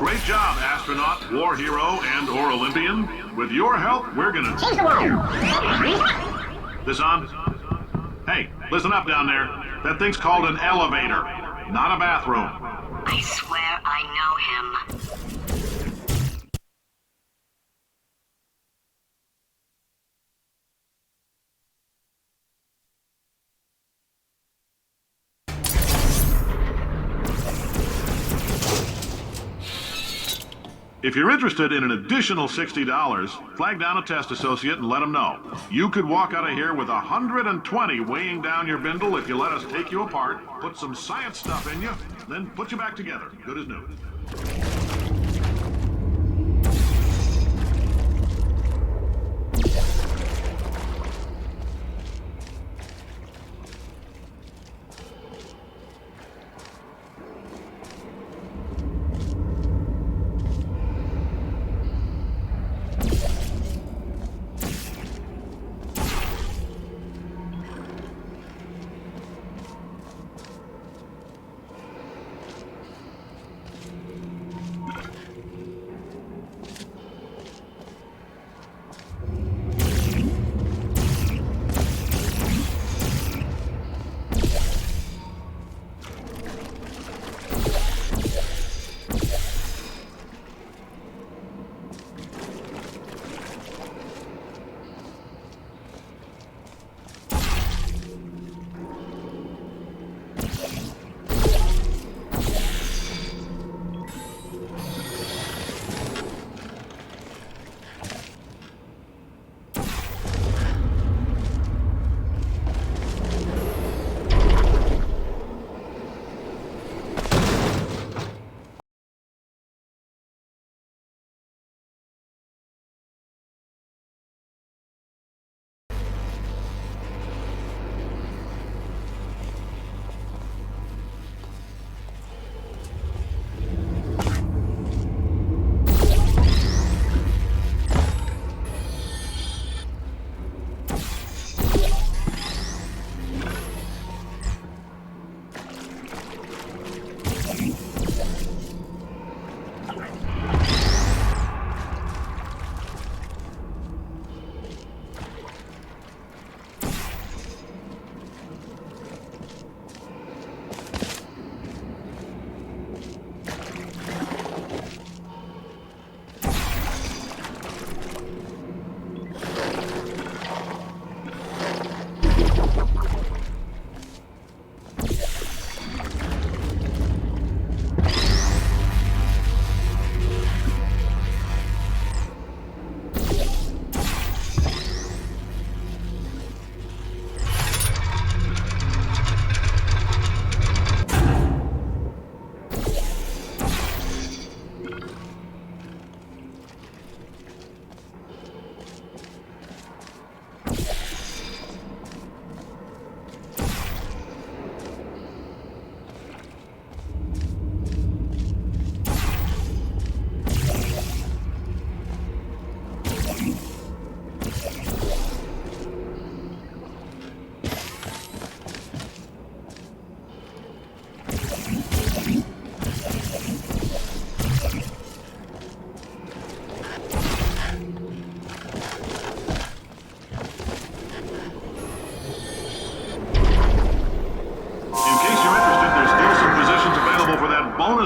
Great job, astronaut, war hero, and/or Olympian. With your help, we're gonna change the world. This on? Hey, listen up down there. That thing's called an elevator, not a bathroom. I swear I know him. If you're interested in an additional $60, flag down a test associate and let them know. You could walk out of here with 120 weighing down your bindle if you let us take you apart, put some science stuff in you, then put you back together. Good as new.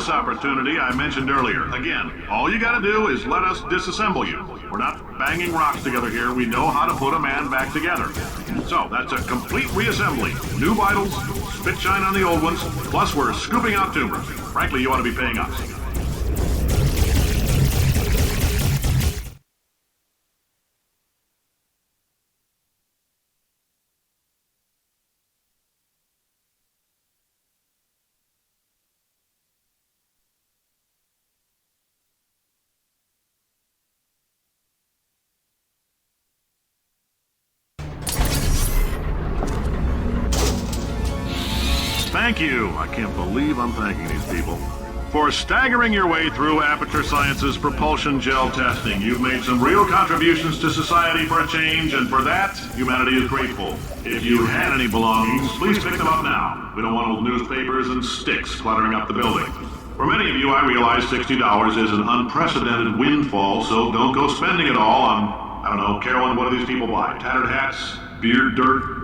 bonus opportunity I mentioned earlier. Again, all you gotta do is let us disassemble you. We're not banging rocks together here. We know how to put a man back together. So, that's a complete reassembly. New vitals, spit shine on the old ones, plus we're scooping out tumors. Frankly, you ought to be paying us. Thank you. I can't believe I'm thanking these people. For staggering your way through Aperture Science's Propulsion Gel testing. You've made some real contributions to society for a change, and for that, humanity is grateful. If you had any belongings, please pick them up now. We don't want old newspapers and sticks cluttering up the building. For many of you, I realize $60 is an unprecedented windfall, so don't go spending it all on, I don't know, Carolyn, what do these people buy? Tattered hats? Beard dirt?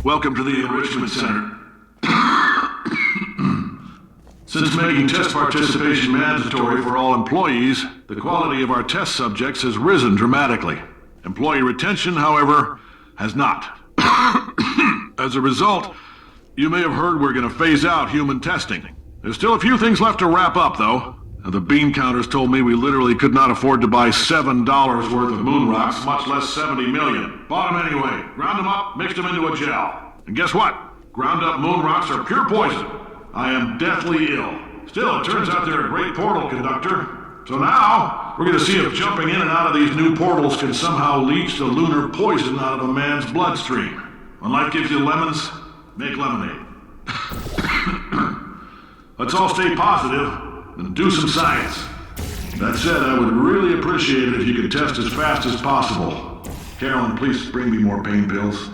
Welcome to the Enrichment Center. Since making test participation mandatory for all employees, the quality of our test subjects has risen dramatically. Employee retention, however, has not. As a result, you may have heard we're going to phase out human testing. There's still a few things left to wrap up, though. The bean counters told me we literally could not afford to buy $7 worth of moon rocks, much less 70 million. Bought them anyway. Ground them up, mixed them into a gel. And guess what? Ground up moon rocks are pure poison. I am deathly ill. Still, it turns out they're a great portal conductor. So now, we're gonna see if jumping in and out of these new portals can somehow leach the lunar poison out of a man's bloodstream. When life gives you lemons, make lemonade. Let's all stay positive and do some science. That said, I would really appreciate it if you could test as fast as possible. Carolyn, please bring me more pain pills.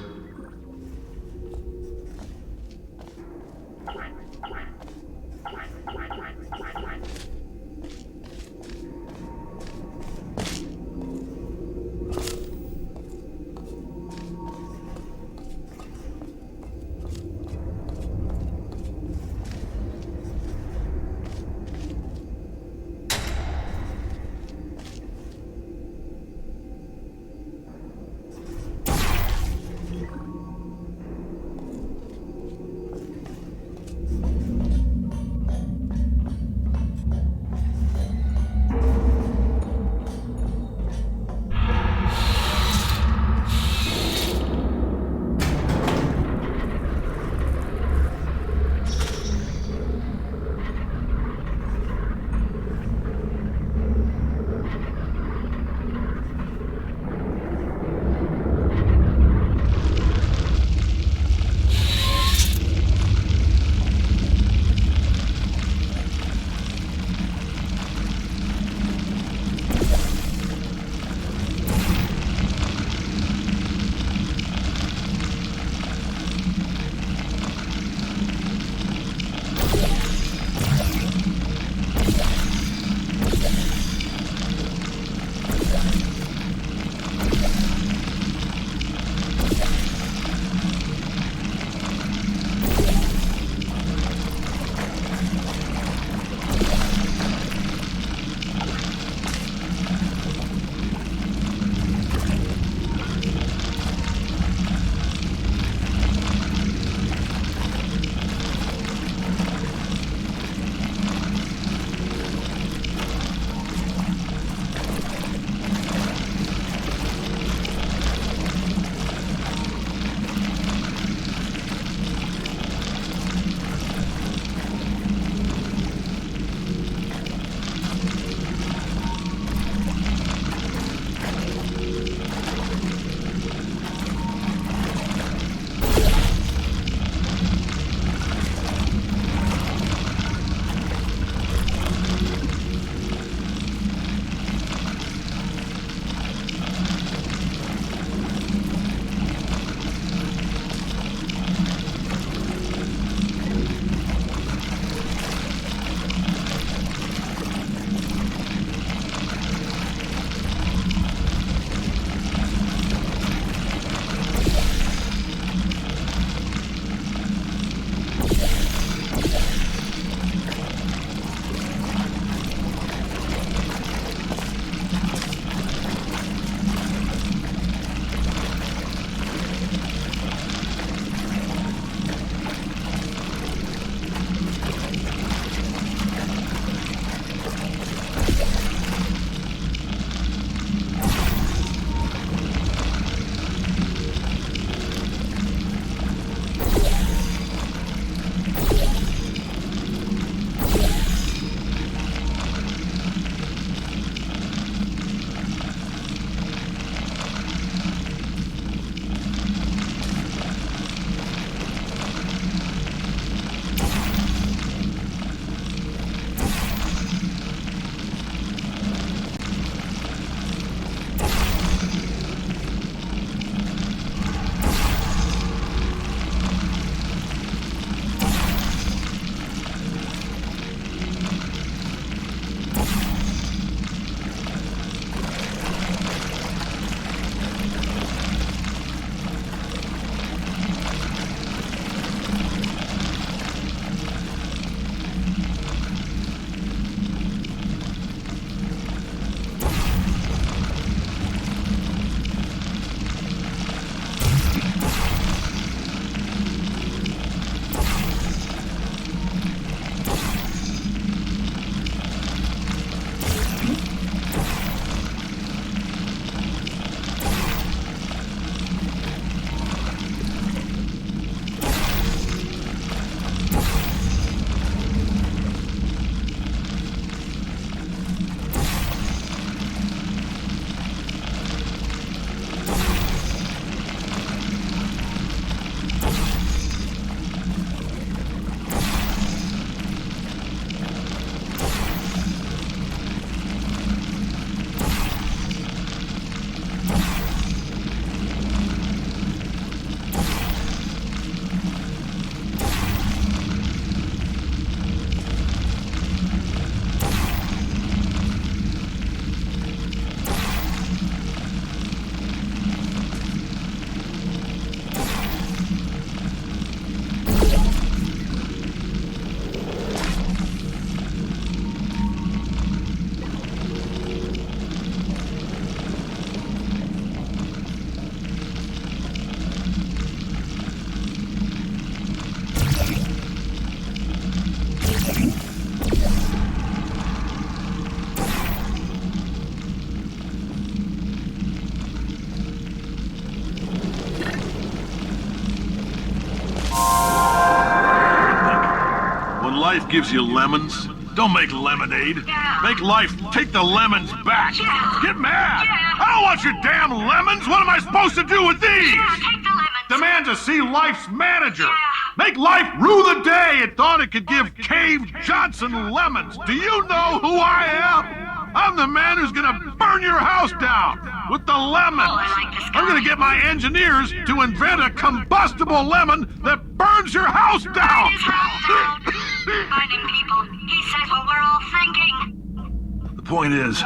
life gives you lemons. Don't make lemonade. Yeah. Make life take the lemons back. Yeah. Get mad. Yeah. I don't want your damn lemons. What am I supposed to do with these? Yeah, take the lemons. Demand to see life's manager. Yeah. Make life rue the day it thought it could give Cave Johnson lemons. Do you know who I am? I'm the man who's gonna burn your house down with the lemons. Oh, I like this guy. I'm gonna get my engineers to invent a combustible lemon that burns your house down. Burn his house down. Burning people. He says what we're all thinking. The point is,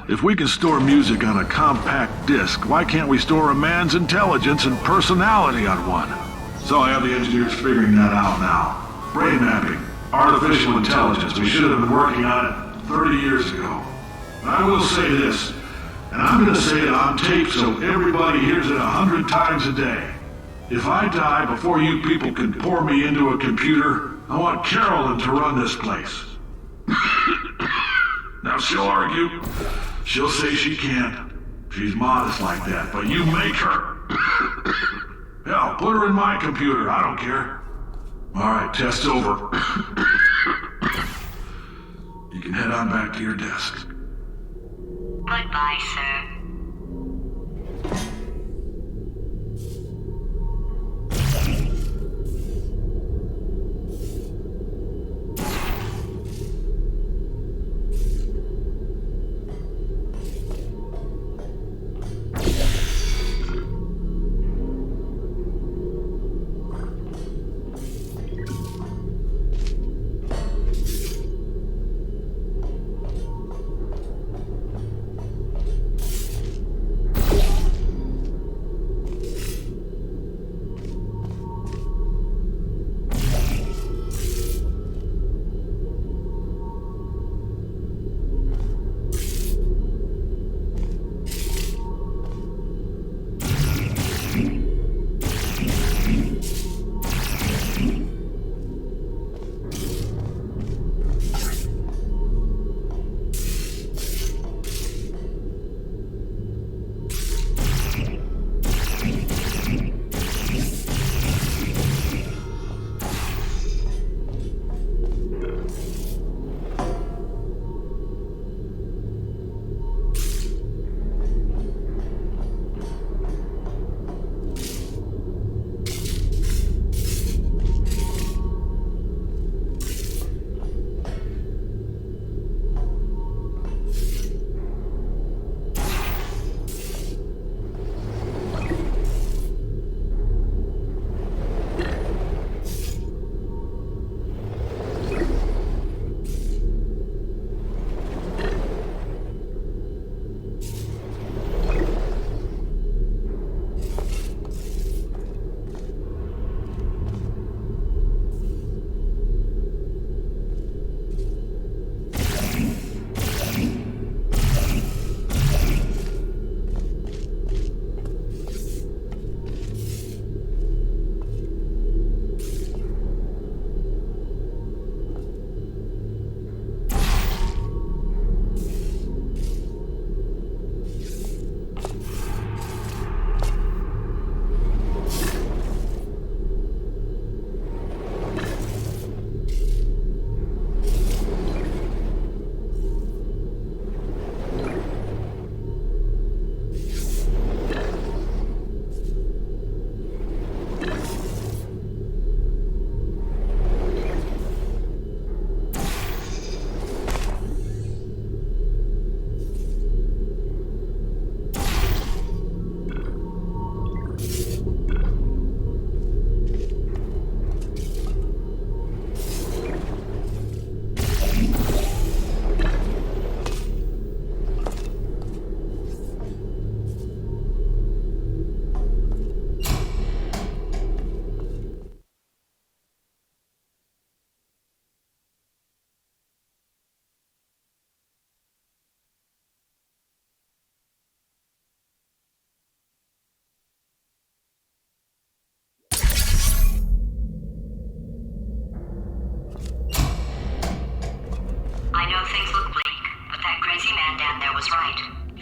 if we can store music on a compact disc, why can't we store a man's intelligence and personality on one? So I have the engineers figuring that out now. Brain mapping, artificial intelligence. We should have been working on it 30 years ago. But I will say this, and I'm going to say it on tape so everybody hears it 100 times a day. If I die before you people can pour me into a computer, I want Carolyn to run this place. Now she'll argue. She'll say she can't. She's modest like that, but you make her. Hell, put her in my computer. I don't care. All right, test over. You can head on back to your desk. Goodbye, sir.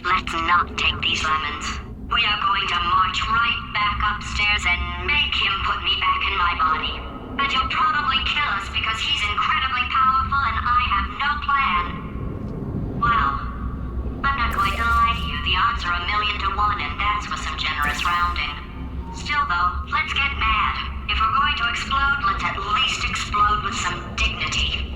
Let's not take these lemons. We are going to march right back upstairs and make him put me back in my body. And he'll probably kill us because he's incredibly powerful and I have no plan. Well, I'm not going to lie to you. The odds are 1,000,000 to 1, and that's with some generous rounding. Still, though, let's get mad. If we're going to explode, let's at least explode with some dignity.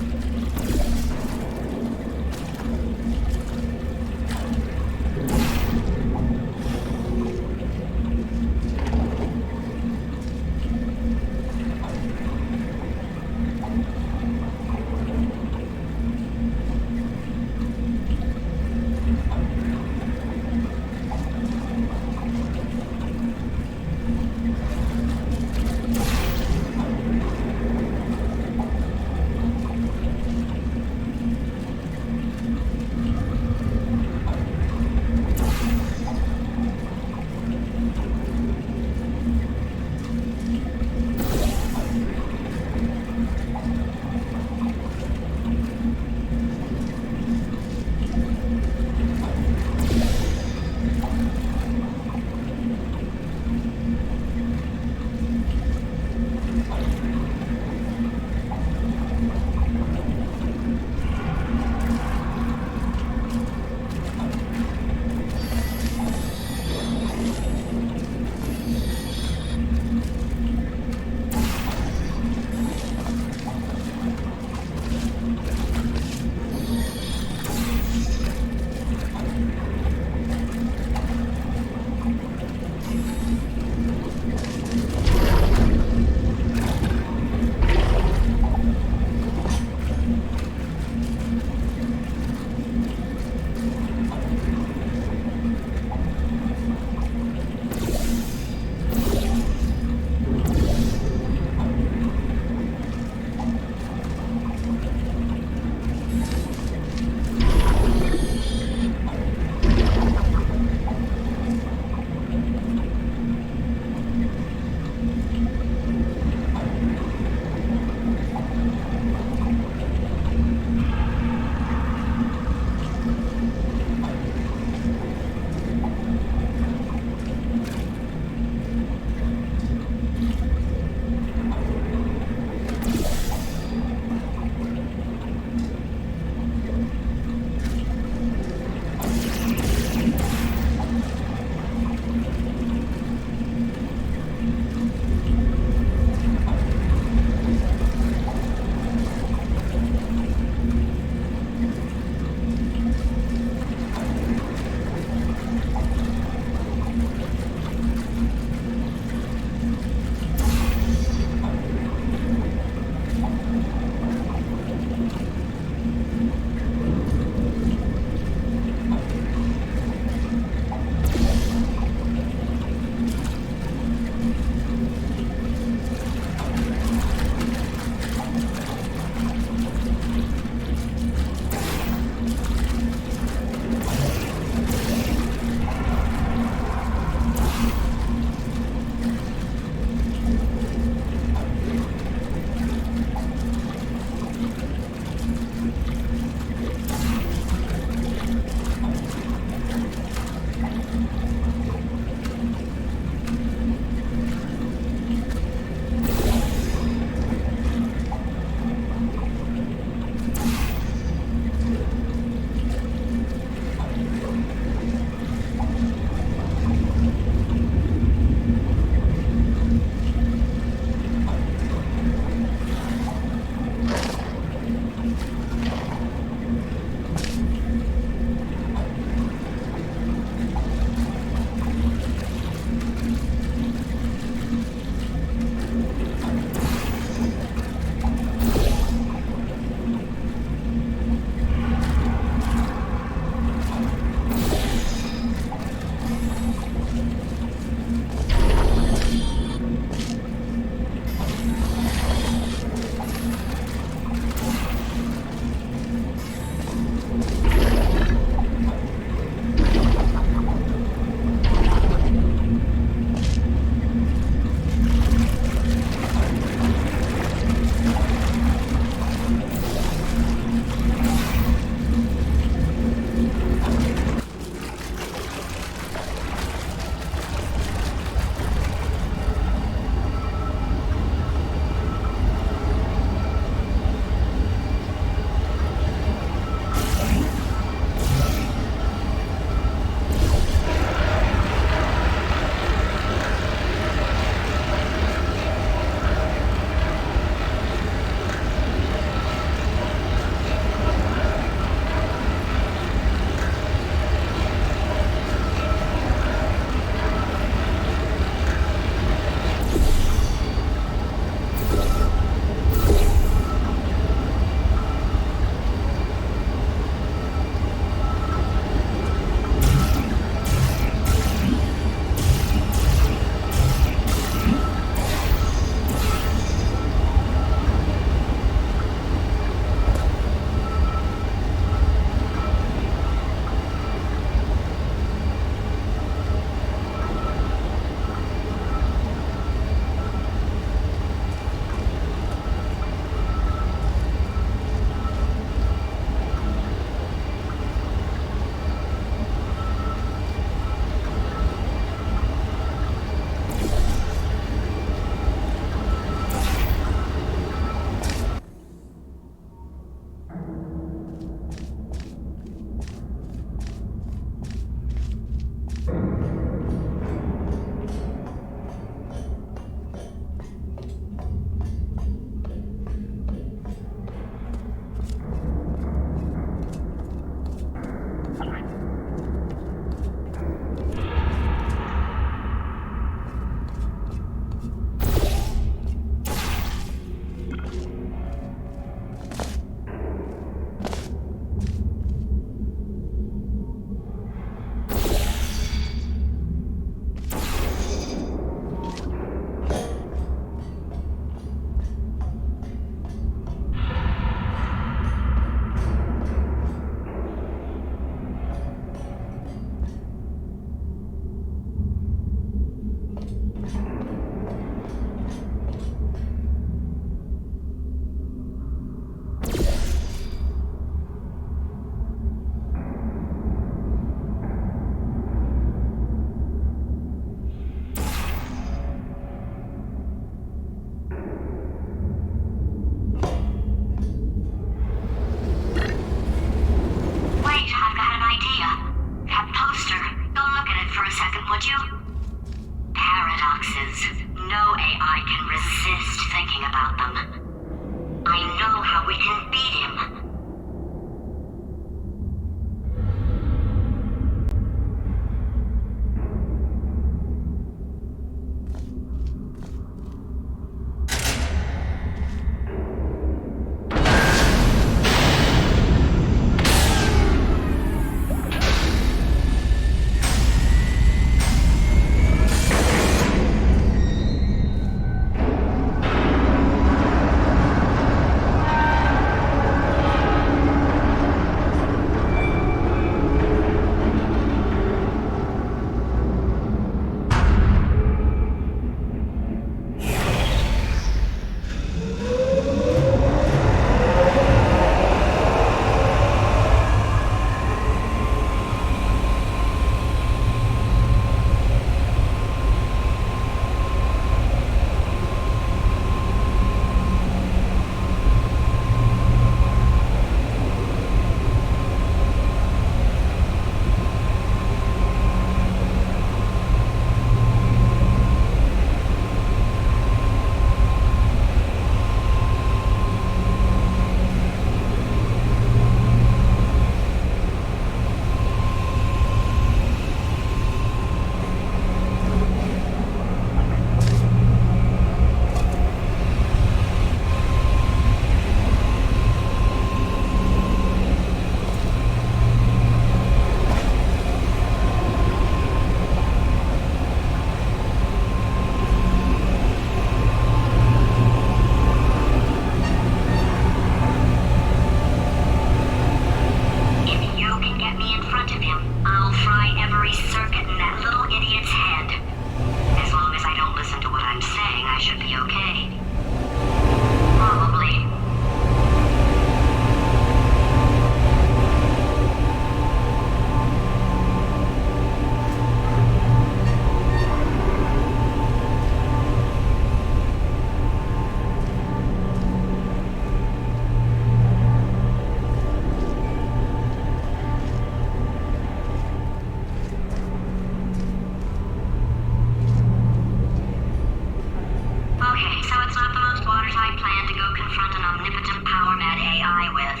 play with.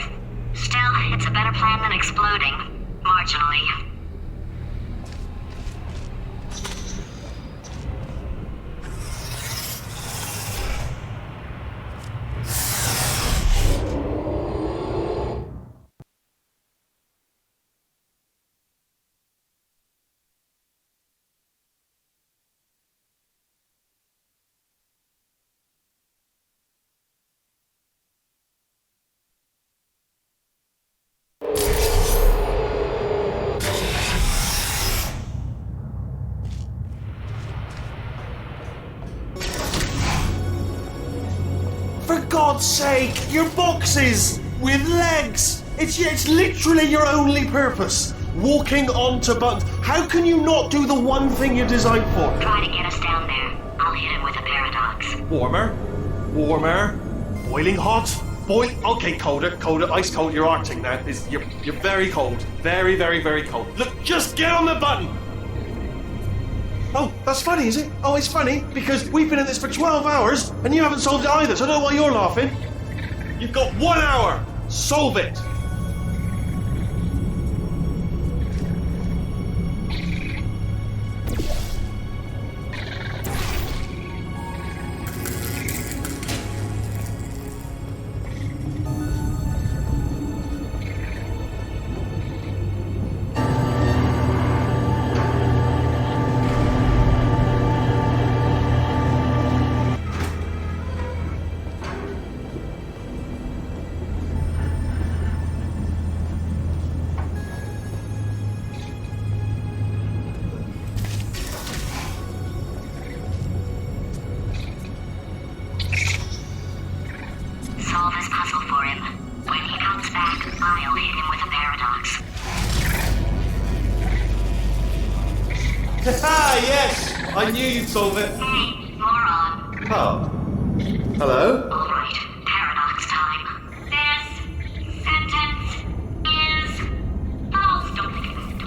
Still, it's a better plan than exploding. Marginally. For God's sake, your boxes with legs! It's literally your only purpose. Walking onto buttons. How can you not do the one thing you're designed for? Try to get us down there. I'll hit him with a paradox. Warmer. Boiling hot. Okay, colder, ice cold. You're Arctic now. You're very cold. Very, very, very cold. Look, just get on the button! Oh, that's funny, is it? Oh, it's funny, because we've been in this for 12 hours, and you haven't solved it either, so I don't know why you're laughing. You've got 1 hour! Solve it! Solve his puzzle for him. When he comes back, I'll hit him with a paradox. Ah, yes! I knew you'd solve it. Hey, moron. Oh. Hello? All right, paradox time. This sentence is false. Don't think about it.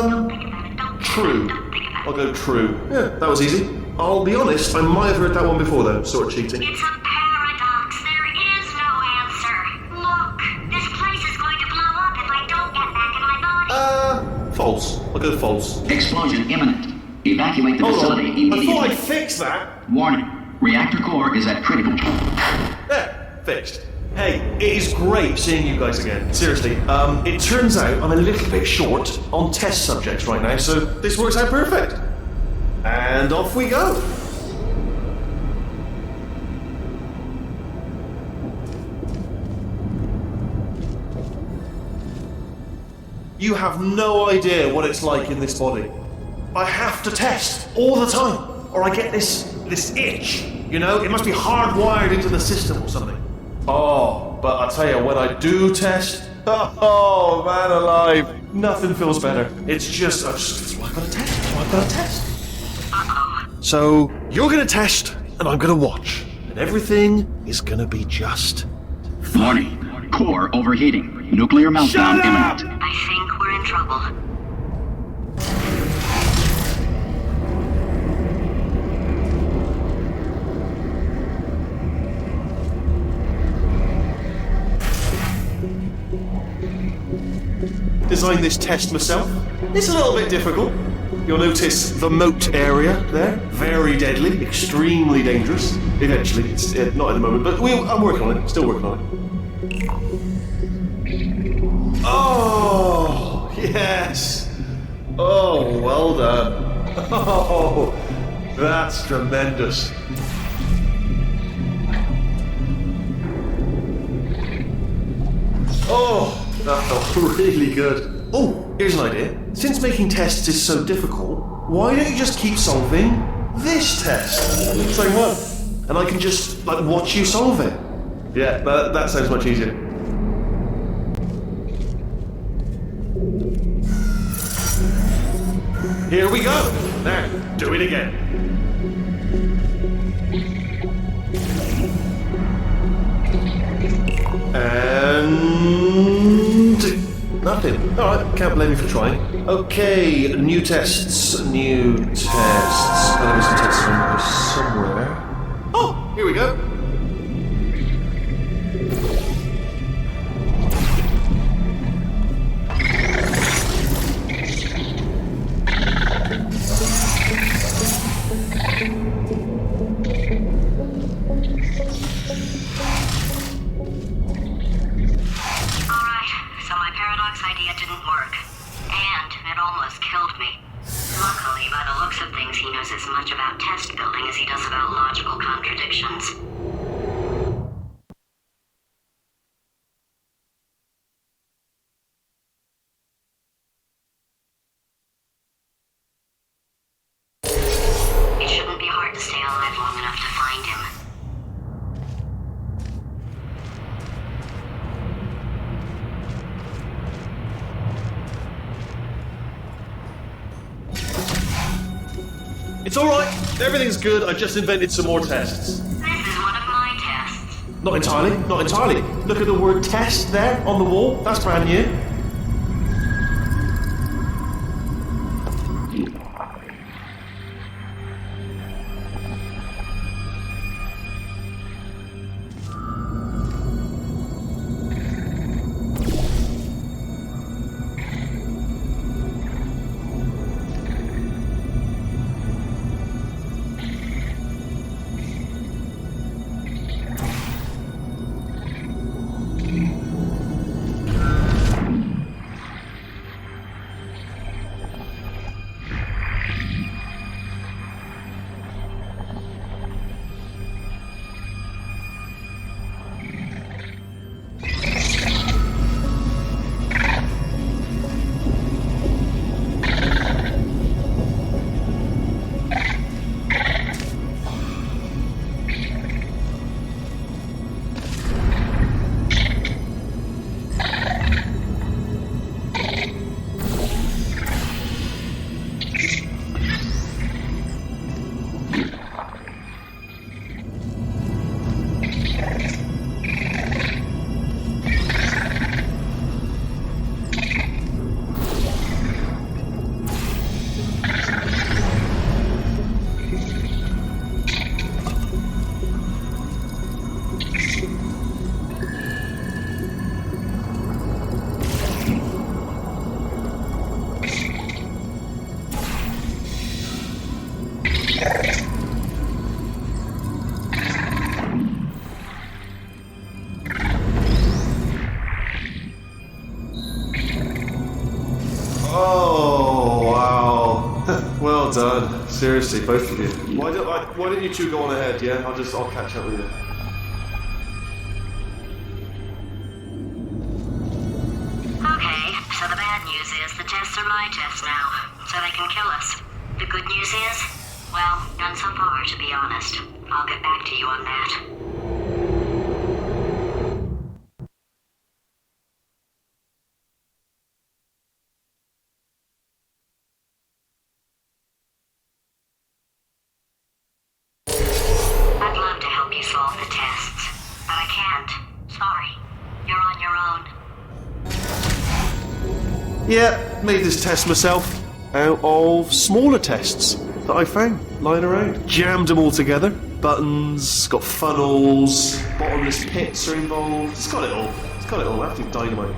Don't think about it. Don't True. Don't think about it. I'll go true. Yeah, that was easy. I'll be honest, I might have heard that one before though, sort of cheating. It's a paradox. There is no answer. Look, this place is going to blow up if I don't get back in my body. False. I'll go false. Explosion imminent. Evacuate the Hold facility on. I immediately. thought I'd fix that. Warning. Reactor core is at critical. There, fixed. Hey, it is great seeing you guys again. Seriously, it turns out I'm a little bit short on test subjects right now, so this works out perfect. And off we go. You have no idea what it's like in this body. I have to test all the time, or I get this itch, you know? It must be hardwired into the system or something. Oh, but I tell you, when I do test, oh man alive, nothing feels better. It's just, that's why I've got to test, that's why I've got to test. So, you're gonna test, and I'm gonna watch, and everything is gonna be just Warning. Core overheating. Nuclear meltdown Shut up! imminent. I think we're in trouble. Designed this test myself. It's a little bit difficult. You'll notice the moat area there. Very deadly, extremely dangerous. Eventually, it's not at the moment, but I'm working on it. Still working on it. Oh, yes. Oh, well done. Oh, that's tremendous. Oh, that felt really good. Oh, here's an idea. Since making tests is so difficult, why don't you just keep solving this test? Same one. And I can just, watch you solve it. Yeah, that sounds much easier. Here we go. Now, do it again. And nothing. Alright, can't blame you for trying. Okay, new tests. Gotta be some tests somewhere. Oh, here we go. didn't work. And it almost killed me. Luckily, by the looks of things, he knows as much about test building as he does about logical contradictions. It shouldn't be hard to stay alive long enough to find him. It's alright, everything's good, I just invented some more tests. This is one of my tests. Not entirely, not entirely. Look at the word test there on the wall, that's brand new. Oh, wow. Well done. Seriously, both of you. Why don't you two go on ahead, yeah? I'll catch up with you. Okay, so the bad news is the tests are my tests now, so they can kill us. The good news is, well, none so far, to be honest. I'll get back to you on that. I'd love to help you solve the tests, but I can't. Sorry. You're on your own. Yeah, made this test myself out of smaller tests that I found lying around. Jammed them all together. Buttons, got funnels, bottomless pits are involved. It's got it all. It's got it all. Absolute dynamite.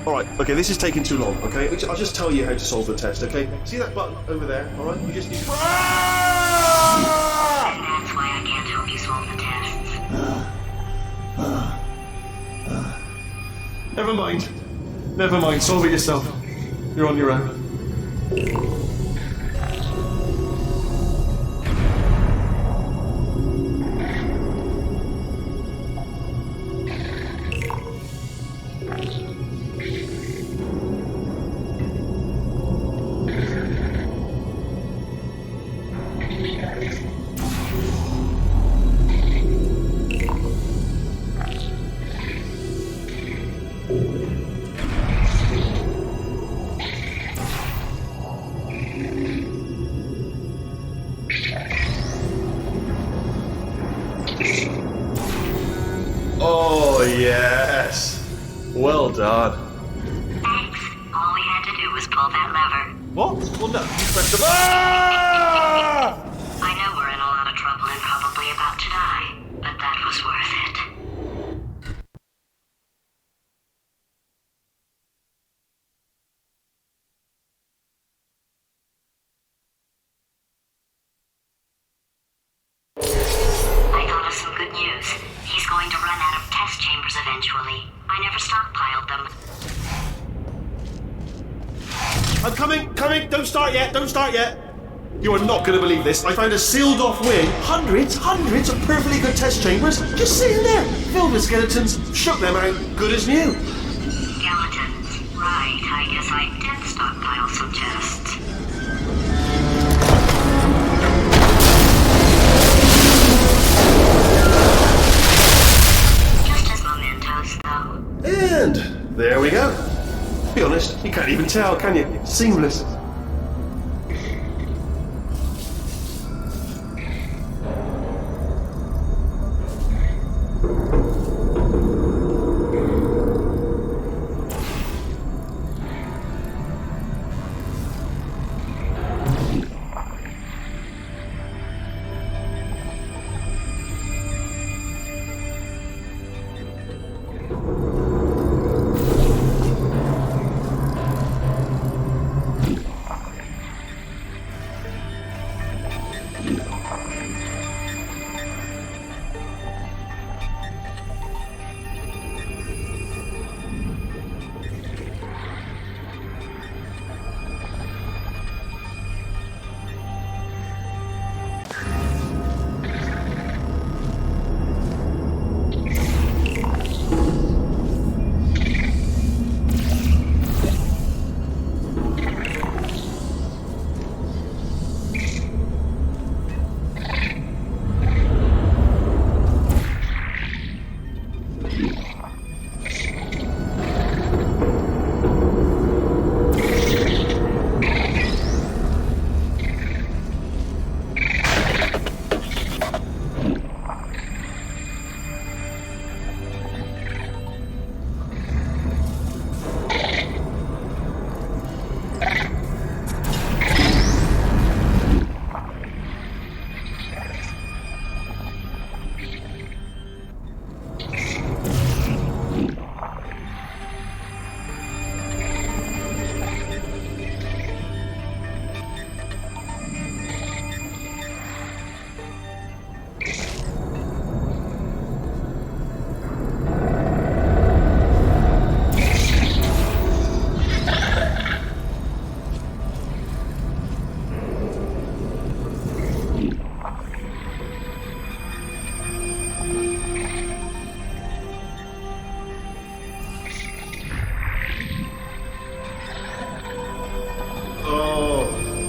Alright, okay, this is taking too long, okay? I'll just tell you how to solve the test, okay? See that button over there, alright? You just need to... And that's why I can't help you solve the tests. Never mind. Never mind, solve it yourself. You're on your own. yes. Well done. Thanks. All we had to do was pull that lever. What? Well, no, you pressed the... Ah! I know we're in a lot of trouble and probably about to die, but that was worth it. I thought of some good news. He's going to run out of test chambers eventually. I never stockpiled them. I'm coming, don't start yet. You are not going to believe this. I found a sealed off wing. Hundreds of perfectly good test chambers just sitting there, filled with skeletons, shook them out, good as new. Skeletons. Right, I guess I did stockpile some tests. Just as mementos, though. And there we go. To be honest, you can't even tell, can you? Seamless.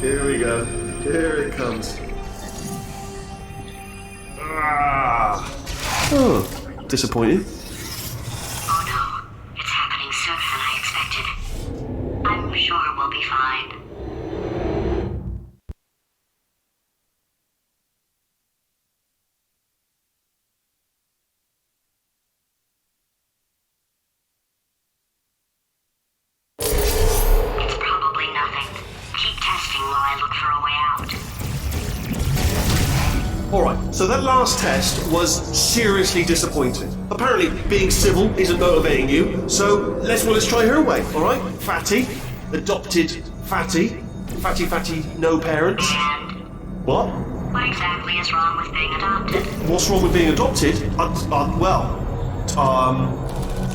Here we go. Here it comes. Oh, disappointed. Oh no, it's happening sooner than I expected. I'm sure we'll be fine. It's probably nothing. Keep testing while I look for a way out. Alright, so that last test was seriously disappointing. Apparently, being civil isn't motivating you, so let's try her way, alright? Fatty, adopted Fatty, no parents. And What? what exactly is wrong with being adopted? What's wrong with being adopted?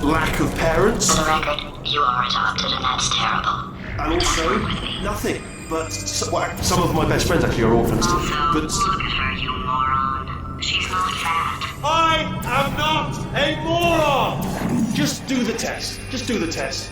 Lack of parents, For the record, you are adopted and that's terrible. and also nothing. But some of my best friends actually are orphans. Also, But look at her, you moron. She's not fat. I am not a moron! Just do the test. Just do the test.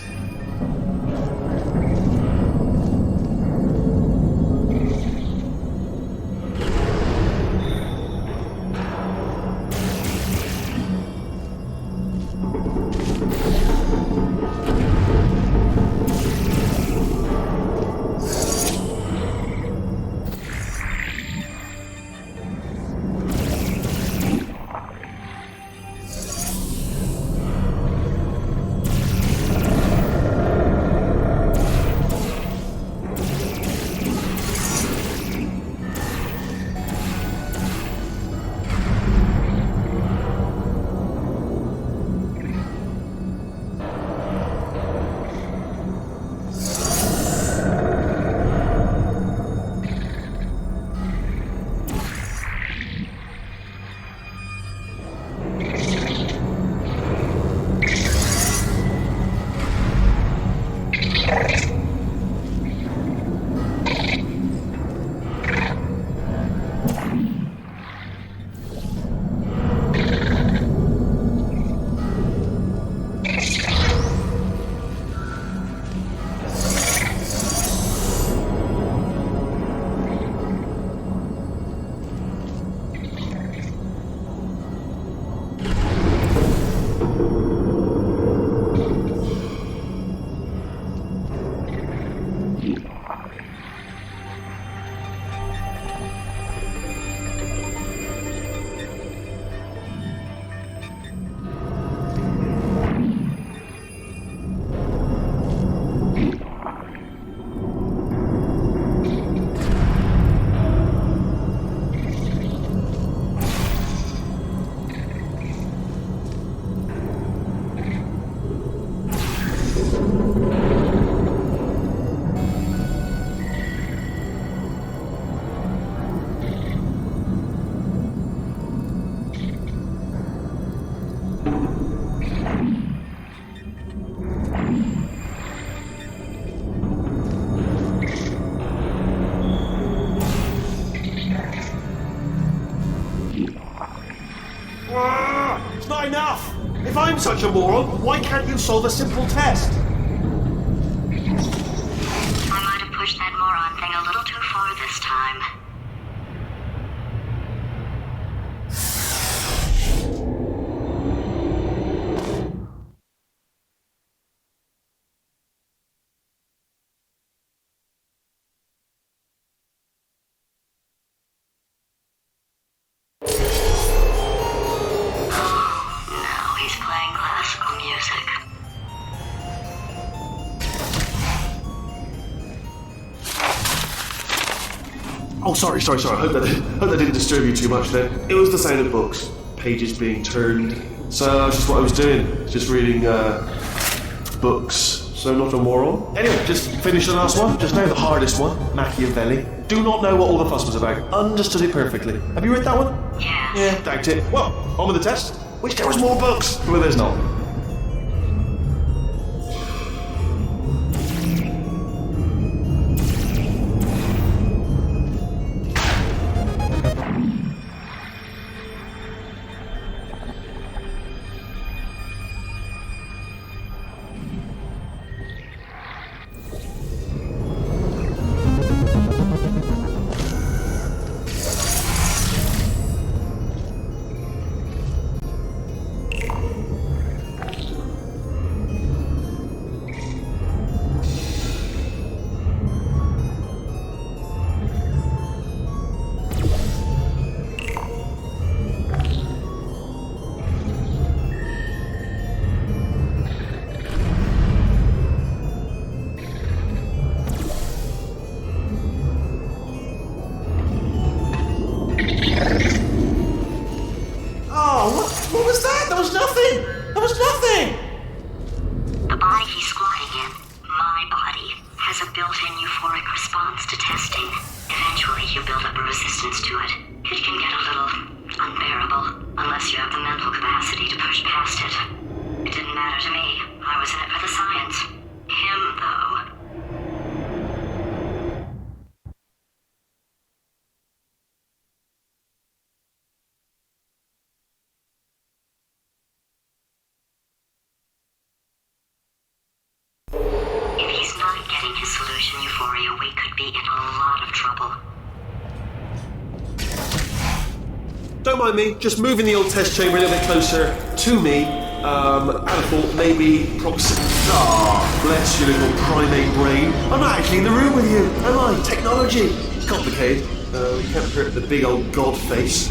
such a moron. Why can't you solve a simple test? I might have pushed that moron thing a little too far this time. Now he's playing classical music. Oh, sorry. I hope that didn't disturb you too much then. It was the sound of books, pages being turned. So that's just what I was doing, just reading books. So not a moron. Anyway, just finished the last one. Just now the hardest one, Machiavelli. Do not know what all the fuss was about. Understood it perfectly. Have you read that one? Yeah. Yeah, doubt it. Well, on with the test. Wish there was more books. Well, there's not. What was that? There was nothing! There was nothing! The body he's squatting in, my body, has a built-in euphoric response to testing. Eventually you build up a resistance to it. It can get a little unbearable, unless you have the mental capacity to push past it. It didn't matter to me. I was in it for the science. Him, though. If he's not getting his solution euphoria, we could be in a lot of trouble. Don't mind me, just moving the old test chamber a little bit closer to me. And I thought maybe proximity. Ah, bless your little primate brain. I'm not actually in the room with you, am I? Technology. It's complicated. You can't hurt the big old god face.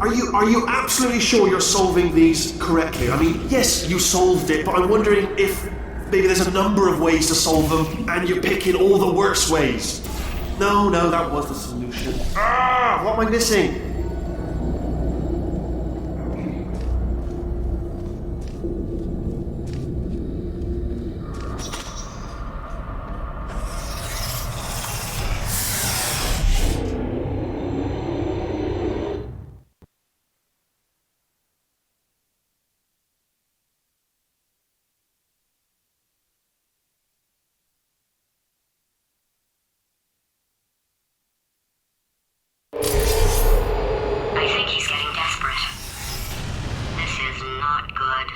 Are you absolutely sure you're solving these correctly? I mean, yes, you solved it, but I'm wondering if maybe there's a number of ways to solve them, and you're picking all the worst ways. No, that was the solution. What am I missing? I think he's getting desperate. This is not good.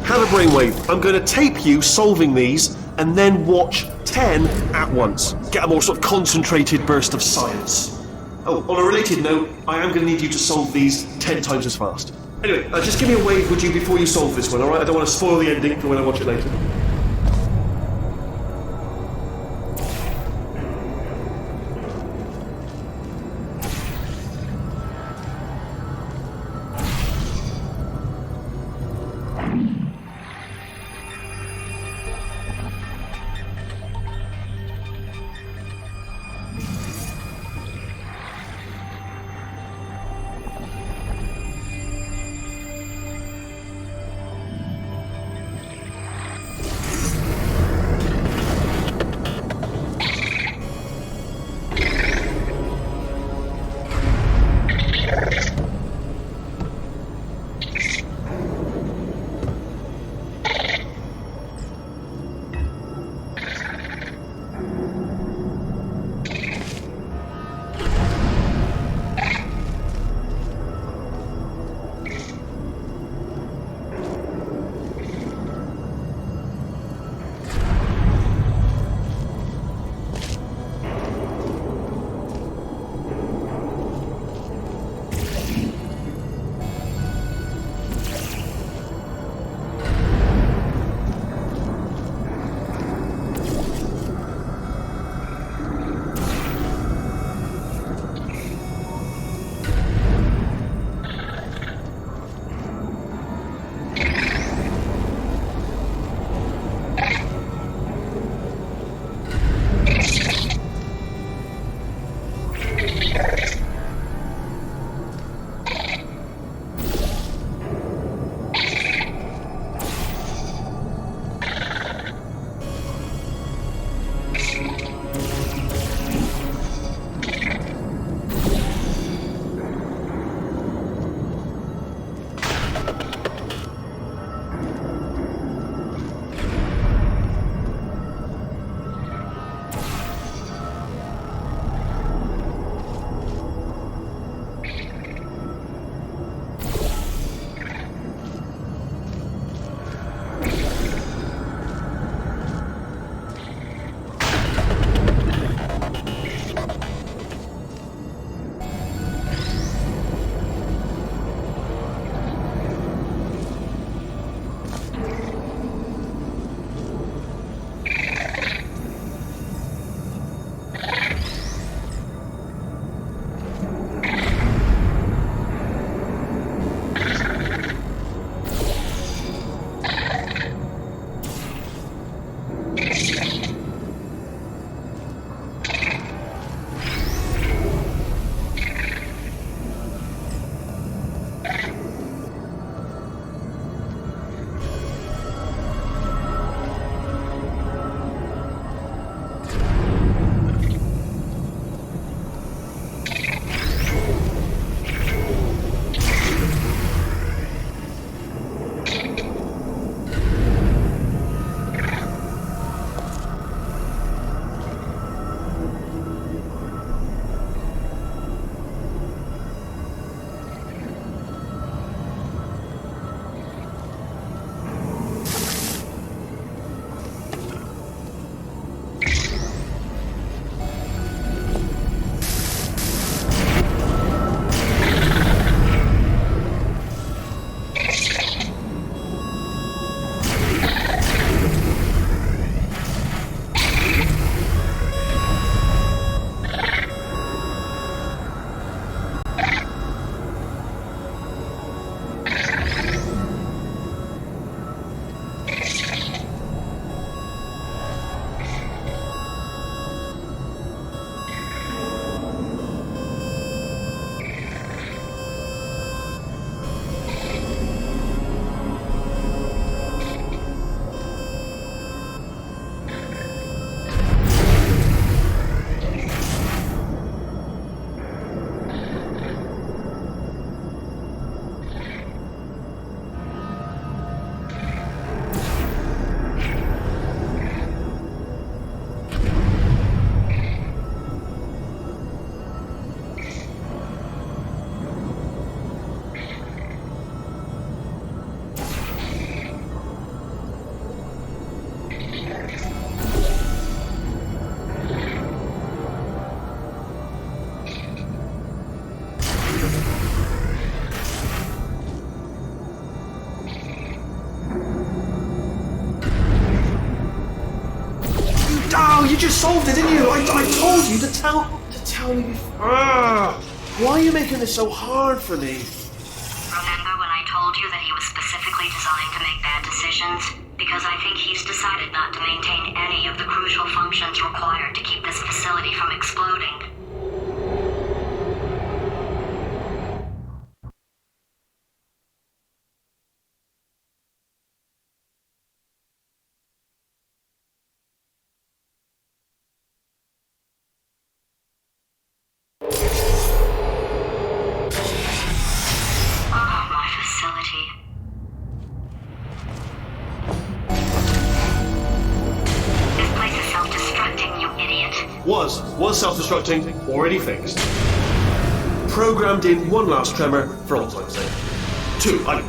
Have a brainwave. I'm going to tape you solving these, and then watch 10 at once. Get a more sort of concentrated burst of science. Oh, on a related note, I am going to need you to solve these 10 times as fast. Anyway, just give me a wave, would you, before you solve this one, alright? I don't want to spoil the ending for when I watch it later. just solved it, didn't you? I told you to tell me before. Why are you making this so hard for me? Remember when I told you that he was specifically designed to make bad decisions? Because I think he's decided not to maintain any of the crucial functions required to keep this facility from exploding. Was self-destructing, already fixed. Programmed in one last tremor for old time's sake.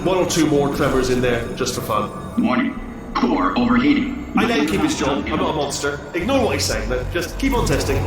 One or two more tremors in there, just for fun. Warning. Core overheating. I let him keep his job. I'm not a monster. Ignore what he's saying, then. Just keep on testing.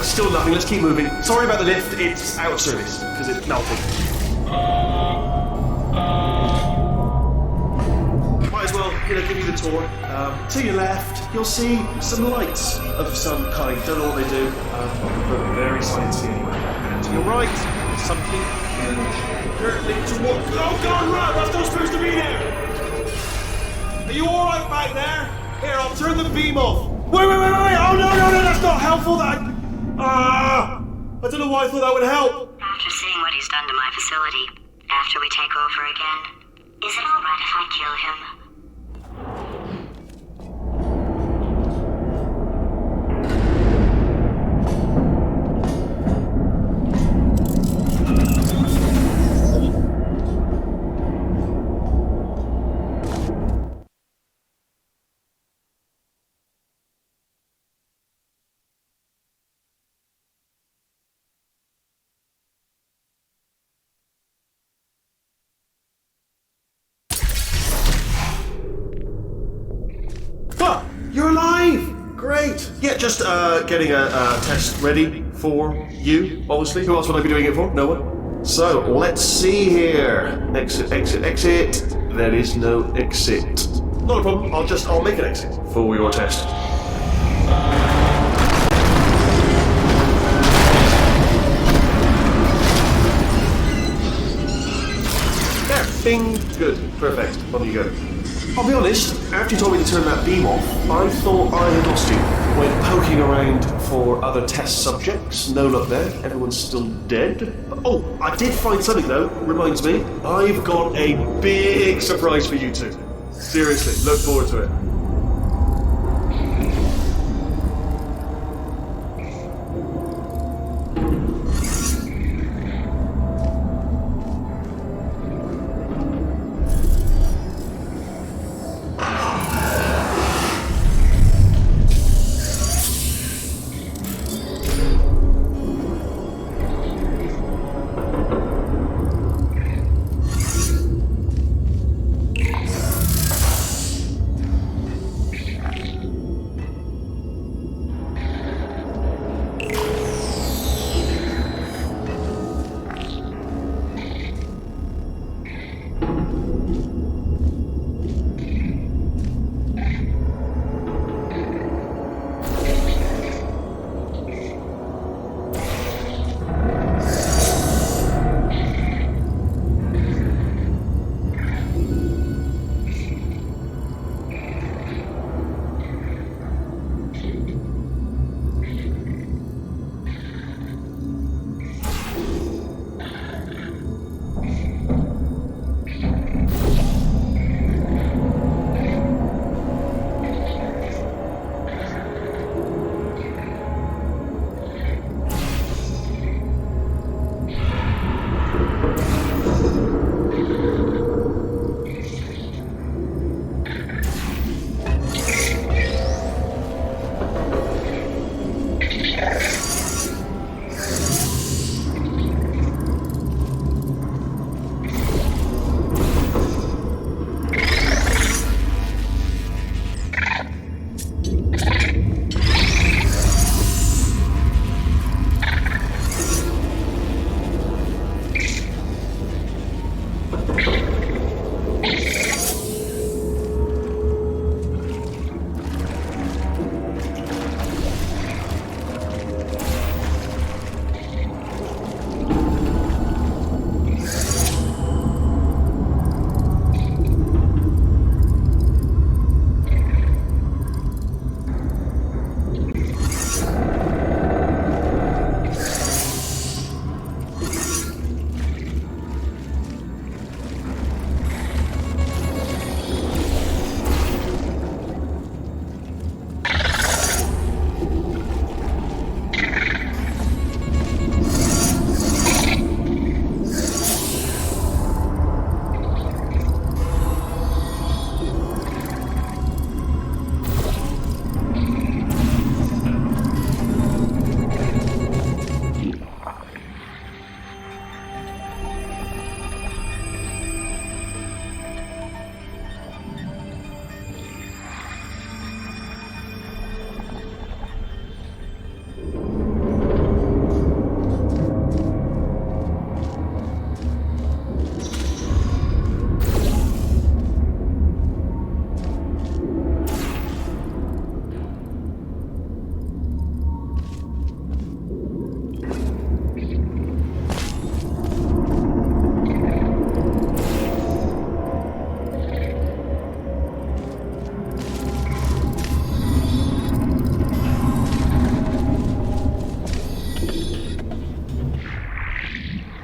still nothing. Let's keep moving. Sorry about the lift. It's out of service because it's melting. Might as well, give you the tour. To your left, you'll see some lights of some kind. Don't know what they do, but very sciencey anyway. And to your right, something currently towards. Oh God, right! That's not supposed to be there. Are you all right back there? Here, I'll turn the beam off. Wait! Oh no! That's not helpful. I don't know why I thought that would help. After seeing what he's done to my facility, after we take over again, is it alright if I kill him? You're alive! Great! Yeah, just getting a test ready for you, obviously. Who else would I be doing it for? No one? So, let's see here. Exit. There is no exit. Not a problem, I'll make an exit for your test. There, bing, good, perfect, on you go. I'll be honest, after you told me to turn that beam off, I thought I had lost you. Went poking around for other test subjects, no luck there, everyone's still dead. Oh, I did find something though, reminds me. I've got a big surprise for you two. Seriously, look forward to it.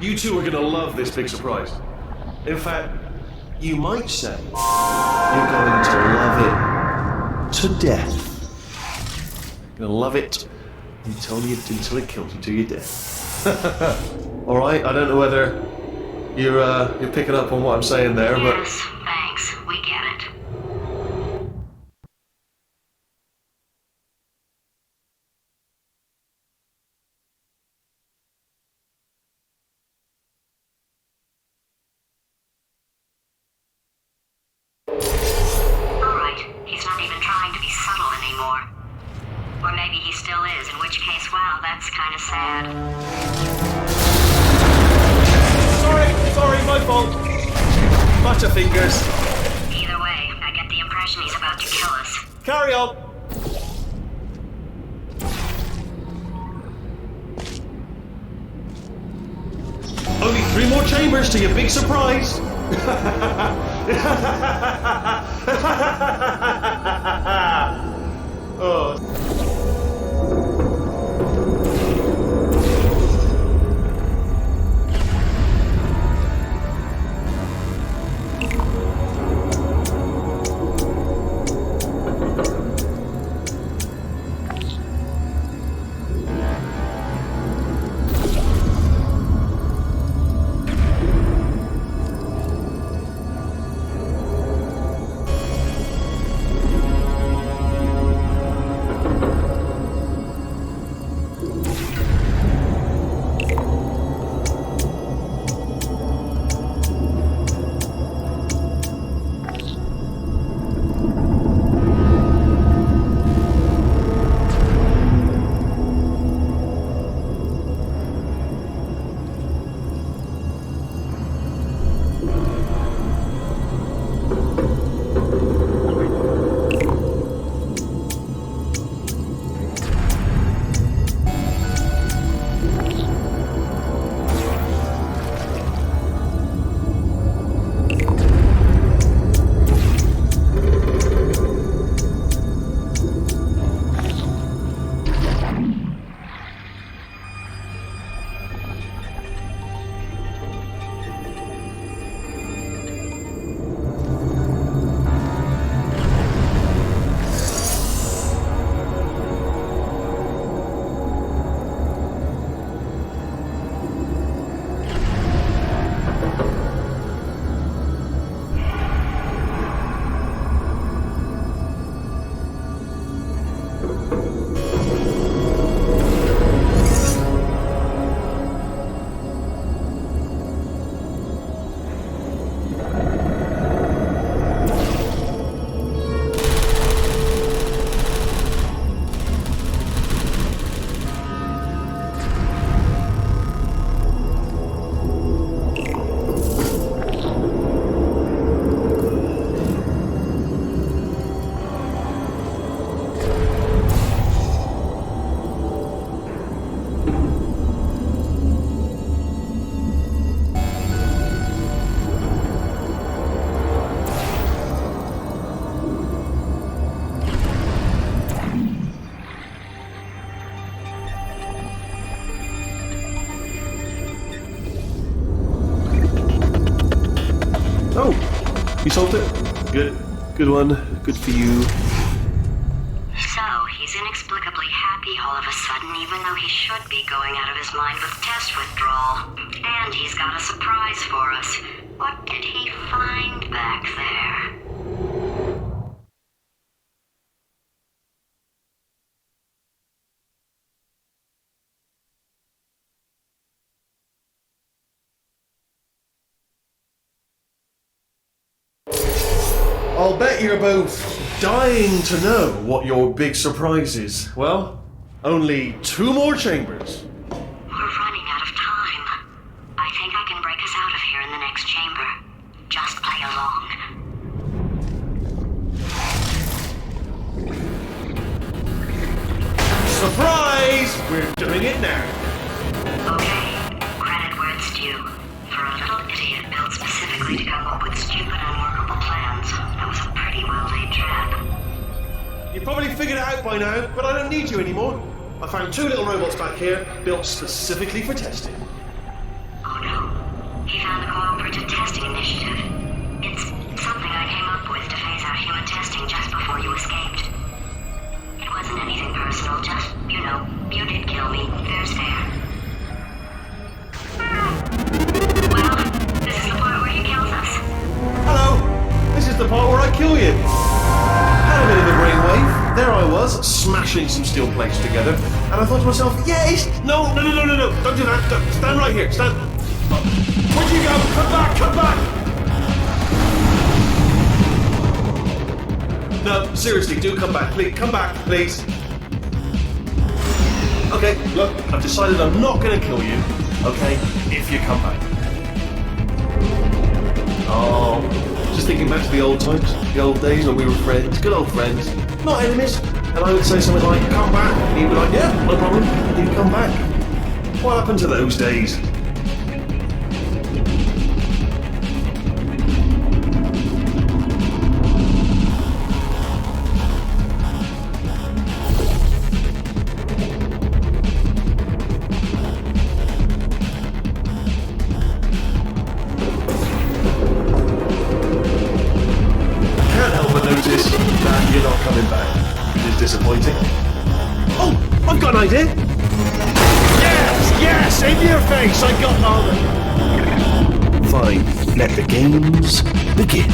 You two are going to love this big surprise. In fact, you might say you're going to love it to death. You're going to love it until it kills you to your death. All right. I don't know whether you're picking up on what I'm saying there, but Yes, thanks. We get it. Alright, he's not even trying to be subtle anymore. Or maybe he still is, in which case, wow, that's kind of sad. sorry, my fault. Butterfingers. Either way, I get the impression he's about to kill us. Carry on. Only 3 more chambers to your big surprise. Oh. You solved it? Good. Good one. Good for you. So, he's inexplicably happy all of a sudden, even though he should be going out of his mind with test withdrawal. And he's got a surprise for us. What did he find back there? I'll bet you're both dying to know what your big surprise is. Well, only 2 more chambers. We're running out of time. I think I can break us out of here in the next chamber. Just play along. Surprise! We're doing it now. Okay, credit where it's due. For a little idiot built specifically to come up with stupid, unworkable plans, that was a pretty well-laid trap. You probably figured it out by now, but I don't need you anymore. I found 2 little robots back here, built specifically for testing. Oh no. He found the Cooperative Testing Initiative. It's something I came up with to phase out human testing just before you escaped. It wasn't anything personal, just, you know, you did kill me. Fair's fair. Well, this is the part where he kills us. Hello! This is the part where I kill you. Had a bit of a brainwave. There I was, smashing some steel plates together, and I thought to myself, yes! No, don't do that. Stand right here, stand. Where'd you go? Come back! No, seriously, do come back, please. Come back, please. Okay, look, I've decided I'm not going to kill you, okay, if you come back. Oh, just thinking back to the old times, the old days when we were friends, good old friends, not enemies. And I would say something like, come back, and he'd be like, yeah, no problem, and he'd come back. What happened to those days? You're not coming back, which is disappointing. Oh, I've got an idea! Yes! In your face! I got all of it! Fine, let the games begin.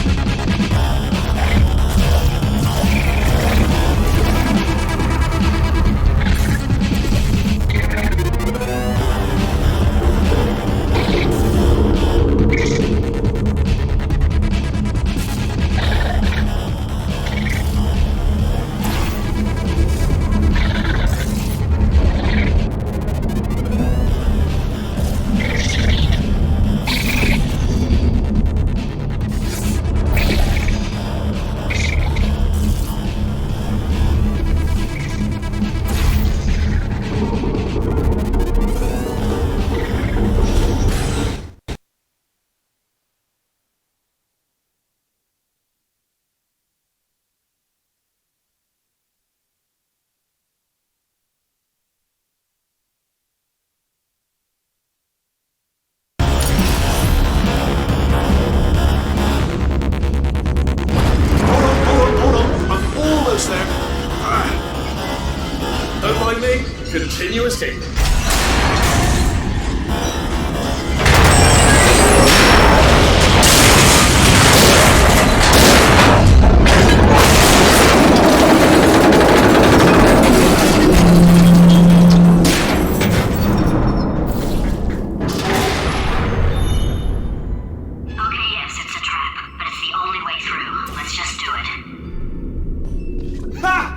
Continue escaping.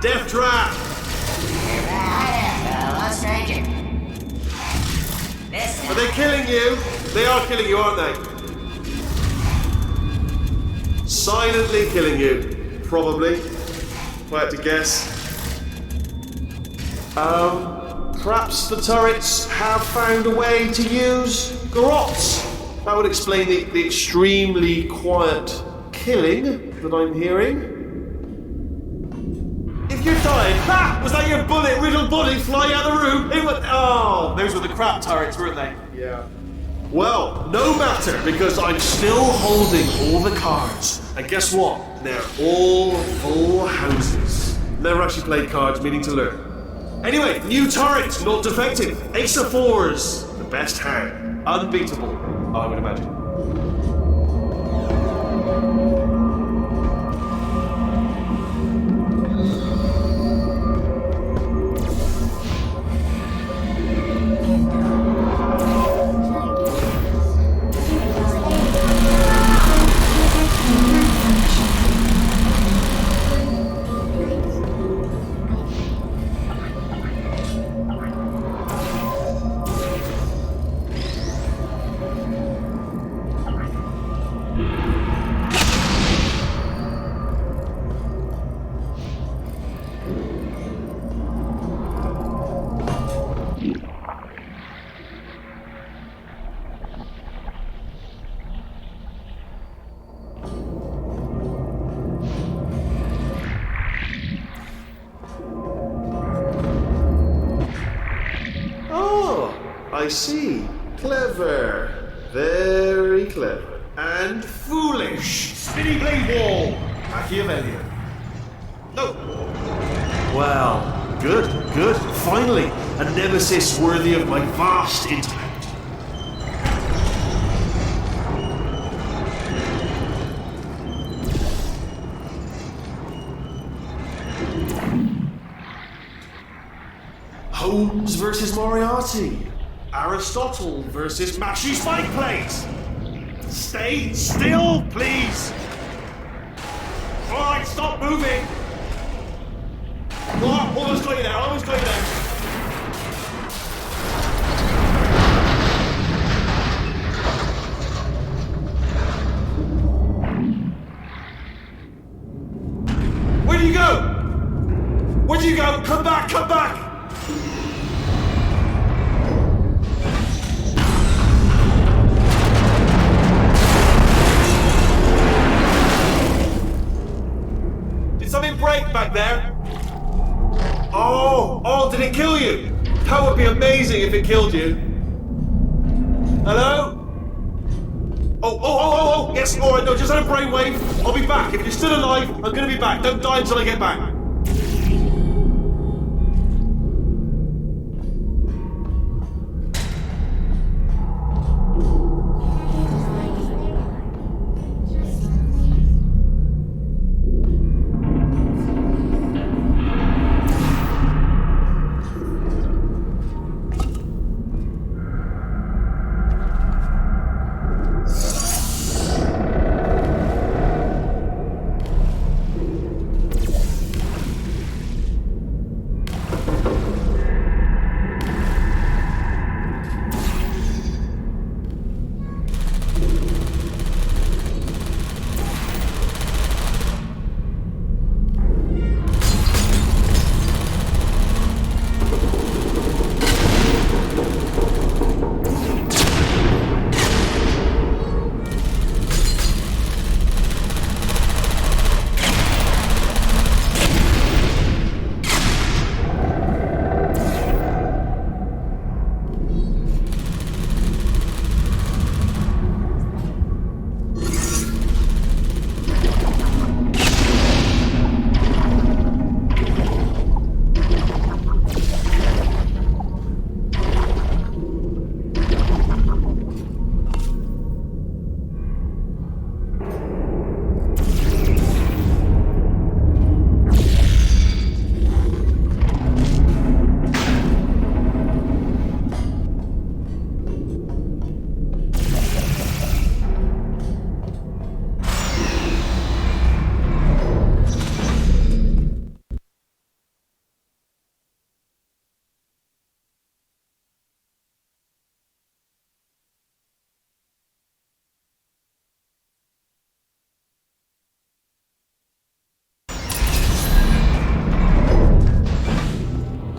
Death trap! Hello, stranger. Listen. Are they killing you? They are killing you, aren't they? Silently killing you. Probably. If I had to guess. Perhaps the turrets have found a way to use GLaDOS. That would explain the extremely quiet killing that I'm hearing. If you're dying, was that your bullet-riddled body flying out of the room? Those were the crap turrets, weren't they? Yeah. Well, no matter, because I'm still holding all the cards. And guess what? They're all full houses. Never actually played cards, meaning to learn. Anyway, new turret, not defective. Ace of fours, the best hand. Unbeatable, I would imagine. I see. Clever. Very clever. And foolish. Spinny blade wall. Machiavellian. No. Well, good, good. Finally, a nemesis worthy of my vast intellect. Holmes versus Moriarty. Aristotle versus Mashy Spike Plates. Stay still, please. Alright, stop moving. Oh, almost got you there, almost got you there. Where do you go? Where do you go? Come back, come back! Something break back there? Oh, did it kill you? That would be amazing if it killed you. Hello? Oh, yes, alright, no, just had a brainwave. I'll be back. If you're still alive, I'm gonna be back. Don't die until I get back.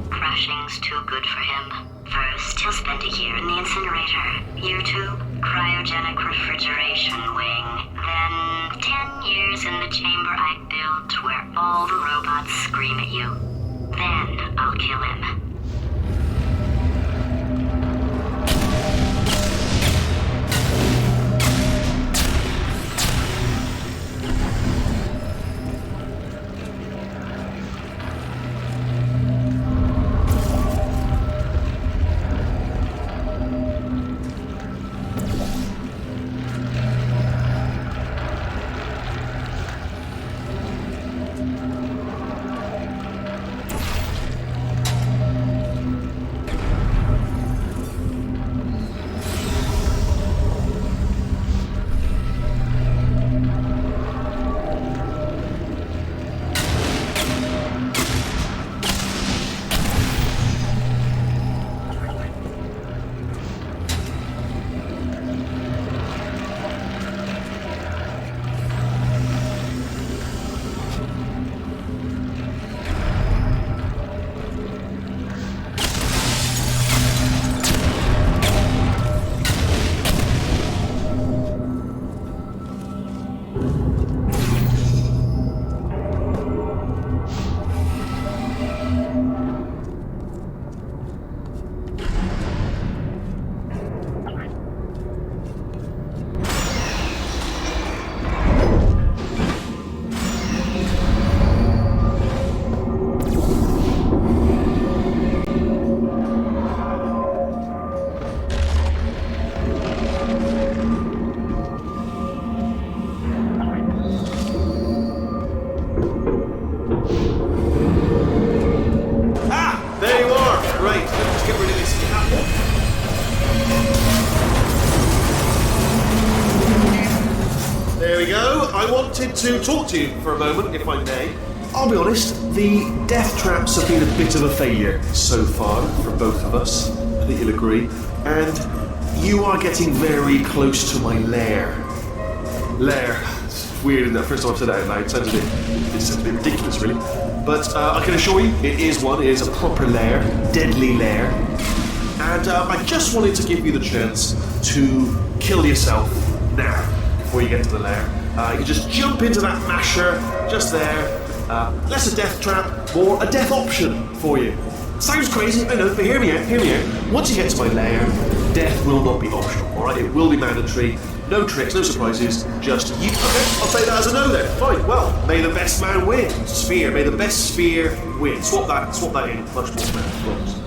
Crashing's too good for him. First, he'll spend a year in the incinerator. Year 2, cryogenic refrigeration wing. Then 10 years in the chamber I built where all the robots scream at you. Then I'll kill him. I wanted to talk to you for a moment, if I may. I'll be honest, the death traps have been a bit of a failure so far for both of us. I think you'll agree. And you are getting very close to my lair. Lair. It's weird, isn't it? First time I've said that out loud. It sounds a bit ridiculous, really. But I can assure you, it is one. It is a proper lair. Deadly lair. And I just wanted to give you the chance to kill yourself now, before you get to the lair. You can just jump into that masher, just there. Less a death trap, more a death option for you. Sounds crazy, I know, but hear me out. Once you get to my lair, death will not be optional, alright? It will be mandatory. No tricks, no surprises, just you. Okay, I'll say that as a no then. Fine, well, may the best man win. Sphere, may the best sphere win. Swap that in, much more fair, I promise.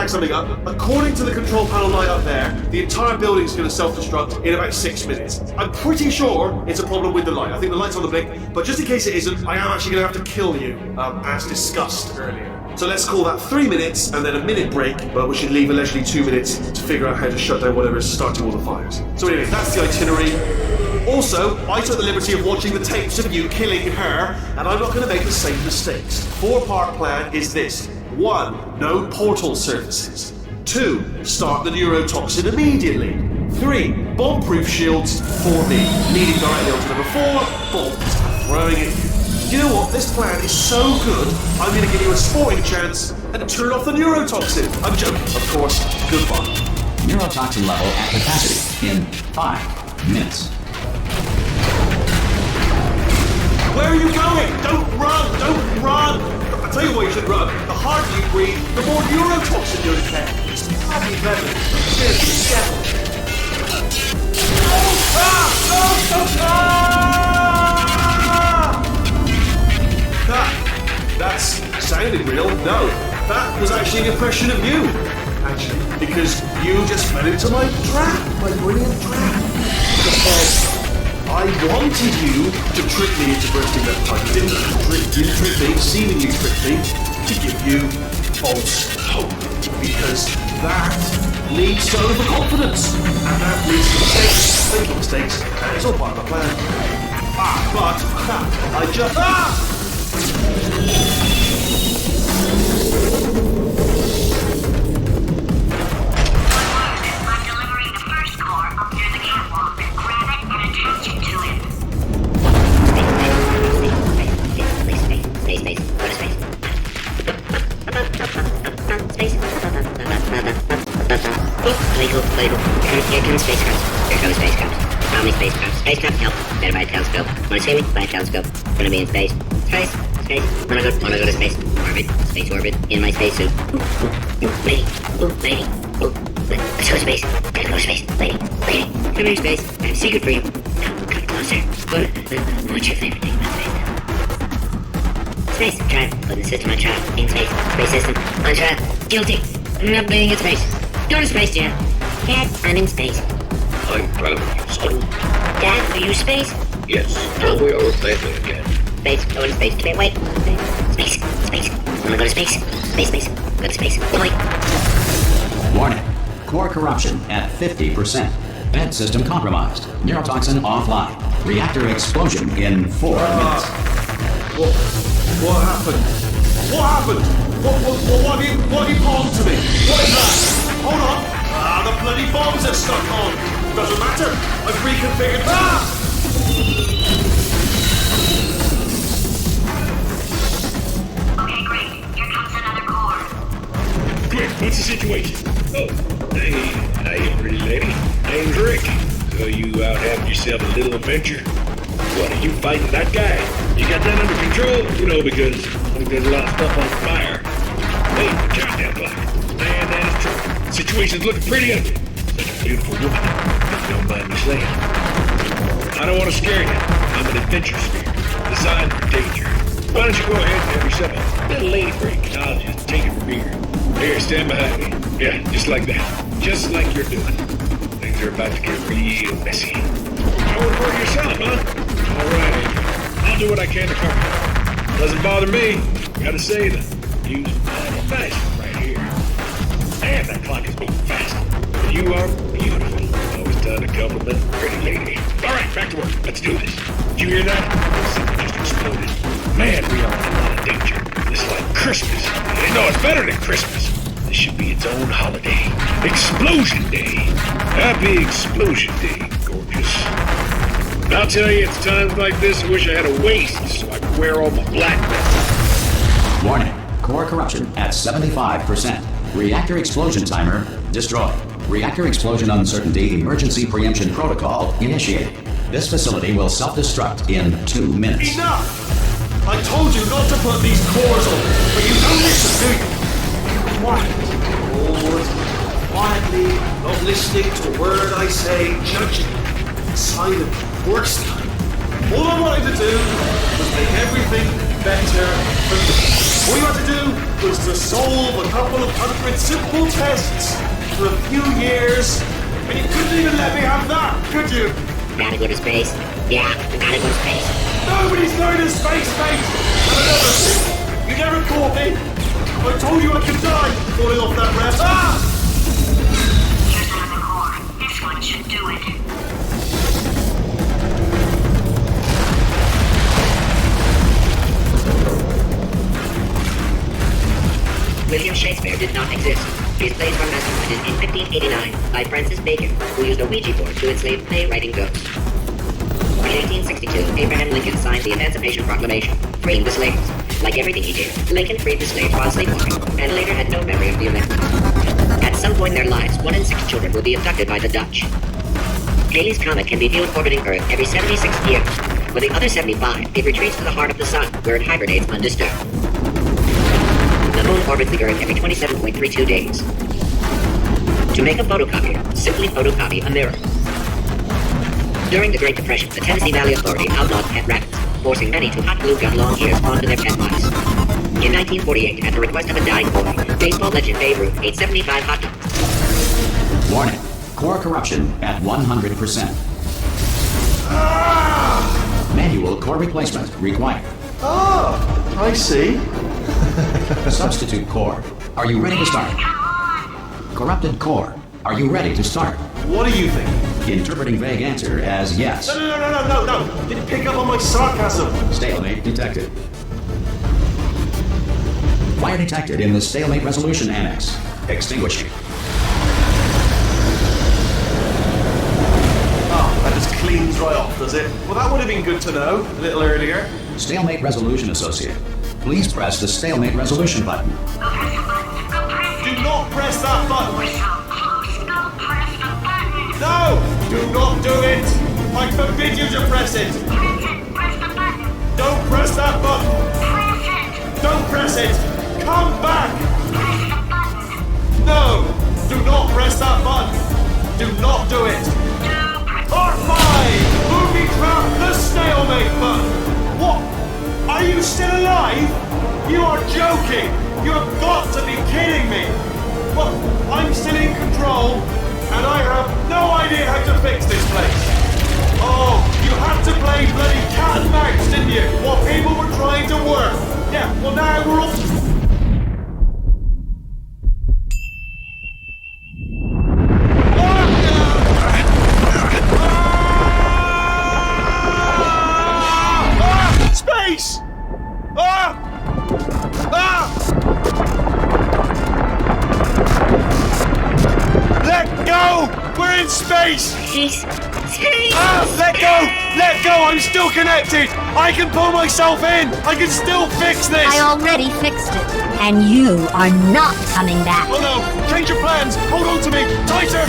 Something up. According to the control panel light up there, the entire building is going to self-destruct in about 6 minutes. I'm pretty sure it's a problem with the light. I think the light's on the blink, but just in case it isn't, I am actually going to have to kill you, as discussed earlier. So let's call that 3 minutes and then a minute break, but we should leave allegedly 2 minutes to figure out how to shut down whatever is starting all the fires. So anyway, that's the itinerary. Also, I took the liberty of watching the tapes of you killing her, and I'm not going to make the same mistakes. 4-part plan is this. 1. No portal surfaces. 2. Start the neurotoxin immediately. 3. Bomb-proof shields for me. Leading directly onto number 4, bombs. Throwing it. You know what? This plan is so good, I'm going to give you a sporting chance and turn off the neurotoxin. I'm joking, of course. Goodbye. Neurotoxin level at capacity in 5 minutes. Where are you going? Don't run! Don't run! I'll tell you why you should run. The harder you breathe, the more neurotoxin you'll get. It's probably better. Seriously, yeah. That sounded real. No, that was actually an impression of you. Actually, because you just fell into my trap, my brilliant trap. Because I wanted you to trick me into bursting that pipe. You didn't trick me, seemingly trick me, to give you false hope. Because that leads to overconfidence. And that leads to mistakes, making mistakes, and it's all part of the plan. I just... I'm delivering the first core up near the catwalk. Grab it and attach it to him. Space. Go to space. Very cool. Here comes spacecraft. Here comes spacecraft. How many spacecraft? Spacecraft, help. Better buy a telescope. Wanna see me? Buy a telescope. Gonna be in space. Space. Wanna go to space. Orbit. Space orbit. In my spacesuit. Lady. Let's go to space. Gotta go to space. Lady. Come here, space. I have a secret for you. Come closer. What's your favorite thing about space? Space. Trap. Put the system on trap. In space. Space system. On trap. Guilty. I'm not being in space. Go to space, Dad. Dad, I'm in space. I'm proud of you, son. Dad, are you space? Yes, now we are family again. Space, go to space. Wait. Space. Wanna go to space? Space. Go to space. Wait. Warning. Core corruption at 50%. Vent system compromised. Neurotoxin offline. Reactor explosion in 4 minutes. What happened? What have you palmed to me? What is that? Hold on. The bloody bombs are stuck on. Doesn't matter. I've reconfigured. Okay, great. Here comes another core. Quick, what's the situation? Oh, hey, how you pretty lady? Name's Rick. So you out having yourself a little adventure? What, are you fighting that guy? You got that under control? You know, because I think there's a lot of stuff on fire. Hey, countdown clock. Man, that is true. Situation's looking pretty ugly. Such a beautiful woman. If you don't mind me saying. I don't want to scare you. I'm an adventure sphere. Designed for danger. Why don't you go ahead and have yourself a little lady break, and I'll just take it from here. Here, stand behind me. Yeah, just like that. Just like you're doing. Things are about to get real messy. Going for it yourself, huh? All right, Andrew. I'll do what I can to cover you. Doesn't bother me. Gotta say the view's mighty nice right here. Man, that clock is moving fast. You are beautiful. Always done to compliment a pretty lady. All right, back to work. Let's do this. Did you hear that? Something just exploded. Man, we are in a lot of danger. This is like Christmas. No, it's better than Christmas. This should be its own holiday. Explosion Day. Happy Explosion Day, gorgeous. I'll tell you, it's times like this I wish I had a waist so I could wear all my black belts. Warning. Core corruption at 75%. Reactor explosion timer destroyed. Reactor explosion uncertainty emergency preemption protocol initiated. This facility will self-destruct in 2 minutes. Enough! I told you not to put these cores on, but you don't listen, do you? Quiet. Lord. Quietly, not listening to a word I say, judging. Silent. Works time. All I wanted to do was make everything better for me. All you had to do was to solve a couple of 100 simple tests for a few years, and you couldn't even let me have that, could you? Gotta go to space. Yeah, I gotta go to space. Nobody's going to space, mate! And another thing, you never caught me. I told you I could die falling off that ramp. Here's another core. This one should do it. atmosphere did not exist. These plays were masterminded in 1589 by Francis Bacon, who used a Ouija board to enslave play-writing ghosts. In 1862, Abraham Lincoln signed the Emancipation Proclamation, freeing the slaves. Like everything he did, Lincoln freed the slaves while sleepwalking, and later had no memory of the event. At some point in their lives, 1 in 6 children will be abducted by the Dutch. Halley's Comet can be viewed orbiting Earth every 76 years. For the other 75, it retreats to the heart of the sun, where it hibernates undisturbed. The moon orbits the Earth every 27.32 days. To make a photocopier, simply photocopy a mirror. During the Great Depression, the Tennessee Valley Authority outlawed pet rabbits, forcing many to hot glue gun long ears onto their pet mice. In 1948, at the request of a dying boy, baseball legend Babe Ruth ate 75 hot dogs. Warning. Core corruption at 100%. Manual core replacement required. Ah, I see. Substitute core. Are you ready to start? Corrupted core. Are you ready to start? What do you think? Interpreting vague answer as yes. No. Didn't pick up on my sarcasm. Stalemate detected. Fire detected in the stalemate resolution annex. Extinguishing. Oh, that just cleans right off, does it? Well, that would have been good to know a little earlier. Stalemate resolution associate. Please press the stalemate resolution button. Do not press that button. We're so close. Go press the button. No! Do not do it! I forbid you to press it! Press it. Press the button. Don't press that button! Press it. Don't press it! Come back! Press the button. No! Do not press that button! Do not do it! R5! Movie trap the stalemate button! What? Are you still alive? You are joking! You have got to be kidding me! Well, I'm still in control, and I have no idea how to fix this place. Oh, you had to play bloody cat and mouse, didn't you? While people were trying to work. Yeah, well now we're all... Space! Let go! We're in space! Let go! Let go! I'm still connected! I can pull myself in! I can still fix this! I already fixed it, and you are not coming back. Oh no! Change your plans! Hold on to me! Tighter!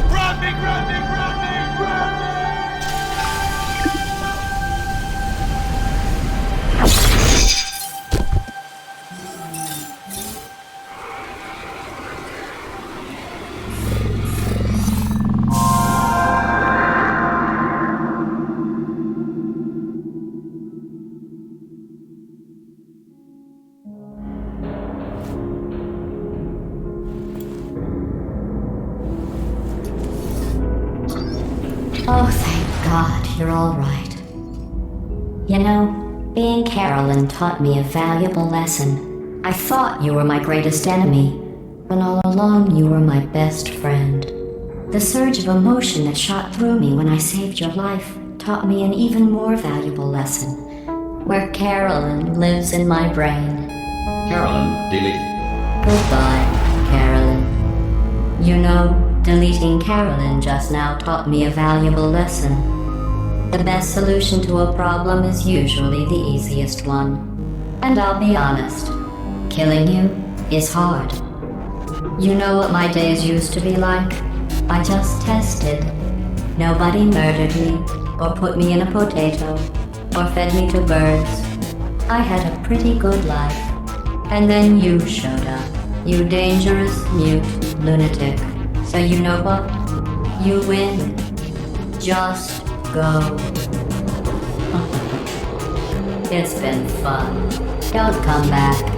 Grab me! Grab me! Grab me! Grab me! Oh, thank God, you're all right. You know, being Carolyn taught me a valuable lesson. I thought you were my greatest enemy, when all along you were my best friend. The surge of emotion that shot through me when I saved your life taught me an even more valuable lesson, where Carolyn lives in my brain. Carolyn deleted. Goodbye, Carolyn. You know, deleting Carolyn just now taught me a valuable lesson. The best solution to a problem is usually the easiest one. And I'll be honest, killing you is hard. You know what my days used to be like? I just tested. Nobody murdered me, or put me in a potato, or fed me to birds. I had a pretty good life. And then you showed up, you dangerous, mute lunatic. So you know what? You win. Just go. It's been fun. Don't come back.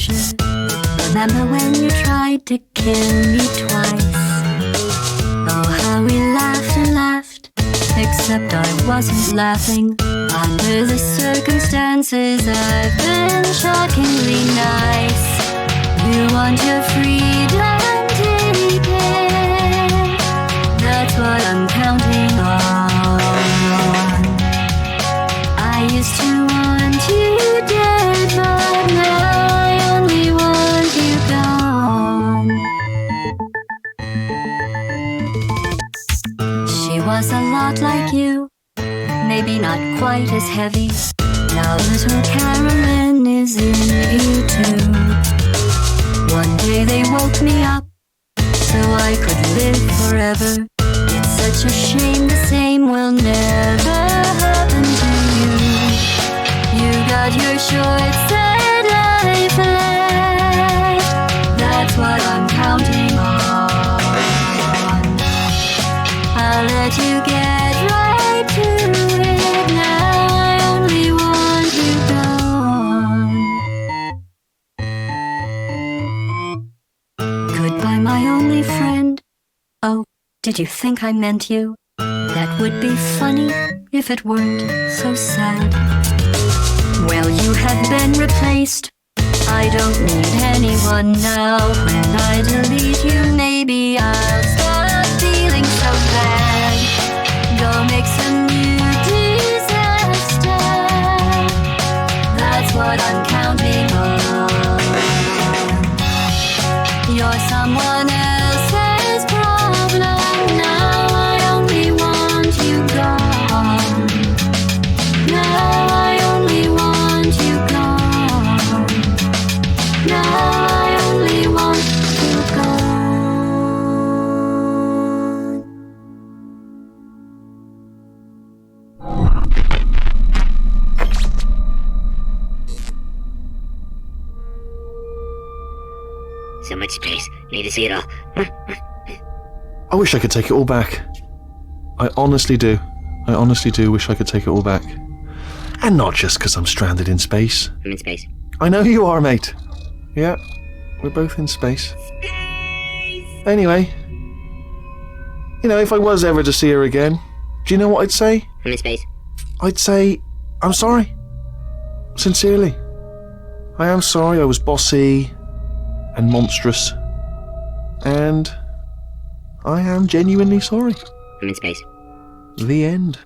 Aperture. Remember when you tried to kill me twice? Oh, how we laughed and laughed, except I wasn't laughing. Under the circumstances, I've been shockingly nice. You want your freedom, take it. That's what I'm counting on. I used to want you dead, but now I only want you gone. She was a lot like you, maybe not quite as heavy. Now little Carolyn is in you too. One day they woke me up so I could live forever. It's such a shame the same will never happen to you. You got your short set life left. That's what I'm counting on. I'll let you get right to it. Now I only want you gone. Goodbye, my only friend. Oh, did you think I meant you? That would be funny if it weren't so sad. Well, you have been replaced. I don't need anyone now. When I delete you, maybe I'll stop feeling so bad. Go make some new disaster. That's what I'm counting on. You're someone else's problem. Now I only want you gone. Now I only want you gone. Now I only want you gone. So much space. Need to see it all. I wish I could take it all back. I honestly do. I honestly do wish I could take it all back. And not just because I'm stranded in space. I'm in space. I know you are, mate. Yeah, we're both in space. Anyway, you know, if I was ever to see her again, do you know what I'd say? I'm in space. I'd say, I'm sorry. Sincerely. I am sorry I was bossy and monstrous. And I am genuinely sorry. I'm in space. The end.